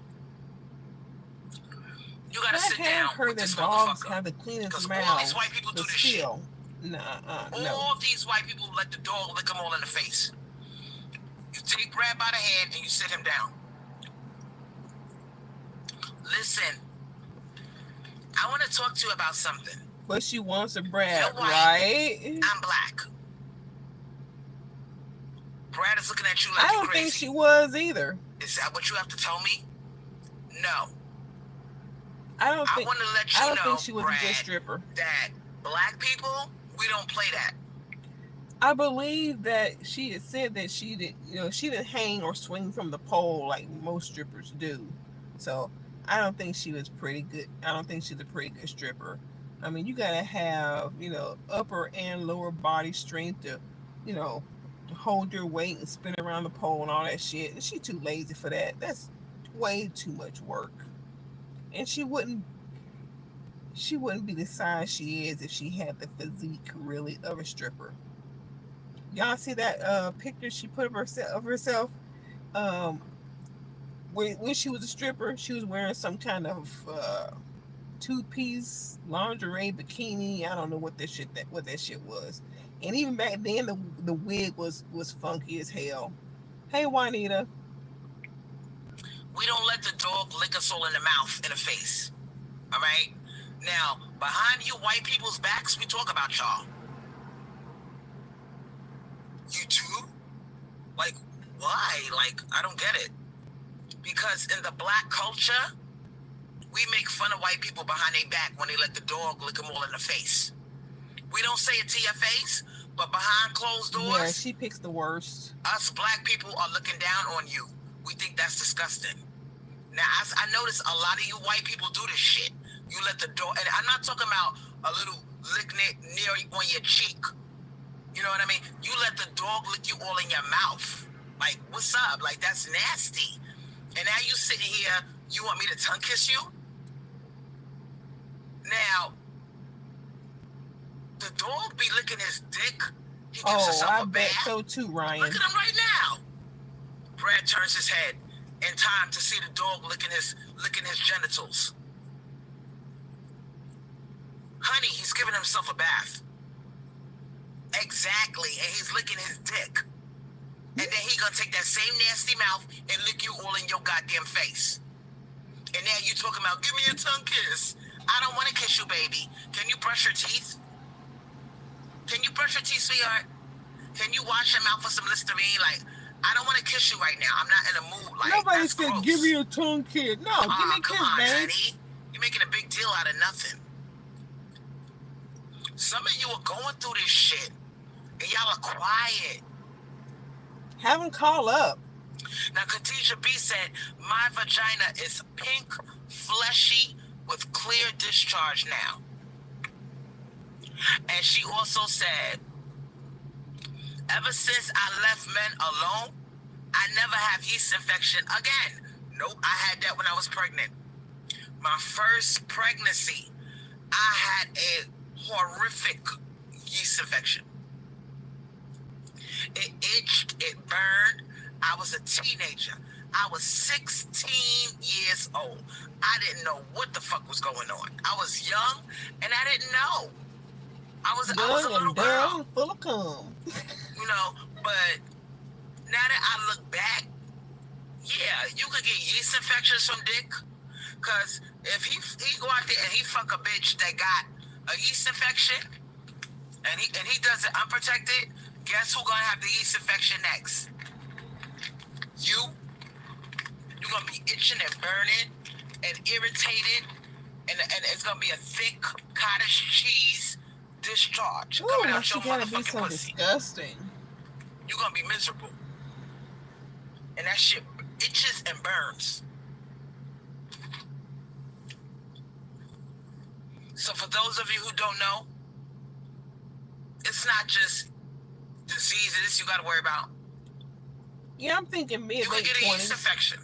You gotta sit down with this motherfucker. Have the cleanest because mouths, all these white people do this shit. No. All these white people let the dog lick them all in the face. You take Brad by the hand and you sit him down. Listen, I want to talk to you about something. But she wants a Brad, You're white, right? I'm black. Brad is looking at you like I you're don't crazy. think she was either. Is that what you have to tell me? No. I want to let you know, I don't think she was Brad, a good stripper. That black people, we don't play that. I believe that she had said that she didn't hang or swing from the pole like most strippers do. So I don't think she was pretty good. I don't think she's a pretty good stripper. I mean, you gotta have, upper and lower body strength to, to hold your weight and spin around the pole and all that shit. And she's too lazy for that. That's way too much work. And she wouldn't be the size she is if she had the physique really of a stripper. Y'all see that picture she put of herself? When she was a stripper, she was wearing some kind of two-piece lingerie bikini. I don't know what that shit was. And even back then, the wig was funky as hell. Hey, Juanita. We don't let the dog lick us all in the mouth, in the face. All right? Now, behind you white people's backs, we talk about y'all. You too? Like, why? Like, I don't get it. Because in the black culture, we make fun of white people behind their back when they let the dog lick them all in the face. We don't say it to your face, but behind closed doors... Yeah, she picks the worst. Us black people are looking down on you. We think that's disgusting. Now, I notice a lot of you white people do this shit. You let the dog... And I'm not talking about a little lick near on your cheek. know what I mean? You let the dog lick you all in your mouth. Like, what's up? Like, that's nasty. And now you sitting here, you want me to tongue kiss you? Now, the dog be licking his dick. He gives himself I a bet bath. so too, Ryan. Look at him right now. Brad turns his head in time to see the dog licking his genitals. Honey, he's giving himself a bath. Exactly, and he's licking his dick. And then he gonna take that same nasty mouth and lick you all in your goddamn face. And now you talking about, give me a tongue kiss. I don't want to kiss you, baby. Can you brush your teeth? Can you brush your teeth, sweetheart? Can you wash your mouth with some Listerine? Like, I don't want to kiss you right now. I'm not in a mood. Like, Nobody that's said, gross. give me a tongue kiss. No, give me a kiss, come on, man. honey. You're making a big deal out of nothing. Some of you are going through this shit, and y'all are quiet. Have him call up. Now, Khadijah B said, my vagina is pink, fleshy, with clear discharge now. And she also said, ever since I left men alone, I never have yeast infection again. Nope, I had that when I was pregnant. My first pregnancy, I had a horrific yeast infection. It itched, it burned. I was a teenager. I was 16 years old. I didn't know what the fuck was going on. I was young, and I didn't know. I was a little girl. Full of cum. You know, but now that I look back, yeah, you could get yeast infections from dick. Because if he go out there and he fuck a bitch that got a yeast infection, and he does it unprotected, guess who gonna have the yeast infection next? You. You're gonna be itching and burning and irritated, and it's gonna be a thick cottage cheese discharge coming out your motherfucking pussy. Disgusting. You're gonna be miserable, and that shit itches and burns. So for those of you who don't know, it's not just diseases you gotta worry about. Yeah, I'm thinking mid-late 20s. You can get a yeast infection.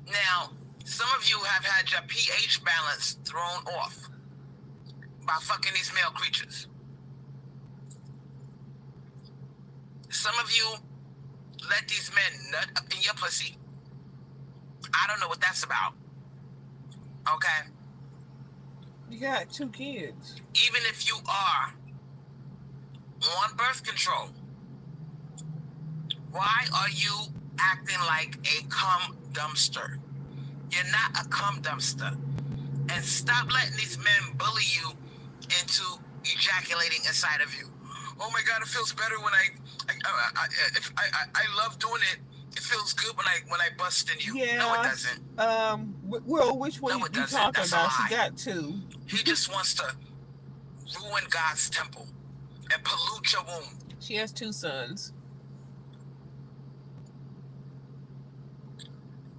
Now, some of you have had your pH balance thrown off by fucking these male creatures. Some of you let these men nut up in your pussy. I don't know what that's about. Okay? You got 2 kids. Even if you are on birth control, why are you acting like a cum dumpster? You're not a cum dumpster. And stop letting these men bully you into ejaculating inside of you. Oh my God, it feels better when I love doing it. It feels good when I bust in you. Yeah. No, it doesn't. Well, which one No, you talking about? She got 2. He just wants to ruin God's temple and pollute your womb. She has 2 sons.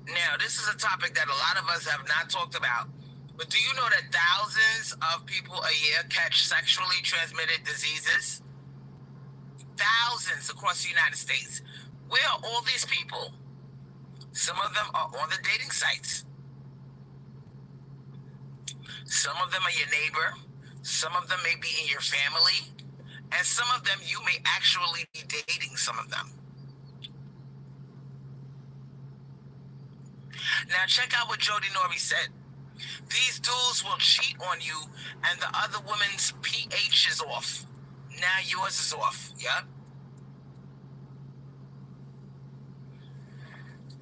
Now, this is a topic that a lot of us have not talked about. But do you know that thousands of people a year catch sexually transmitted diseases? Thousands across the United States. Where are all these people? Some of them are on the dating sites. Some of them are your neighbor. Some of them may be in your family. And some of them, you may actually be dating some of them. Now check out what Jody Norrie said. These dudes will cheat on you and the other woman's pH is off. Now yours is off, yeah?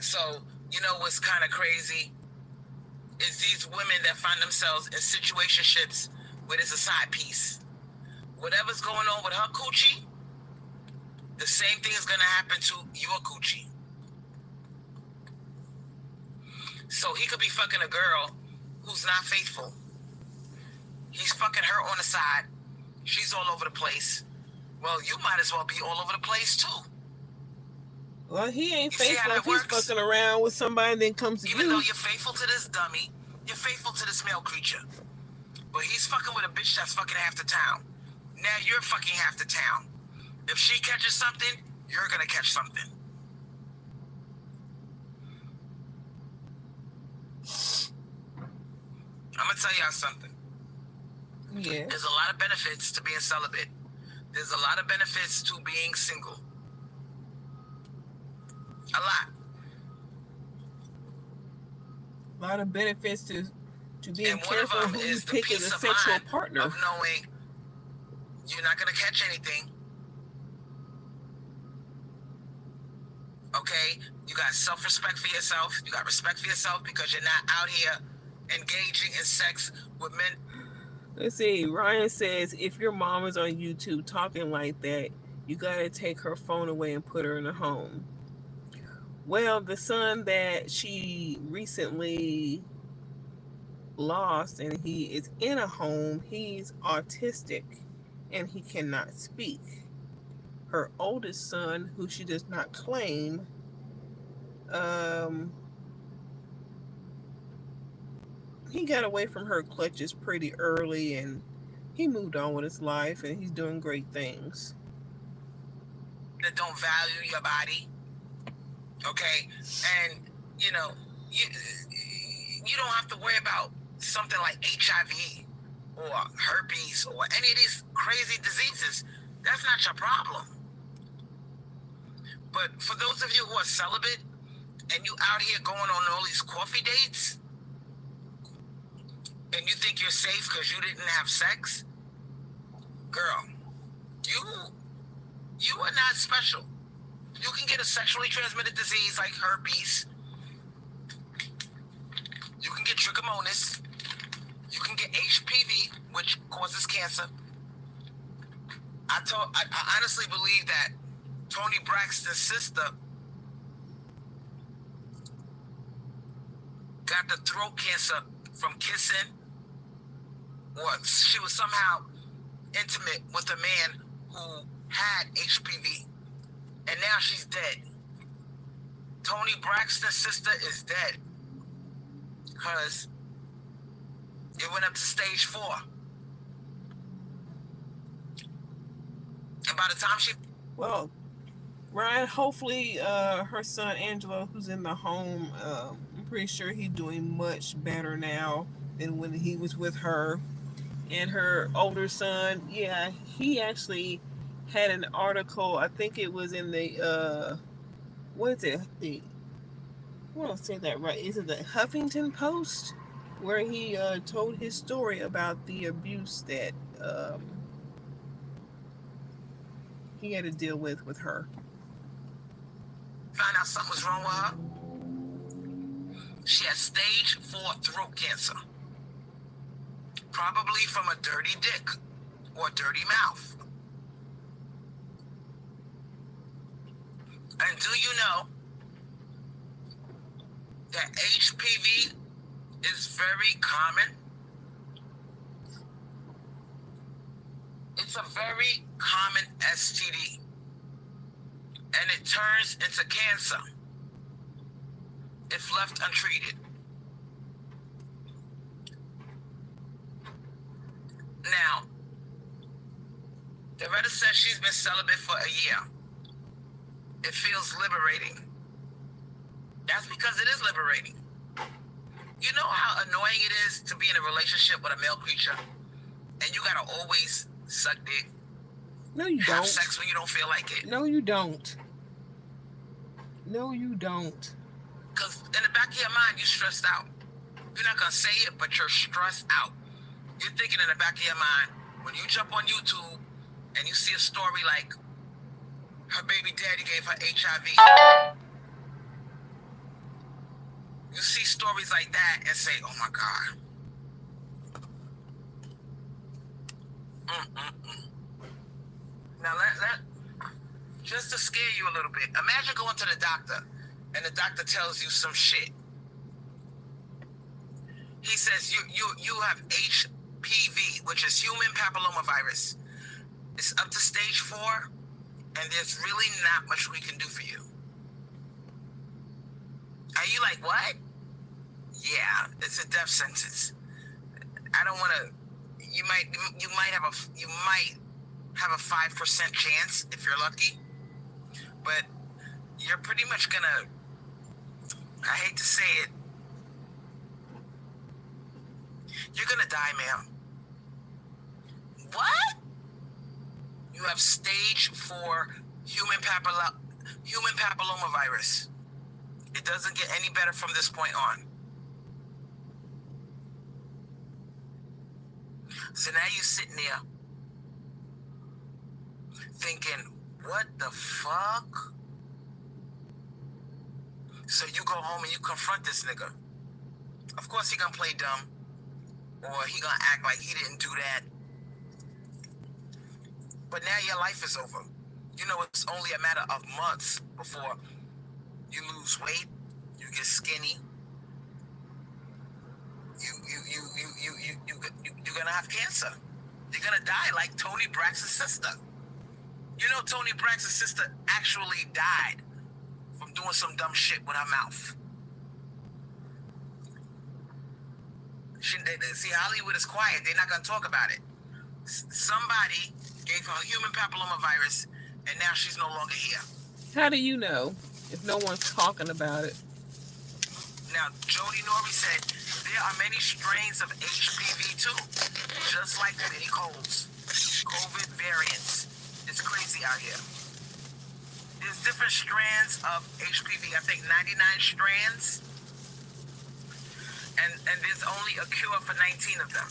So, you know what's kind of crazy? Is these women that find themselves in situationships where there's a side piece. Whatever's going on with her coochie, the same thing is going to happen to your coochie. So he could be fucking a girl who's not faithful. He's fucking her on the side. She's all over the place. Well, you might as well be all over the place too. Well, he ain't You see how faithful that if he's works? fucking around with somebody and then comes to Even you. though you're faithful to this dummy, you're faithful to this male creature. But he's fucking with a bitch that's fucking half the town. Now you're fucking half the town. If she catches something, you're gonna catch something. I'm gonna tell y'all something. Yeah. There's a lot of benefits to being celibate. There's a lot of benefits to being single. A lot. A lot of benefits to being And one careful of them who you is the pick as peace a of sexual mind partner. of knowing you're not gonna catch anything. Okay? You got self-respect for yourself. You got respect for yourself because you're not out here engaging in sex with men. Let's see. Ryan says, if your mom is on YouTube talking like that, you gotta take her phone away and put her in a home. Well, the son that she recently lost and he is in a home, he's autistic and he cannot speak. Her oldest son, who she does not claim, he got away from her clutches pretty early and he moved on with his life and he's doing great things. That don't value your body. Okay? And, you know, you don't have to worry about something like HIV or herpes or any of these crazy diseases. That's not your problem. But for those of you who are celibate and you out here going on all these coffee dates and you think you're safe because you didn't have sex, girl, you are not special. You can get a sexually transmitted disease like herpes. You can get trichomonas. You can get HPV, which causes cancer. I honestly believe that Tony Braxton's sister got the throat cancer from kissing, or she was somehow intimate with a man who had HPV, and now she's dead. Tony Braxton's sister is dead because it went up to stage 4. And by the time she... Well, Ryan, hopefully her son Angelo, who's in the home, I'm pretty sure he's doing much better now than when he was with her. And her older son, yeah, he actually had an article, I think it was in the, what is it? I want to say that right. Is it the Huffington Post? Where he told his story about the abuse that he had to deal with her. Found out something was wrong with her. She had stage 4 throat cancer. Probably from a dirty dick or dirty mouth. And do you know that HPV is very common? It's a very common STD. And it turns into cancer if left untreated. Now, Doretta says she's been celibate for a year. It feels liberating. That's because it is liberating. You know how annoying it is to be in a relationship with a male creature and you gotta always suck dick? No, you Have don't. sex when you don't feel like it. No, you don't. No, you don't. Because in the back of your mind, you're stressed out. You're not gonna say it, but you're stressed out. You're thinking in the back of your mind, when you jump on YouTube and you see a story like her baby daddy gave her HIV, you see stories like that and say, oh my God. Now, just to scare you a little bit, imagine going to the doctor and the doctor tells you some shit. He says you have HPV, which is human papillomavirus. It's up to stage 4, and there's really not much we can do for you. Are you like, what? Yeah, it's a death sentence. I don't want to. You might have a 5% chance if you're lucky, but you're pretty much gonna. I hate to say it. You're gonna die, ma'am. What? You have stage 4 human papilloma virus. It doesn't get any better from this point on. So now you're sitting there thinking, what the fuck? So you go home and you confront this nigga. Of course he gonna play dumb, or he gonna act like he didn't do that. But now your life is over. You know it's only a matter of months before you lose weight, you get skinny, you're gonna have cancer. You're gonna die like Tony Braxton's sister. You know Tony Braxton's sister actually died from doing some dumb shit with her mouth. See, Hollywood is quiet. They're not gonna talk about it. Somebody gave her human papilloma virus, and now she's no longer here. How do you know if no one's talking about it? Now, Jody Norby said there are many strains of HPV too, just like many colds. COVID variants. It's crazy out here. There's different strands of HPV. I think 99 strands. And there's only a cure for 19 of them.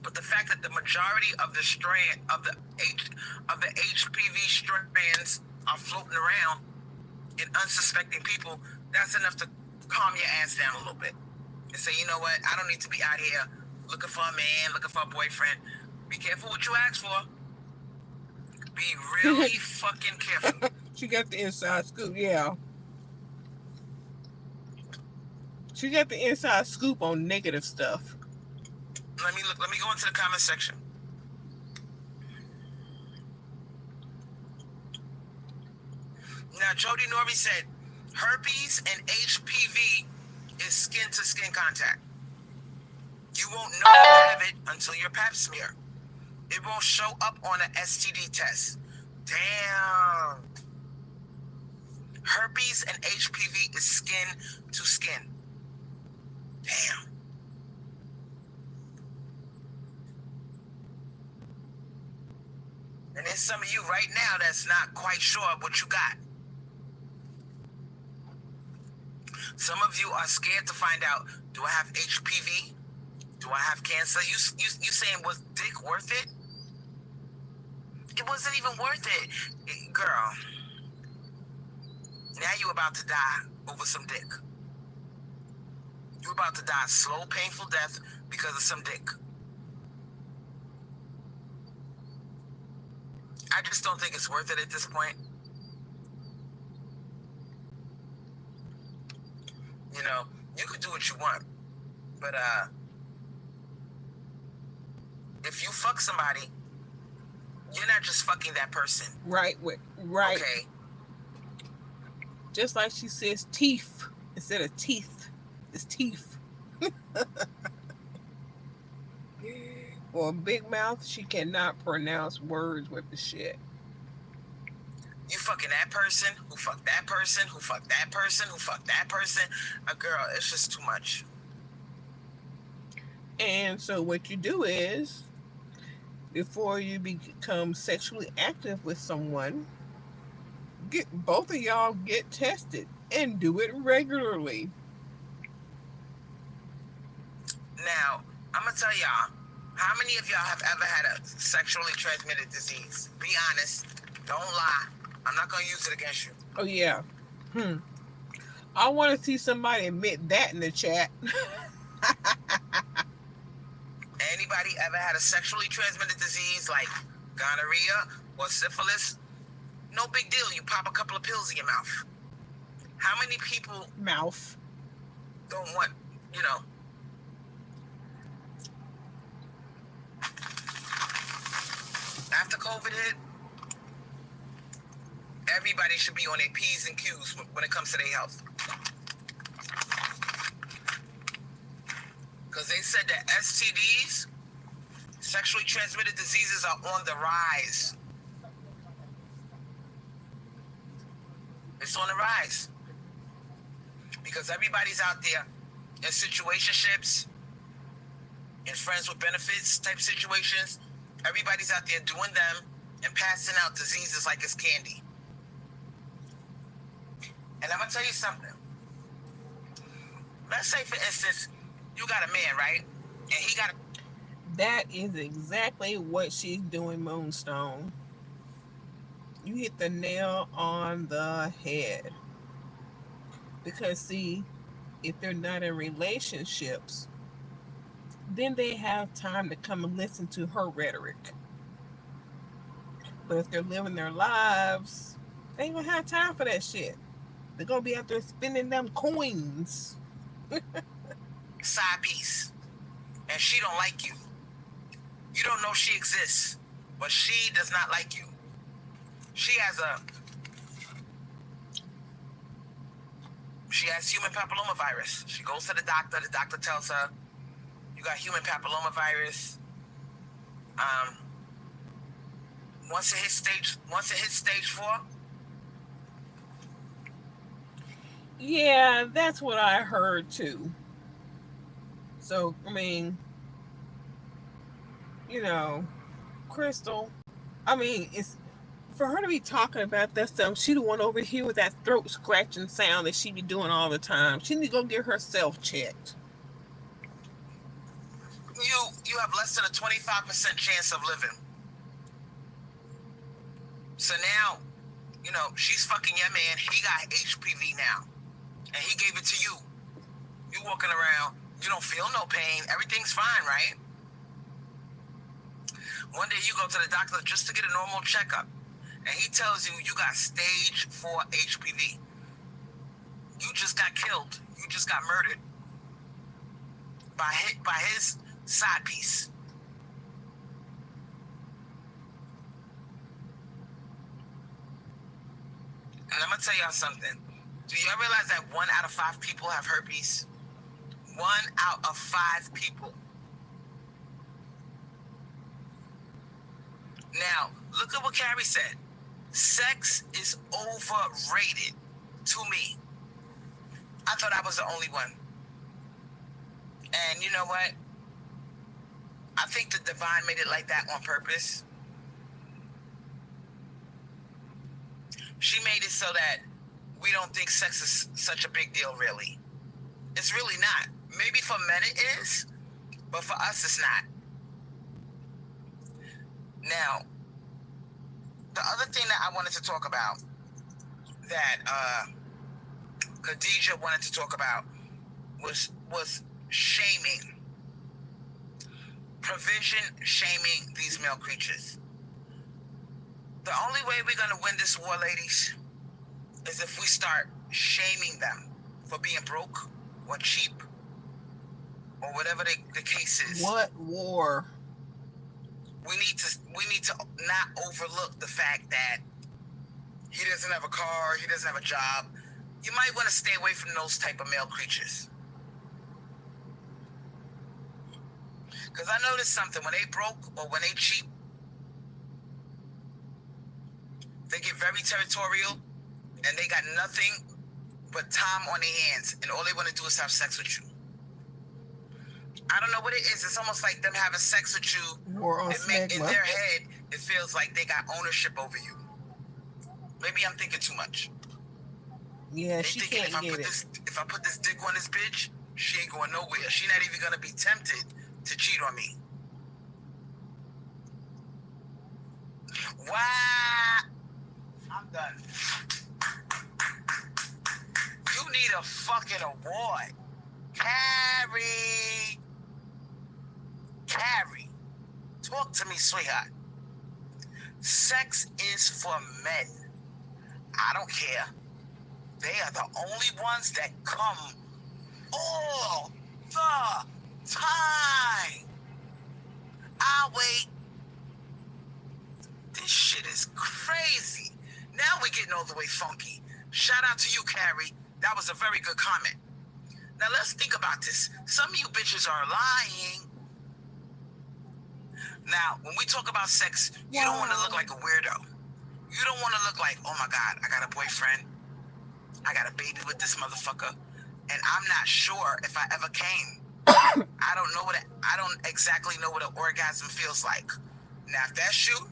But the fact that the majority of the HPV strands are floating around in unsuspecting people, that's enough to calm your ass down a little bit and say, you know what, I don't need to be out here looking for a man, looking for a boyfriend. Be careful what you ask for. Be really fucking careful. She got the inside scoop, yeah. She got the inside scoop on negative stuff. Let me go into the comment section. Now, Jody Norby said, herpes and HPV is skin-to-skin contact. You won't know you have it until your pap smear. It won't show up on an STD test. Damn. Herpes and HPV is skin-to-skin. Damn. And there's some of you right now that's not quite sure what you got. Some of you are scared to find out, do I have HPV? Do I have cancer? You saying, was dick worth it? It wasn't even worth it. Girl, now you about to die over some dick. You're about to die a slow, painful death because of some dick. I just don't think it's worth it at this point. You know, you could do what you want, but if you fuck somebody, you're not just fucking that person. Right. Okay. Just like she says teeth instead of teeth. It's teeth. For a big mouth, she cannot pronounce words with the shit. You fucking that person, who fucked that person, who fucked that person, who fucked that person. Girl, it's just too much. And so what you do is, before you become sexually active with someone, both of y'all get tested and do it regularly. Now, I'm going to tell y'all, how many of y'all have ever had a sexually transmitted disease? Be honest. Don't lie. I'm not going to use it against you. Oh, yeah. I want to see somebody admit that in the chat. Anybody ever had a sexually transmitted disease like gonorrhea or syphilis? No big deal. You pop a couple of pills in your mouth. How many people don't want, you know, after COVID hit, everybody should be on their P's and Q's when it comes to their health. Because they said that STDs, sexually transmitted diseases, are on the rise. It's on the rise. Because everybody's out there in situationships, in friends with benefits type situations. Everybody's out there doing them and passing out diseases like it's candy. And I'm going to tell you something. Let's say, for instance, you got a man, right? And he got a... That is exactly what she's doing, Moonstone. You hit the nail on the head. Because, see, if they're not in relationships, then they have time to come and listen to her rhetoric. But if they're living their lives, they ain't gonna have time for that shit. They're gonna be out there spending them coins. Side piece. And she don't like you. You don't know she exists, but she does not like you. She has human papillomavirus. She goes to the doctor tells her, you got human papillomavirus. Once it hits stage 4. Yeah, that's what I heard too. So, I mean, you know, Crystal, I mean, it's for her to be talking about that stuff. She the one over here with that throat scratching sound that she be doing all the time. She need to go get herself checked. You have less than a 25% chance of living. So now, you know, she's fucking your man. He got HPV now. And he gave it to you. You walking around, you don't feel no pain. Everything's fine, right? One day you go to the doctor just to get a normal checkup. And he tells you you got stage 4 HPV. You just got killed. You just got murdered. By his side piece. And I'm going to tell y'all something. Do y'all realize that 1 out of 5 people have herpes? 1 out of 5 people. Now, look at what Carrie said. Sex is overrated to me. I thought I was the only one. And you know what? I think the divine made it like that on purpose. She made it so that we don't think sex is such a big deal, really. It's really not. Maybe for men it is, but for us it's not. Now, the other thing that I wanted to talk about, that Khadijah wanted to talk about, was shaming. Provision shaming these male creatures. The only way we're going to win this war, ladies, is if we start shaming them for being broke or cheap or whatever the case is. What war? We need to not overlook the fact that he doesn't have a car, he doesn't have a job. You might want to stay away from those type of male creatures. Because I noticed something. When they broke or when they cheap, they get very territorial and they got nothing but time on their hands, and all they want to do is have sex with you. I don't know what it is. It's almost like them having sex with you. War on In their head, it feels like they got ownership over you. Maybe I'm thinking too much. Yeah, they she thinking can't get it. if I put this dick on this bitch, she ain't going nowhere. She not even gonna be tempted to cheat on me. Why? I'm done. You need a fucking award. Carrie, talk to me, sweetheart. Sex is for men. I don't care. They are the only ones that come all the time. I'll wait. This shit is crazy. Now we're getting all the way funky. Shout out to you, Carrie. That was a very good comment. Now let's think about this. Some of you bitches are lying. Now, when we talk about sex, you don't want to look like a weirdo. You don't want to look like, oh my God, I got a boyfriend. I got a baby with this motherfucker. And I'm not sure if I ever came. I don't exactly know what an orgasm feels like. Now, if that's you,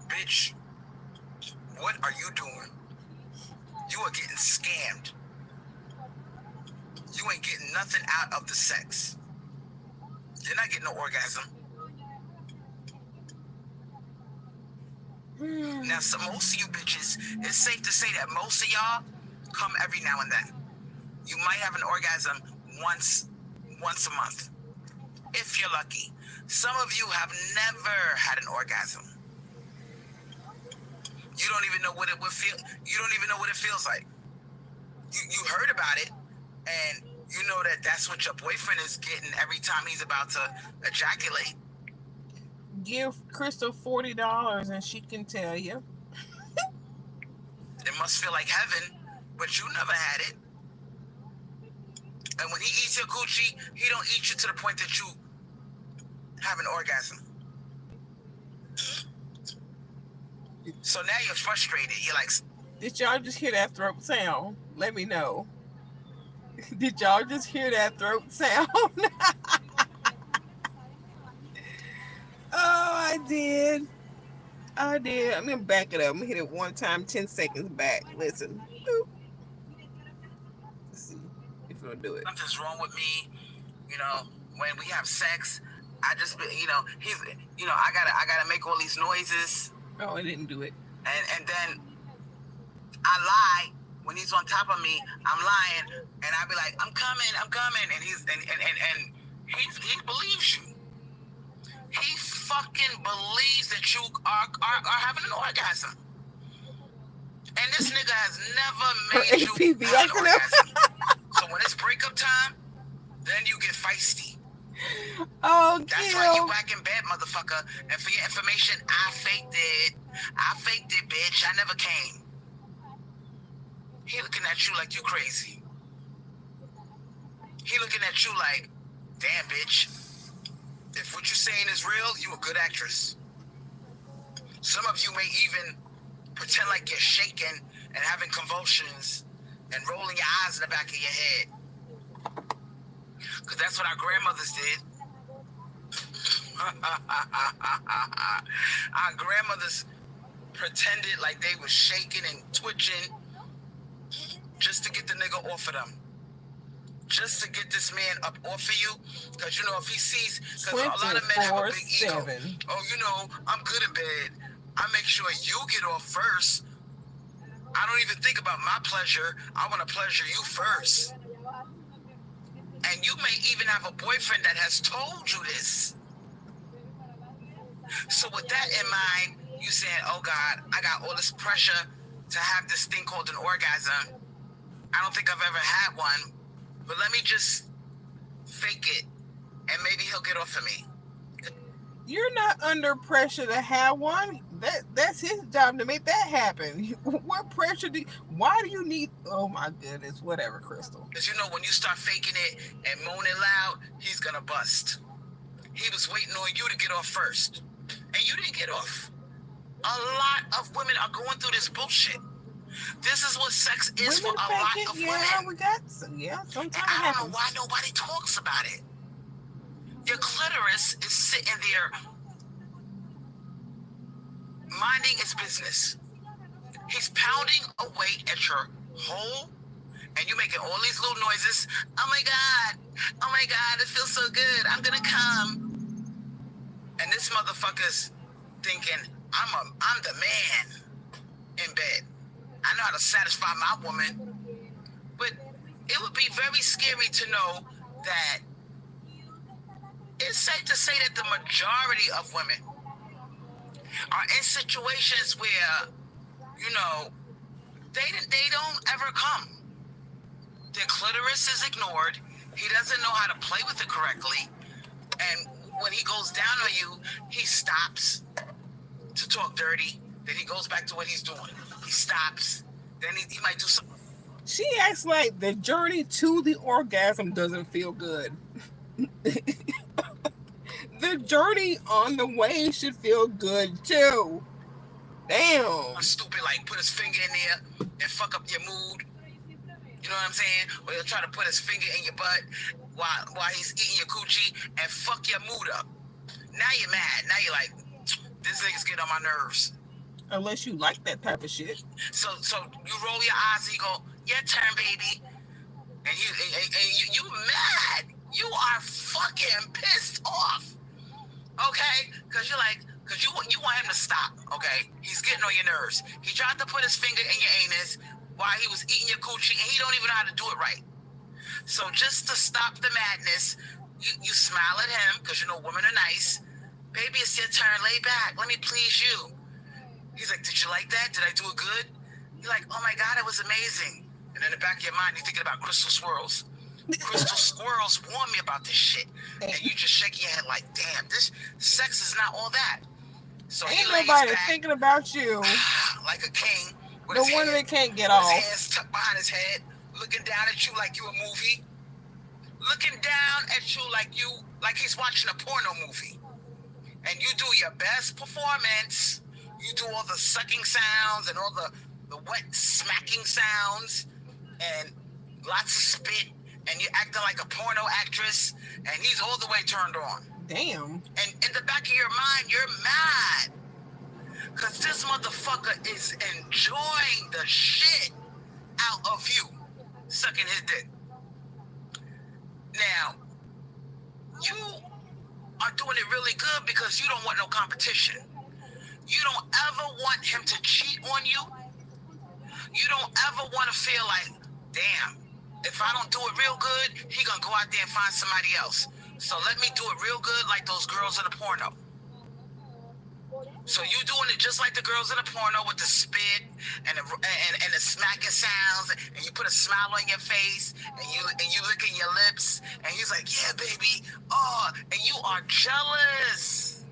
bitch, what are you doing? You are getting scammed. You ain't getting nothing out of the sex. You're not getting no orgasm. Now, so most of you bitches, it's safe to say that most of y'all come every now and then. You might have an orgasm once a month, if you're lucky. Some of you have never had an orgasm. You don't even know what it would feel. You don't even know what it feels like. You heard about it, and you know that that's what your boyfriend is getting every time he's about to ejaculate. Give Crystal $40 and she can tell you. It must feel like heaven, but you never had it. And when he eats your coochie, he don't eat you to the point that you have an orgasm. So now you're frustrated. You're like, did y'all just hear that throat sound? Let me know. Did y'all just hear that throat sound? Oh, I did. I'm gonna back it up. I'm gonna hit it one time, 10 seconds back. Listen. Boop. Let's see if it'll do it. Something's wrong with me. You know, when we have sex, I just, you know, I gotta make all these noises. Oh, I didn't do it. And then I lie when he's on top of me. I'm lying, and I be like, I'm coming, and he believes you. He fucking believes that you are having an orgasm. And this nigga has never made you have an orgasm. So when it's breakup time, then you get feisty. Oh, that's why you back in bed, motherfucker. And for your information, I faked it. Bitch. I never came. He looking at you like you crazy. He looking at you like, damn, bitch. If what you're saying is real, you a good actress. Some of you may even pretend like you're shaking and having convulsions and rolling your eyes in the back of your head. Because that's what our grandmothers did. Our grandmothers pretended like they were shaking and twitching just to get the nigga off of them. Just to get this man up off of you. Because, you know, if he sees, because a lot of men have a big ego. Oh, you know, I'm good in bed. I make sure you get off first. I don't even think about my pleasure. I want to pleasure you first. And you may even have a boyfriend that has told you this. So with that in mind, you saying, oh God, I got all this pressure to have this thing called an orgasm. I don't think I've ever had one, but let me just fake it and maybe he'll get off of me. You're not under pressure to have one. That's his job to make that happen. What pressure why do you need, oh my goodness, whatever, Crystal. Because you know, when you start faking it and moaning loud, he's gonna bust. He was waiting on you to get off first. And you didn't get off. A lot of women are going through this bullshit. This is what sex is women for a lot of women. Sometimes. And I don't know why nobody talks about it. Your clitoris is sitting there minding its business. He's pounding away at your hole, and you're making all these little noises. Oh my God, it feels so good. I'm gonna come. And this motherfucker's thinking, I'm the man in bed. I know how to satisfy my woman. But it would be very scary to know that it's safe to say that the majority of women are in situations where, you know, they don't ever come. Their clitoris is ignored. He doesn't know how to play with it correctly. And when he goes down on you, he stops to talk dirty. Then he goes back to what he's doing. He stops. Then he might do something. She acts like the journey to the orgasm doesn't feel good. The journey on the way should feel good too. Damn. Stupid, like put his finger in there and fuck up your mood. You know what I'm saying? Or he'll try to put his finger in your butt while he's eating your coochie and fuck your mood up. Now you're mad. Now you're like, this nigga's getting on my nerves. Unless you like that type of shit. So you roll your eyes and you go, your turn, baby. And you mad. You are fucking pissed off. Okay? Because you're like, because you want him to stop. Okay? He's getting on your nerves. He tried to put his finger in your anus while he was eating your coochie, and he don't even know how to do it right. So just to stop the madness, you smile at him, because you know women are nice. Baby, it's your turn. Lay back. Let me please you. He's like, did you like that? Did I do it good? You're like, oh my God, it was amazing. And in the back of your mind, you're thinking about crystal swirls. Crystal squirrels warn me about this shit. And you just shake your head like, damn, this sex is not all that. So ain't nobody back, thinking about you. Like a king. No wonder they can't get off. His hands tucked behind his head, looking down at you like you a movie. Looking down at you like he's watching a porno movie. And you do your best performance. You do all the sucking sounds and all the wet smacking sounds and lots of spit, and you're acting like a porno actress, and he's all the way turned on. Damn. And in the back of your mind, you're mad. Because this motherfucker is enjoying the shit out of you, sucking his dick. Now, you are doing it really good because you don't want no competition. You don't ever want him to cheat on you. You don't ever want to feel like, damn, if I don't do it real good, he gonna go out there and find somebody else. So let me do it real good like those girls in the porno. So you doing it just like the girls in the porno with the spit and the smacking sounds, and you put a smile on your face, and you licking your lips, and he's like, yeah, baby, oh, and you are jealous.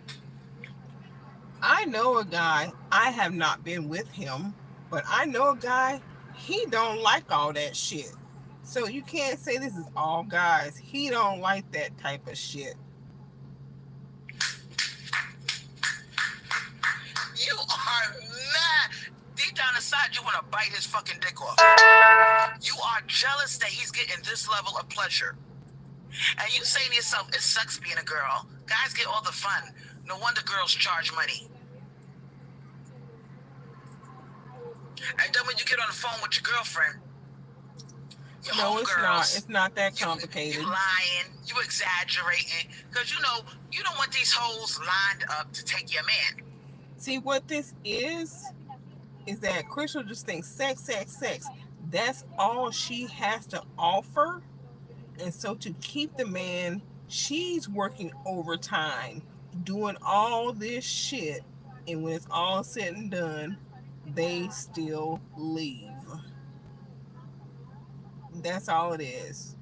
I know a guy, I have not been with him, but I know a guy, he don't like all that shit. So you can't say this is all guys. He don't like that type of shit. You are mad. Deep down inside, you want to bite his fucking dick off. You are jealous that he's getting this level of pleasure. And you say to yourself, it sucks being a girl. Guys get all the fun. No wonder girls charge money. And then when you get on the phone with your girlfriend, your no, it's homegirls, not. It's not that complicated. You lying. You exaggerating. Because, you know, you don't want these hoes lined up to take your man. See, what this is that Crystal just thinks sex. That's all she has to offer. And so to keep the man, she's working overtime, doing all this shit. And when it's all said and done, they still leave. That's all it is.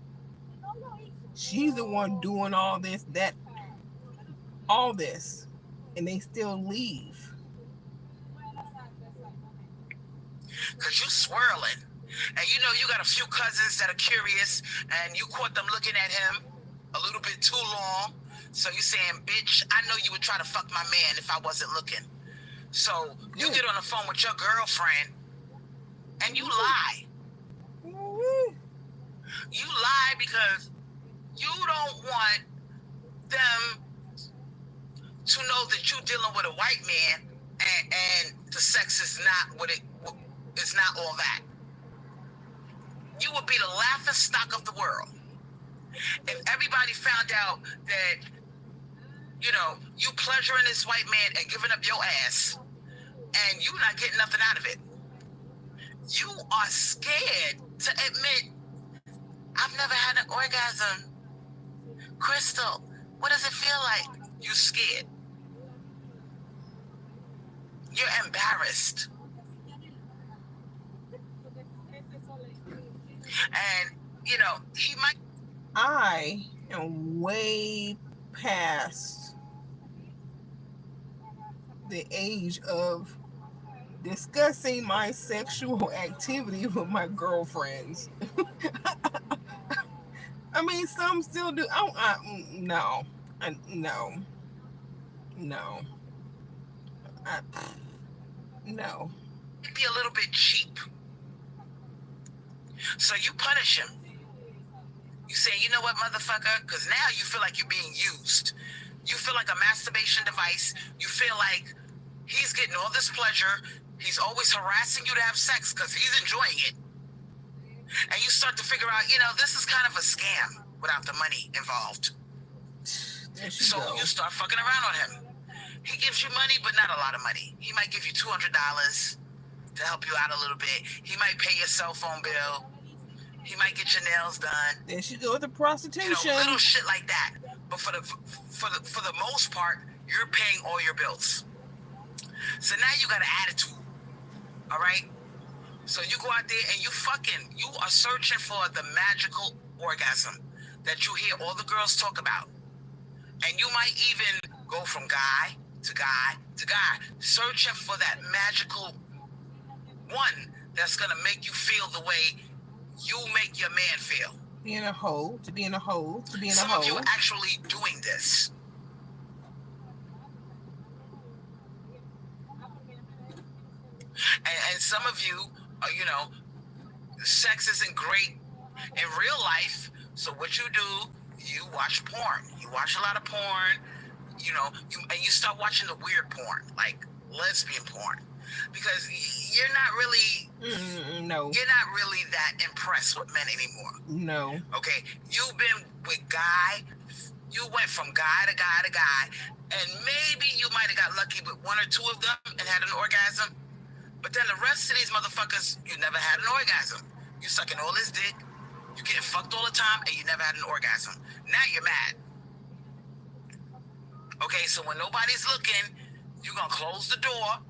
She's the one doing all this, and they still leave. Because you swirling. And you know you got a few cousins that are curious, and you caught them looking at him a little bit too long. So you saying, bitch, I know you would try to fuck my man if I wasn't looking. So you get on the phone with your girlfriend, and you lie. You lie because you don't want them to know that you're dealing with a white man, and the sex is not what it's not all that. You would be the laughing stock of the world if everybody found out that, you know, you pleasuring this white man and giving up your ass, and you not getting nothing out of it. You are scared to admit, I've never had an orgasm. Crystal, what does it feel like? You scared. You're embarrassed. And, you know, he might... I am way past the age of discussing my sexual activity with my girlfriends. I mean, some still do. No, no, no, I, no. Be a little bit cheap. So you punish him. You say, you know what, motherfucker? Because now you feel like you're being used. You feel like a masturbation device. You feel like he's getting all this pleasure. He's always harassing you to have sex because he's enjoying it. And you start to figure out, this is kind of a scam without the money involved. So you start fucking around on him. He gives you money, but not a lot of money. He might give you $200 to help you out a little bit. He might pay your cell phone bill. He might get your nails done. There she go with the prostitution. Little shit like that. But for the most part, you're paying all your bills. So now you got an attitude. All right? So you go out there and you are searching for the magical orgasm that you hear all the girls talk about. And you might even go from guy to guy to guy, searching for that magical one that's going to make you feel the way you make your man feel. Being a hoe, to being a hoe, to being a hoe. Some of you are actually doing this. And some of you, sex isn't great in real life. So what you do, you watch porn. You watch a lot of porn, and you start watching the weird porn, like lesbian porn. Because you're not really, no. You're not really that impressed with men anymore. No. Okay, you've been with guy. You went from guy to guy to guy, and maybe you might have got lucky with one or two of them and had an orgasm. But then the rest of these motherfuckers, you never had an orgasm. You sucking all this dick, you getting fucked all the time, and you never had an orgasm. Now you're mad. Okay, so when nobody's looking, you're gonna close the door.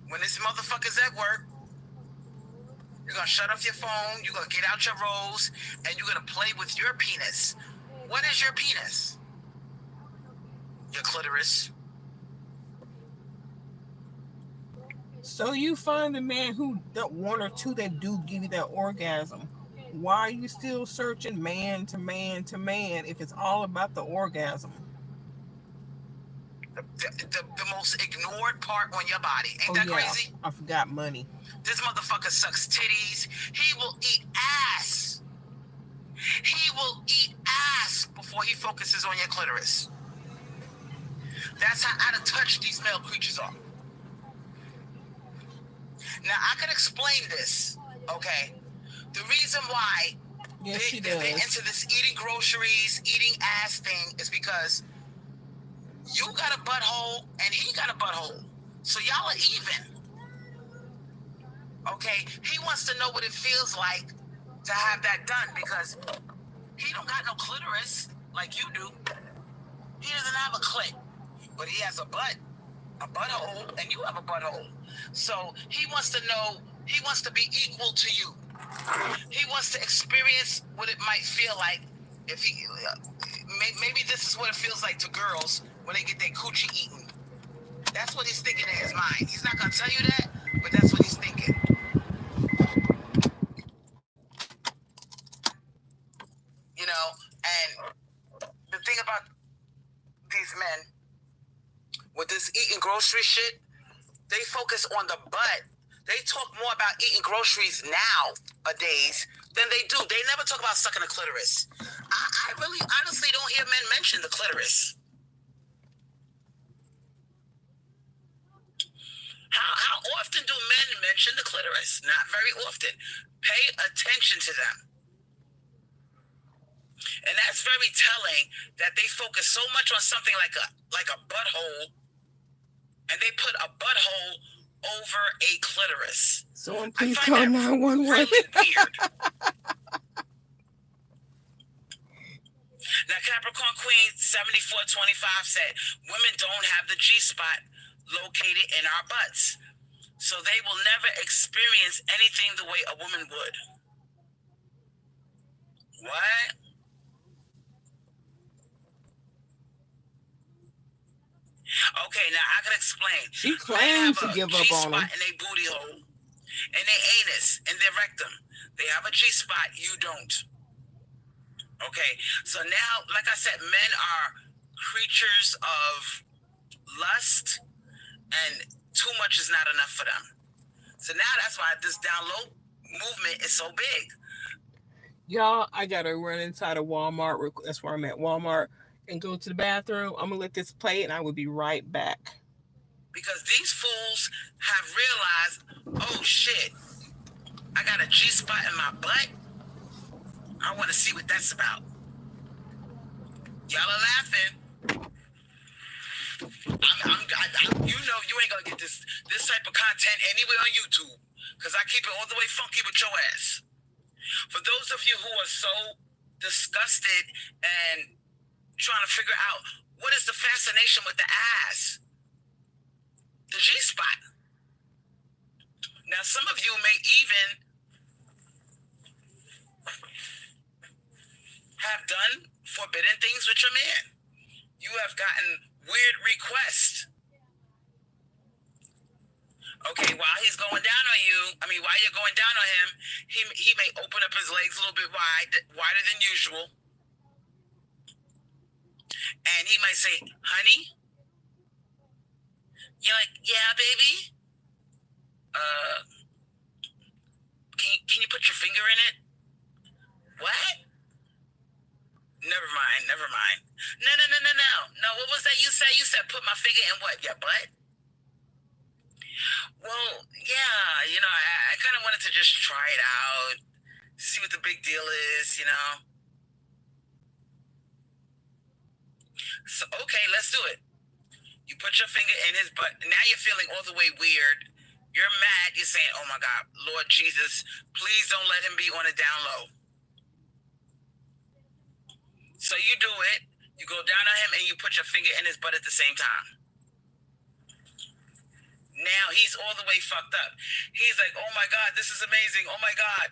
When this motherfucker's at work, you're gonna shut off your phone, you're gonna get out your rose, and you're gonna play with your penis. What is your penis? Your clitoris. So you find the man who, that one or two that do give you that orgasm. Why are you still searching man to man to man if it's all about the orgasm? The most ignored part on your body. Ain't that crazy? I forgot money. This motherfucker sucks titties. He will eat ass. He will eat ass before he focuses on your clitoris. That's how out of touch these male creatures are. Now, I can explain this, okay? The reason why they're into this eating groceries, eating ass thing is because you got a butthole and he got a butthole. So y'all are even. Okay? He wants to know what it feels like to have that done because he don't got no clitoris like you do. He doesn't have a clit, but he has a butt, a butthole, and you have a butthole. So he wants to know, he wants to be equal to you. He wants to experience what it might feel like if he, maybe this is what it feels like to girls when they get their coochie eaten. That's what he's thinking in his mind. He's not going to tell you that, but that's what he's thinking. And the thing about these men, with this eating grocery shit, they focus on the butt. They talk more about eating groceries nowadays than they do. They never talk about sucking a clitoris. I really honestly don't hear men mention the clitoris. How often do men mention the clitoris? Not very often. Pay attention to them. And that's very telling that they focus so much on something like a butthole, and they put a butthole over a clitoris. Someone please call 911. Really weird. Now, Capricorn Queen 7425 said, women don't have the G-spot located in our butts, so they will never experience anything the way a woman would. What? Okay, now I can explain. She claims to give up on him. In their booty hole, in their anus, in their rectum. They have a G-spot. You don't. Okay, so now, like I said, men are creatures of lust, and too much is not enough for them. So now that's why this down low movement is so big. Y'all, I gotta run inside of Walmart. That's where I'm at, Walmart, and go to the bathroom. I'm gonna let this play, and I will be right back. Because these fools have realized, oh shit, I got a G-spot in my butt. I want to see what that's about. Y'all are laughing. You know you ain't gonna get this type of content anywhere on YouTube, because I keep it all the way funky with your ass. For those of you who are so disgusted and trying to figure out what is the fascination with the ass, the G-spot. Now, some of you may even have done forbidden things with your man. You have gotten weird requests. Okay, while he's going down on you, while you're going down on him, he may open up his legs a little bit wider than usual. And he might say, honey? You're like, yeah, baby? Can you put your finger in it? What? Never mind. No, what was that you said? You said put my finger in what, your butt? Well, yeah, I kind of wanted to just try it out, see what the big deal is, So, okay, let's do it. You put your finger in his butt. Now you're feeling all the way weird. You're mad. You're saying, oh, my God, Lord Jesus, please don't let him be on a down low. So you do it. You go down on him and you put your finger in his butt at the same time. Now he's all the way fucked up. He's like, oh my God, this is amazing. Oh my God.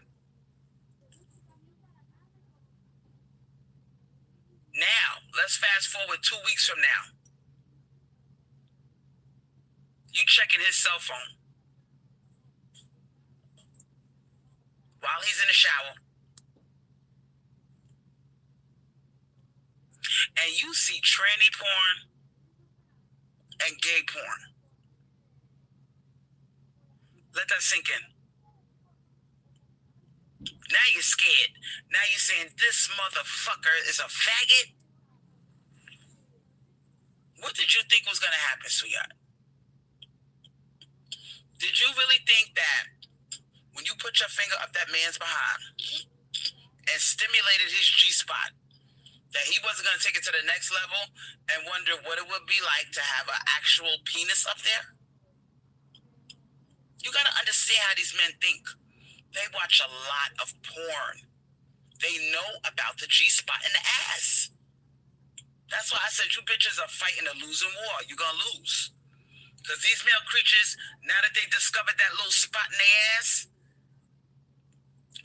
Now, let's fast forward 2 weeks from now. You checking his cell phone while he's in the shower. And you see tranny porn and gay porn. Let that sink in. Now you're scared. Now you're saying, this motherfucker is a faggot? What did you think was going to happen, sweetheart? Did you really think that when you put your finger up that man's behind and stimulated his G-spot, that he wasn't going to take it to the next level and wonder what it would be like to have an actual penis up there? You got to understand how these men think. They watch a lot of porn. They know about the G-spot in the ass. That's why I said you bitches are fighting a losing war. You're going to lose. Because these male creatures, now that they discovered that little spot in their ass,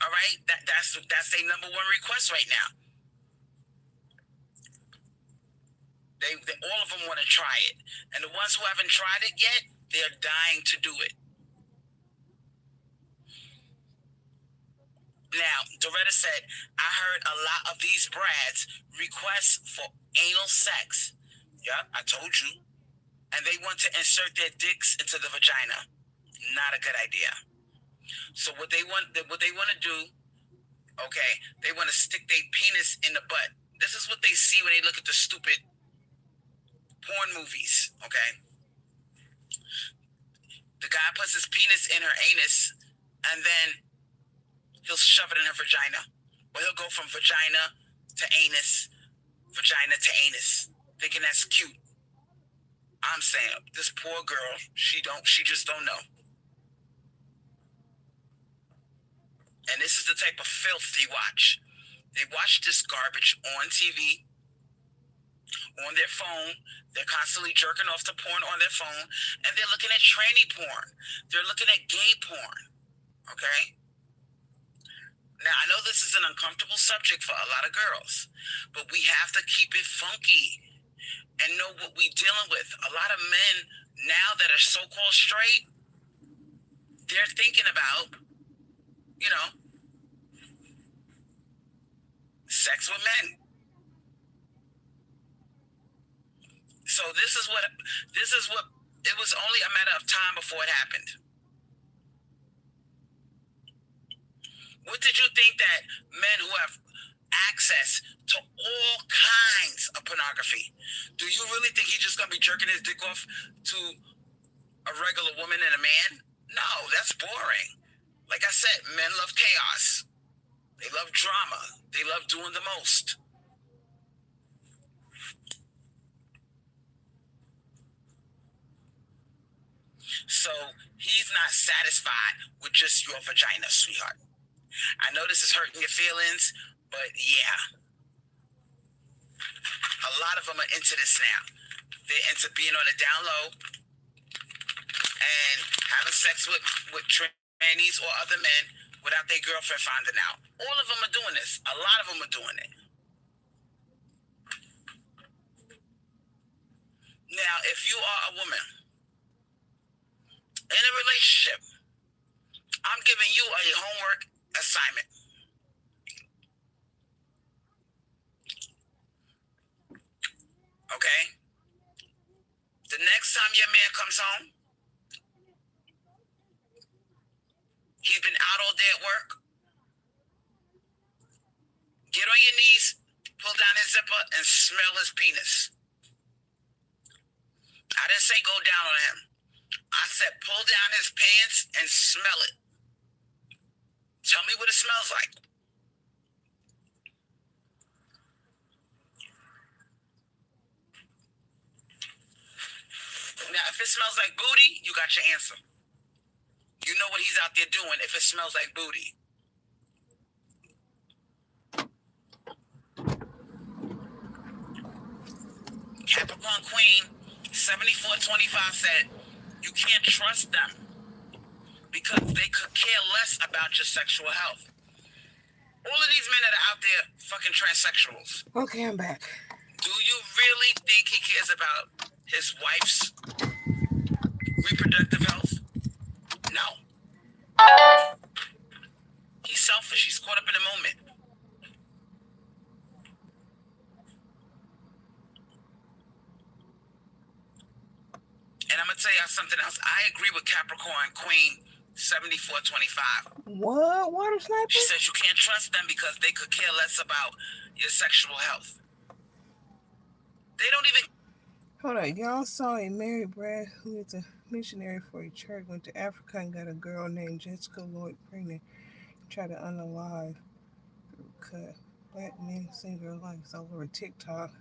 all right, that's their number one request right now. They all of them want to try it. And the ones who haven't tried it yet, they're dying to do it. Now, Doretta said, I heard a lot of these brads request for anal sex. Yep, I told you. And they want to insert their dicks into the vagina. Not a good idea. So what they want to do, okay, they want to stick their penis in the butt. This is what they see when they look at the stupid porn movies, okay? The guy puts his penis in her anus, and then he'll shove it in her vagina. Or he'll go from vagina to anus, thinking that's cute. I'm saying, this poor girl, she just don't know. And this is the type of filth they watch. They watch this garbage on TV, on their phone. They're constantly jerking off to porn on their phone, and they're looking at tranny porn. They're looking at gay porn, okay? Now, I know this is an uncomfortable subject for a lot of girls, but we have to keep it funky. and know what we dealing with. A lot of men now that are so-called straight, they're thinking about, sex with men. So this is what it was only a matter of time before it happened. What did you think that men who have access to all kinds of pornography, do you really think he's just gonna be jerking his dick off to a regular woman and a man? No, that's boring. Like I said, men love chaos. They love drama. They love doing the most. So he's not satisfied with just your vagina, sweetheart. I know this is hurting your feelings, but yeah. A lot of them are into this now. They're into being on the down low and having sex with trannies or other men without their girlfriend finding out. All of them are doing this. A lot of them are doing it. Now, if you are a woman in a relationship, I'm giving you a homework assignment. Okay? The next time your man comes home, he's been out all day at work, get on your knees, pull down his zipper, and smell his penis. I didn't say go down on him. I said pull down his pants and smell it. Tell me what it smells like. Now, if it smells like booty, you got your answer. You know what he's out there doing if it smells like booty. Capricorn Queen 7425 said, you can't trust them because they could care less about your sexual health. All of these men that are out there fucking transsexuals. Okay, I'm back. Do you really think he cares about his wife's reproductive health? No. He's selfish. He's caught up in the moment. And I'm going to tell y'all something else. I agree with Capricorn Queen 7425. What? Water sniper? She says you can't trust them because they could care less about your sexual health. They don't even... Hold on. Y'all saw a Mary Brad who is a missionary for a church, went to Africa and got a girl named Jessica Lloyd pregnant. Tried to unalive her cut. Black men save their lives all over TikTok.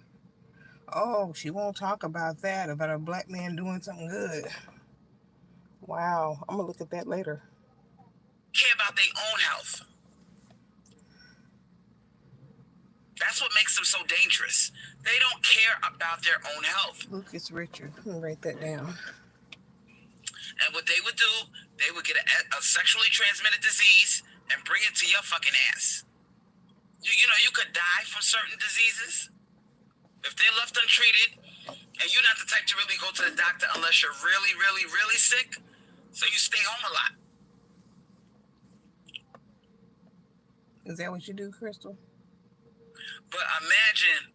Oh, she won't talk about that, about a black man doing something good. Wow, I'm gonna look at that later. Care about their own health. That's what makes them so dangerous. They don't care about their own health. Lucas Richard, I'm gonna write that down. And what they would do, they would get a sexually transmitted disease and bring it to your fucking ass. You know, you could die from certain diseases if they're left untreated, and you're not the type to really go to the doctor unless you're really, really, really sick. So you stay home a lot. Is that what you do, Crystal? But imagine,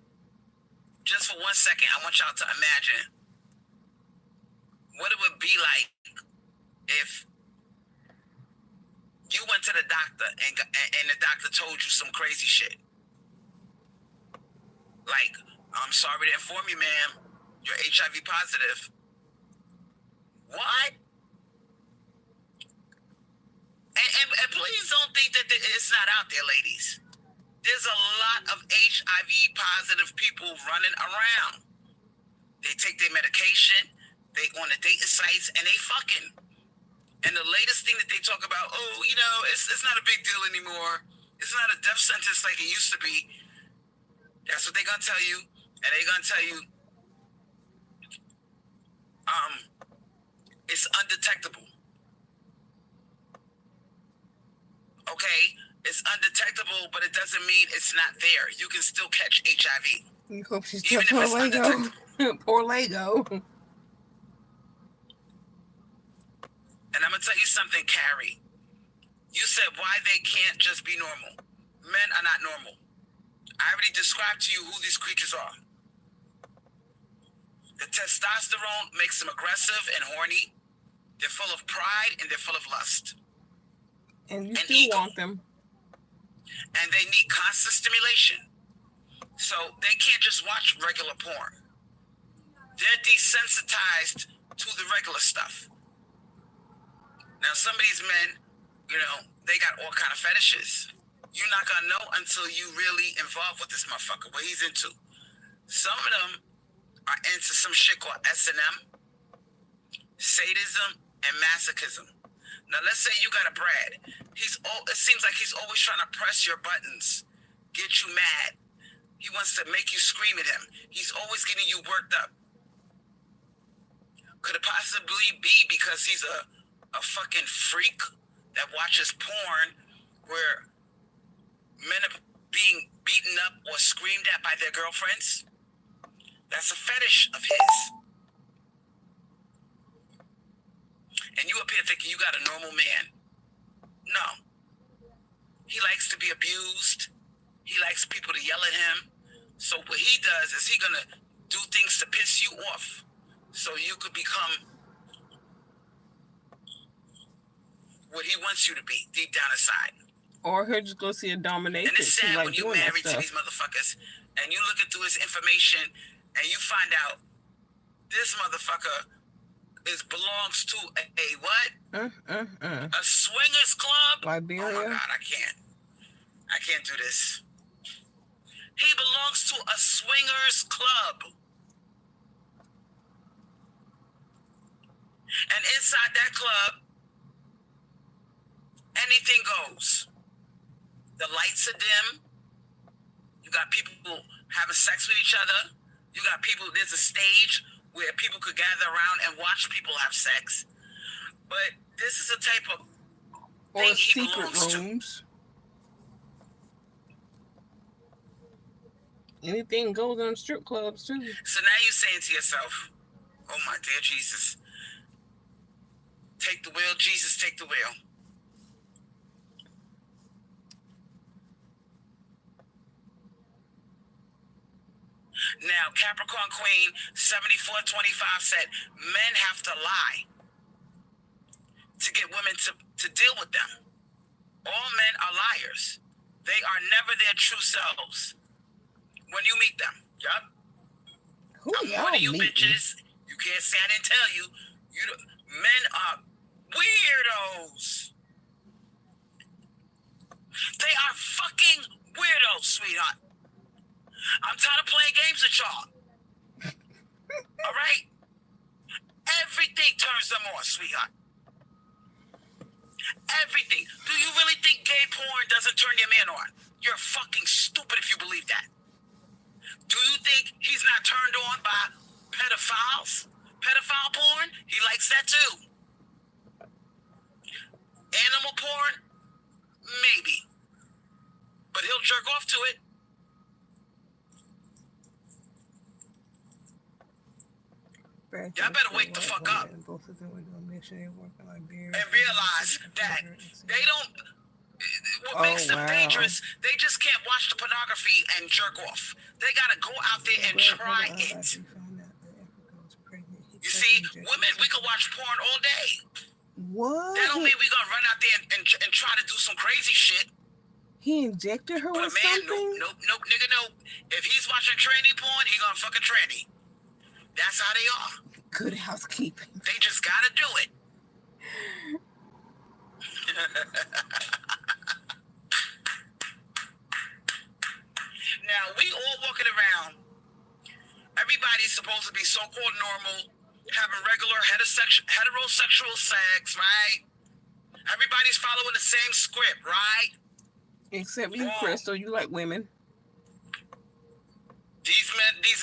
just for 1 second, I want y'all to imagine what it would be like if you went to the doctor and the doctor told you some crazy shit. Like, I'm sorry to inform you, ma'am, you're HIV positive. What? And please don't think that it's not out there, ladies. There's a lot of HIV positive people running around. They take their medication, they on the dating sites, and they fucking. And the latest thing that they talk about, oh, you know, it's not a big deal anymore. It's not a death sentence like it used to be. That's what they're going to tell you. And they're going to tell you, it's undetectable. Okay? It's undetectable, but it doesn't mean it's not there. You can still catch HIV. You hope she Even stepped if on it's Lego. undetectable. Poor Lego. And I'm going to tell you something, Carrie. You said why they can't just be normal. Men are not normal. I already described to you who these creatures are. The testosterone makes them aggressive and horny. They're full of pride and they're full of lust. And you and still ego. want them. And they need constant stimulation. So they can't just watch regular porn. They're desensitized to the regular stuff. Now, some of these men, you know, they got all kind of fetishes. You're not going to know until you really involved with this motherfucker, what he's into. Some of them are into some shit called S&M, sadism, and masochism. Now, let's say you got a Brad. It seems like he's always trying to press your buttons, get you mad. He wants to make you scream at him. He's always getting you worked up. Could it possibly be because he's a fucking freak that watches porn where men are being beaten up or screamed at by their girlfriends? That's a fetish of his. And you up here thinking you got a normal man. No. He likes to be abused. He likes people to yell at him. So what he does is he's going to do things to piss you off so you could become what he wants you to be deep down inside. Or he'll just go see a dominatrix. And it's sad like when you're married to these motherfuckers and you looking through his information and you find out this motherfucker belongs to a what? A swingers club? Liberia? Oh my God, I can't do this. He belongs to a swingers club. And inside that club, anything goes. The lights are dim. You got people having sex with each other. You got people, there's a stage where people could gather around and watch people have sex. But this is a type of thing he belongs rooms. Anything goes in strip clubs too. So now you're saying to yourself, oh my dear Jesus, take the wheel, Jesus, take the wheel. Now, Capricorn Queen 7425 said, men have to lie to get women to deal with them. All men are liars. They are never their true selves when you meet them. Yup. Who I'm one of you bitches. You can't say I didn't tell you. Men are weirdos. They are fucking weirdos, sweetheart. I'm tired of playing games with y'all. All right? Everything turns them on, sweetheart. Everything. Do you really think gay porn doesn't turn your man on? You're fucking stupid if you believe that. Do you think he's not turned on by pedophiles? Pedophile porn? He likes that too. Animal porn? Maybe. But he'll jerk off to it. Y'all better wake the fuck up and realize that they don't. What makes them dangerous, they just can't watch the pornography and jerk off. They gotta go out there and try it. You see, women, we could watch porn all day. What? That don't mean we gonna run out there and try to do some crazy shit. He injected her with something? Nope, nigga, nope. If he's watching tranny porn, he gonna fuck a tranny. That's how they are. Good housekeeping. They just gotta do it. Now, we all walking around. Everybody's supposed to be so-called normal, having regular heterosexual sex, right? Everybody's following the same script, right? Except you, Crystal. You like women. These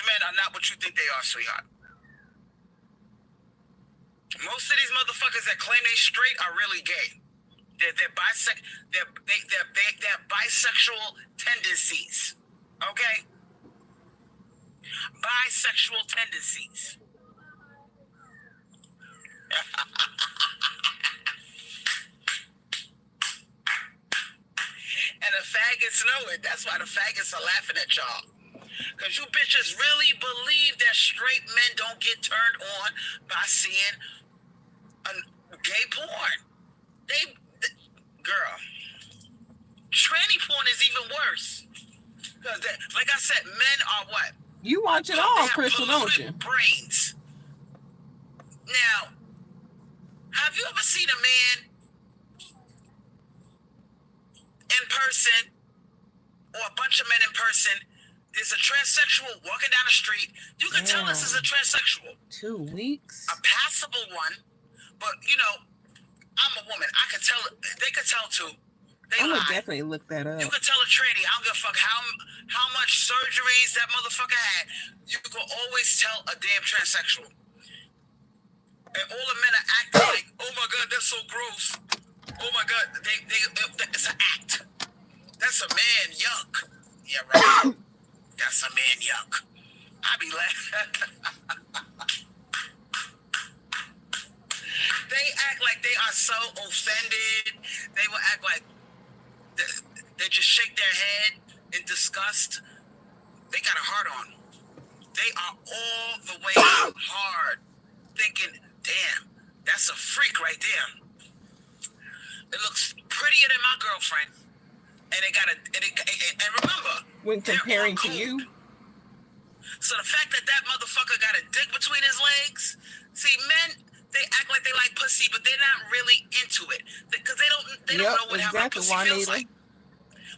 men are not what you think they are, sweetheart. Most of these motherfuckers that claim they straight are really gay. They're bisexual tendencies. Okay? bisexual tendencies. And the faggots know it. That's why the faggots are laughing at y'all. Because you bitches really believe that straight men don't get turned on by seeing gay porn. Girl, tranny porn is even worse. Because, like I said, men are what? You watch it all, Crystal, don't you? Brains. Now, have you ever seen a man in person, or a bunch of men in person? There's a transsexual walking down the street. You can tell this is a transsexual. 2 weeks. A passable one, but you know, I'm a woman. I could tell. They could tell too. I'm gonna definitely look that up. You could tell a tranny. I don't give a fuck how much surgeries that motherfucker had. You could always tell a damn transsexual. And all the men are acting like, oh my god, that's so gross. Oh my god, it's an act. That's a man yuck. Yeah, right. That's a man yuck. I be laughing. They act like they are so offended. They will act like they just shake their head in disgust. They got a heart on. They are all the way hard, thinking, damn, that's a freak right there. It looks prettier than my girlfriend. And and remember, when comparing to you. So the fact that motherfucker got a dick between his legs, see, men, they act like they like pussy, but they're not really into it because they don't know what having a pussy feels like.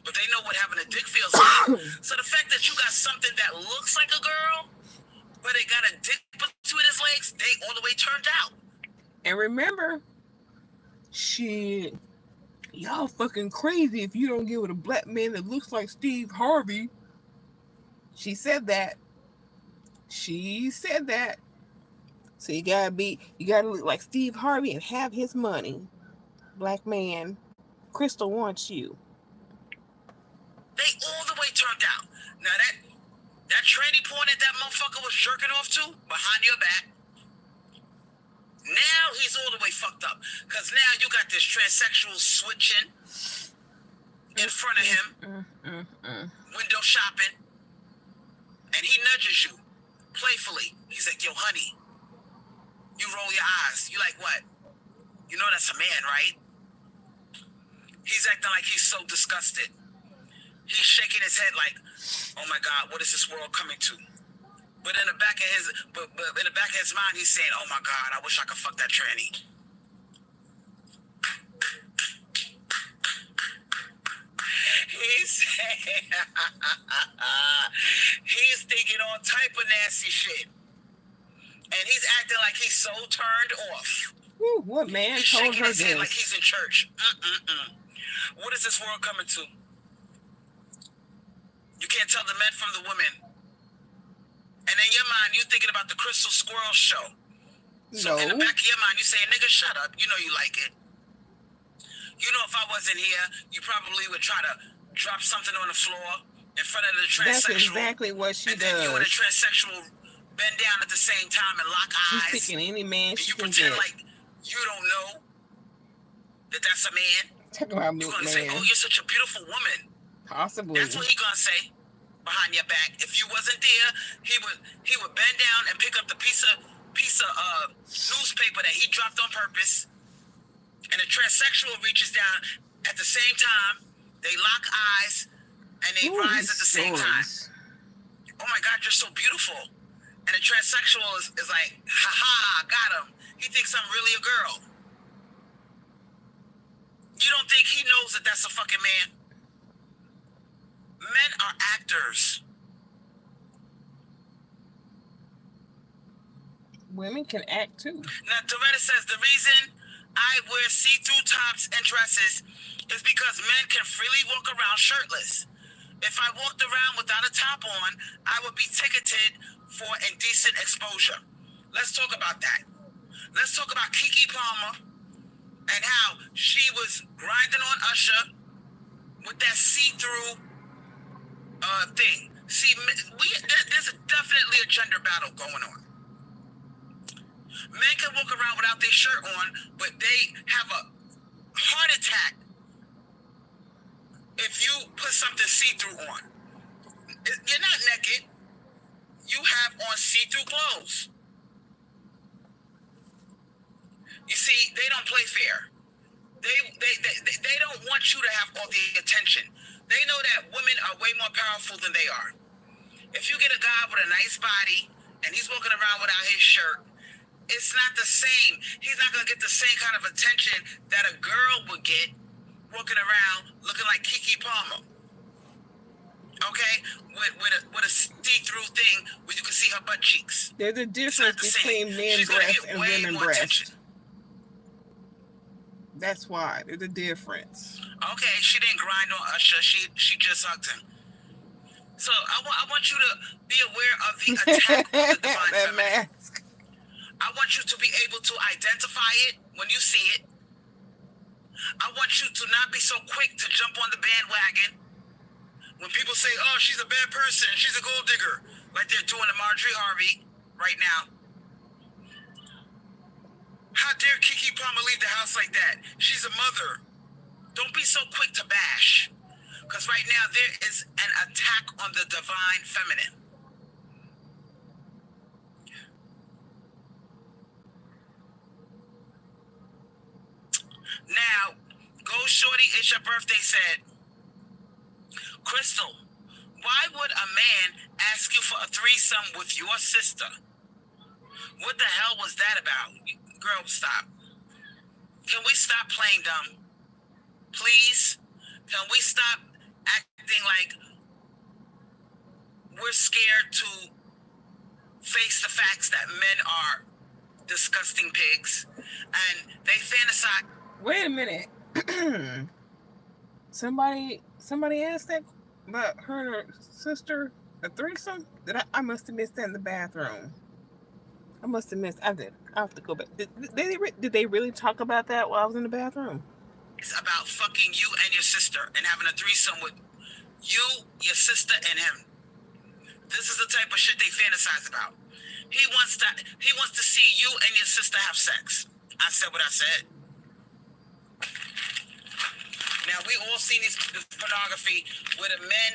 But they know what having a dick feels like. So the fact that you got something that looks like a girl, but it got a dick between his legs, they all the way turned out. And remember, shit, y'all fucking crazy if you don't get with a black man that looks like Steve Harvey. She said that. She said that. So you gotta look like Steve Harvey and have his money. Black man, Crystal wants you. They all the way turned out. Now that tranny porn that motherfucker was jerking off to behind your back. Now he's all the way fucked up. Because now you got this transsexual switching in front of him, window shopping, and he nudges you playfully. He's like, yo, honey, you roll your eyes. You like, what? You know that's a man, right? He's acting like he's so disgusted. He's shaking his head like, oh my God, what is this world coming to? But in the back of his mind, he's saying, oh my God, I wish I could fuck that tranny. He's saying, he's thinking all type of nasty shit. And he's acting like he's so turned off. Ooh, what man he's told shaking her his head this? like he's in church. What is this world coming to? You can't tell the men from the women. And in your mind, you're thinking about the Crystal Swirlz show. So in the back of your mind, you say, nigga, shut up. You know you like it. You know if I wasn't here, you probably would try to drop something on the floor in front of the transsexual. That's exactly what she does. And then you and the transsexual bend down at the same time and lock eyes. She's picking any man she can get. You pretend get. like you don't know that that's a man. Talk about you're going to say, oh, you're such a beautiful woman. Possibly. That's what he going to say behind your back. If you wasn't there, he would bend down and pick up the piece of newspaper that he dropped on purpose. And the transsexual reaches down at the same time. They lock eyes and they rise at the same time. Oh my God, you're so beautiful. And the transsexual is like, haha, got him. He thinks I'm really a girl. You don't think he knows that that's a fucking man? Men are actors. Women can act too. Now, Doretta says the reason I wear see-through tops and dresses is because men can freely walk around shirtless. If I walked around without a top on, I would be ticketed for indecent exposure. Let's talk about that. Let's talk about Keke Palmer and how she was grinding on Usher with that see-through thing. See, there's definitely a gender battle going on. Men can walk around without their shirt on, but they have a heart attack if you put something see-through on. You're not naked. You have on see-through clothes. You see, they don't play fair. They don't want you to have all the attention. They know that women are way more powerful than they are. If you get a guy with a nice body and he's walking around without his shirt, it's not the same. He's not going to get the same kind of attention that a girl would get walking around looking like Keke Palmer. Okay? With a see-through thing where you can see her butt cheeks. There's a difference between men's breasts and women's breasts. That's why. There's a difference. Okay, she didn't grind on Usher. She just hugged him. So I want you to be aware of the attack on the divine feminine. Mask. I want you to be able to identify it when you see it. I want you to not be so quick to jump on the bandwagon. When people say, oh, she's a bad person, she's a gold digger, like they're doing to Marjorie Harvey right now. How dare Keke Palmer leave the house like that? She's a mother. Don't be so quick to bash. Because right now there is an attack on the divine feminine. Now, Go Shorty, it's your birthday said, Crystal, why would a man ask you for a threesome with your sister? What the hell was that about? Girl, stop. Can we stop playing dumb? Please? Can we stop acting like we're scared to face the facts that men are disgusting pigs and they fantasize? Wait a minute. Somebody asked that about her and her sister, a threesome? I must have missed that in the bathroom. I must have missed. I did. I have to go back. Did they really talk about that while I was in the bathroom? It's about fucking you and your sister and having a threesome with you, your sister, and him. This is the type of shit they fantasize about. He wants to see you and your sister have sex. I said what I said. Now, we all seen this pornography where the men,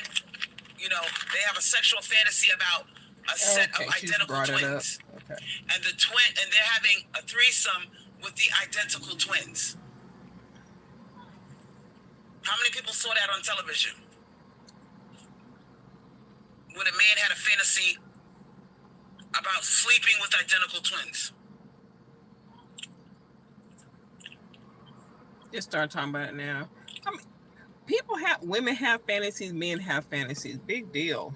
they have a sexual fantasy about a set of identical twins. Okay. And they're having a threesome with the identical twins. How many people saw that on television? Where the man had a fantasy about sleeping with identical twins. Just start talking about it now. I mean, women have fantasies, men have fantasies. Big deal.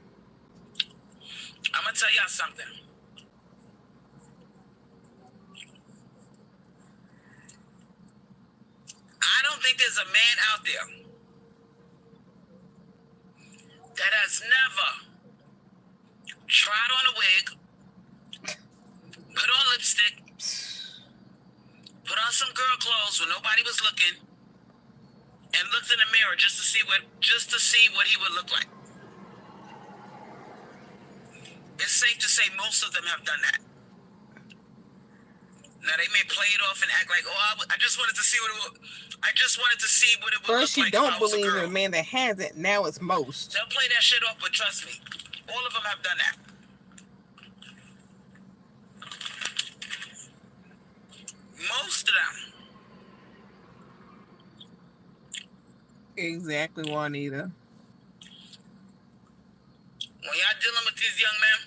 I'm gonna tell y'all something. I don't think there's a man out there that has never tried on a wig, put on lipstick, put on some girl clothes when nobody was looking, and looked in the mirror just to see what he would look like. It's safe to say most of them have done that. Now they may play it off and act like, I just wanted to see what it would. I just wanted to see what it would First, look like. First, you don't believe in a man that has it. Now it's most. They'll play that shit off, but trust me, all of them have done that. Most of them. Exactly, Juanita. When y'all dealing with these young men,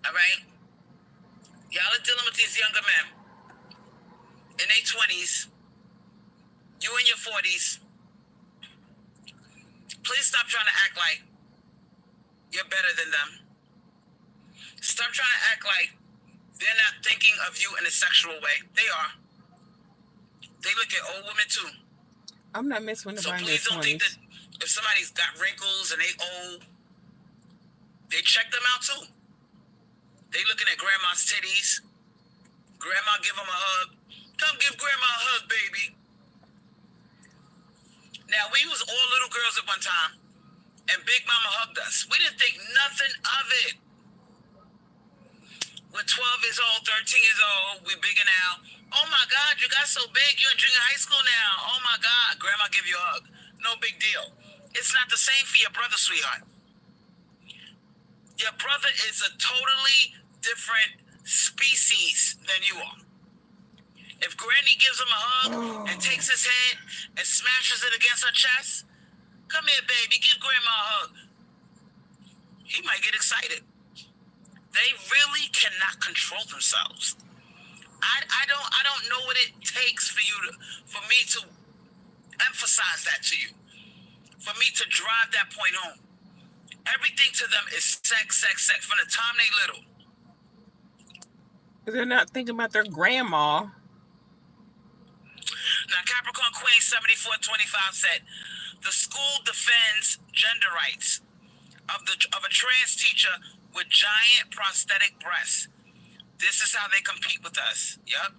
all right, y'all are dealing with these younger men in their 20s, you in your 40s. Please stop trying to act like you're better than them. Stop trying to act like they're not thinking of you in a sexual way. They are. They look at old women too. I'm not messing with nobody. So please don't think that if somebody's got wrinkles and they old, they check them out too. They looking at grandma's titties. Grandma give them a hug. Come give grandma a hug, baby. Now, we was all little girls at one time, and Big Mama hugged us. We didn't think nothing of it. We're 12 years old, 13 years old, we bigger now. Oh my God, you got so big, you're in junior high school now. Oh my God, Grandma give you a hug. No big deal. It's not the same for your brother, sweetheart. Your brother is a totally different species than you are. If Granny gives him a hug and takes his head and smashes it against her chest, come here, baby, give Grandma a hug. He might get excited. They really cannot control themselves. I don't know what it takes for me to emphasize that to you. For me to drive that point home. Everything to them is sex, sex, sex from the time they little. They're not thinking about their grandma. Now, Capricorn Queen 7425 said, the school defends gender rights of a trans teacher with giant prosthetic breasts. This is how they compete with us. Yep.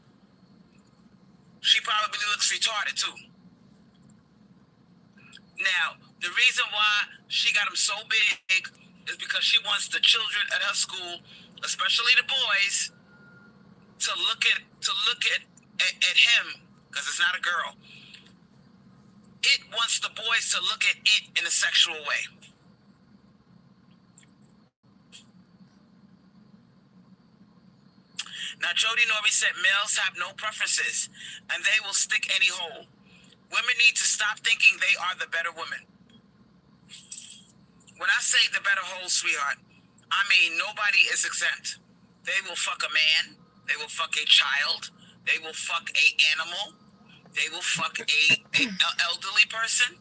She probably looks retarded too. Now, the reason why she got them so big is because she wants the children at her school, especially the boys, to look at him, because it's not a girl. It wants the boys to look at it in a sexual way. Now, Jody Norby said males have no preferences, and they will stick any hole. Women need to stop thinking they are the better women. When I say the better hole, sweetheart, I mean nobody is exempt. They will fuck a man. They will fuck a child. They will fuck a animal. They will fuck a elderly person.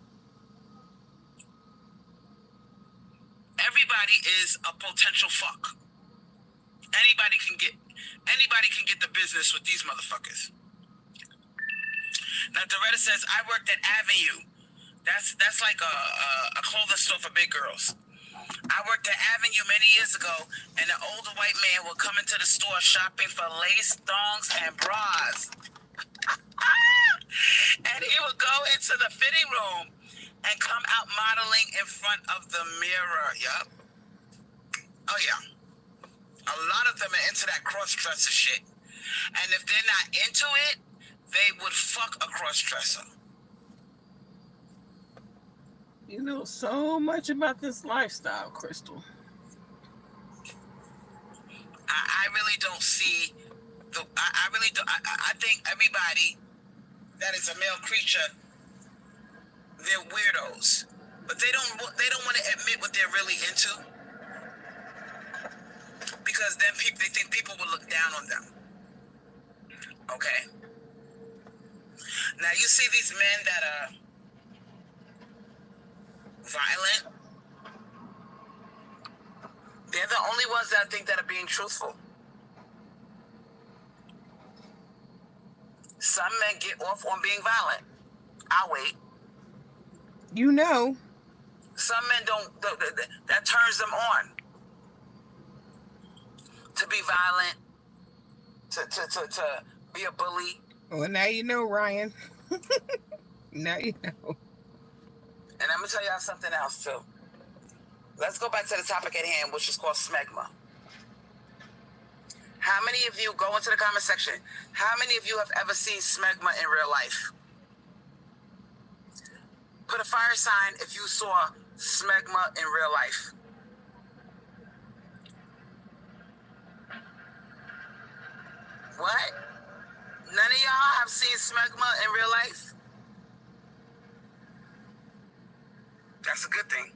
Everybody is a potential fuck. Anybody can get the business with these motherfuckers. Now, Doretta says, I worked at Avenue. That's like a clothing store for big girls. I worked at Avenue many years ago, and an older white man would come into the store shopping for lace, thongs, and bras. And he would go into the fitting room and come out modeling in front of the mirror. Yup. Oh, yeah. A lot of them are into that cross-dresser shit. And if they're not into it, they would fuck a cross-dresser. You know so much about this lifestyle, Crystal. I really don't see I really don't. I think everybody that is a male creature, they're weirdos, but they don't want to admit what they're really into, because then they think people will look down on them. Okay. Now you see these men that are violent. They're the only ones that I think that are being truthful. Some men get off on being violent. I'll wait. You know. Some men don't. That turns them on. To be violent. To be a bully. Well, now you know, Ryan. Now you know. And I'm going to tell y'all something else, too. Let's go back to the topic at hand, which is called smegma. How many of you, go into the comment section, how many of you have ever seen smegma in real life? Put a fire sign if you saw smegma in real life. What? None of y'all have seen smegma in real life? That's a good thing.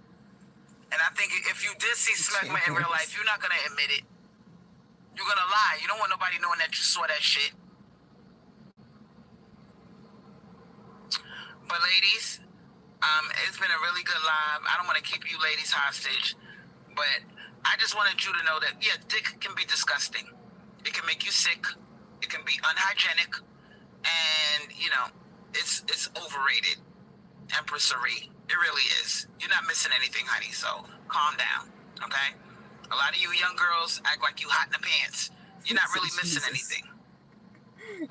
And I think if you did see smegma in real life, you're not going to admit it. You're going to lie. You don't want nobody knowing that you saw that shit. But ladies, it's been a really good live. I don't want to keep you ladies hostage, but I just wanted you to know that, yeah, dick can be disgusting. It can make you sick. It can be unhygienic. And, you know, it's overrated. Empressary. It really is. You're not missing anything, honey, so calm down, okay? A lot of you young girls act like you hot in the pants. You're not really missing anything,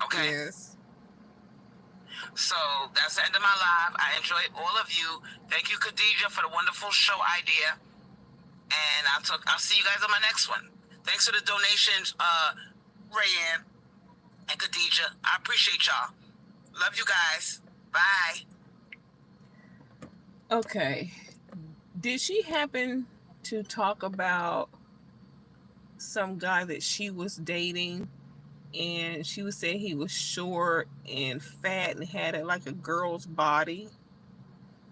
okay? Yes. So that's the end of my live. I enjoyed all of you. Thank you, Khadija, for the wonderful show idea. And I'll see you guys on my next one. Thanks for the donations, Rayanne and Khadija. I appreciate y'all. Love you guys. Bye. Okay. Did she happen to talk about some guy that she was dating, and she was saying he was short and fat and had like a girl's body?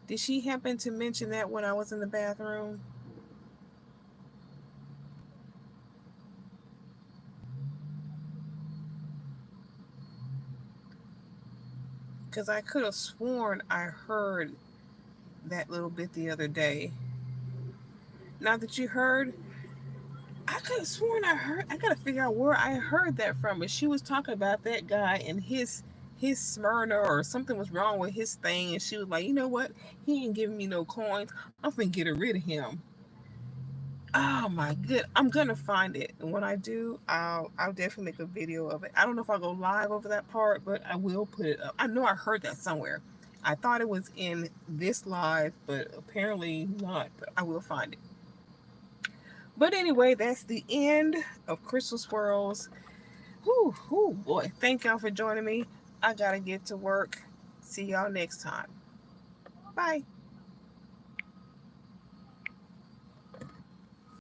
Did she happen to mention that when I was in the bathroom? Because I could have sworn I heard that little bit the other day. Now that you heard, I could have sworn I heard. I gotta figure out where I heard that from. But she was talking about that guy and his Smyrna, or something was wrong with his thing, and she was like, you know what? He ain't giving me no coins. I'm finna get rid of him. Oh my good! I'm gonna find it, and when I do, I'll definitely make a video of it. I don't know if I'll go live over that part, but I will put it up. I know I heard that somewhere. I thought it was in this live, but apparently not. But I will find it. But anyway, that's the end of Crystal Swirls. Whoo, boy! Thank y'all for joining me. I gotta get to work. See y'all next time. Bye.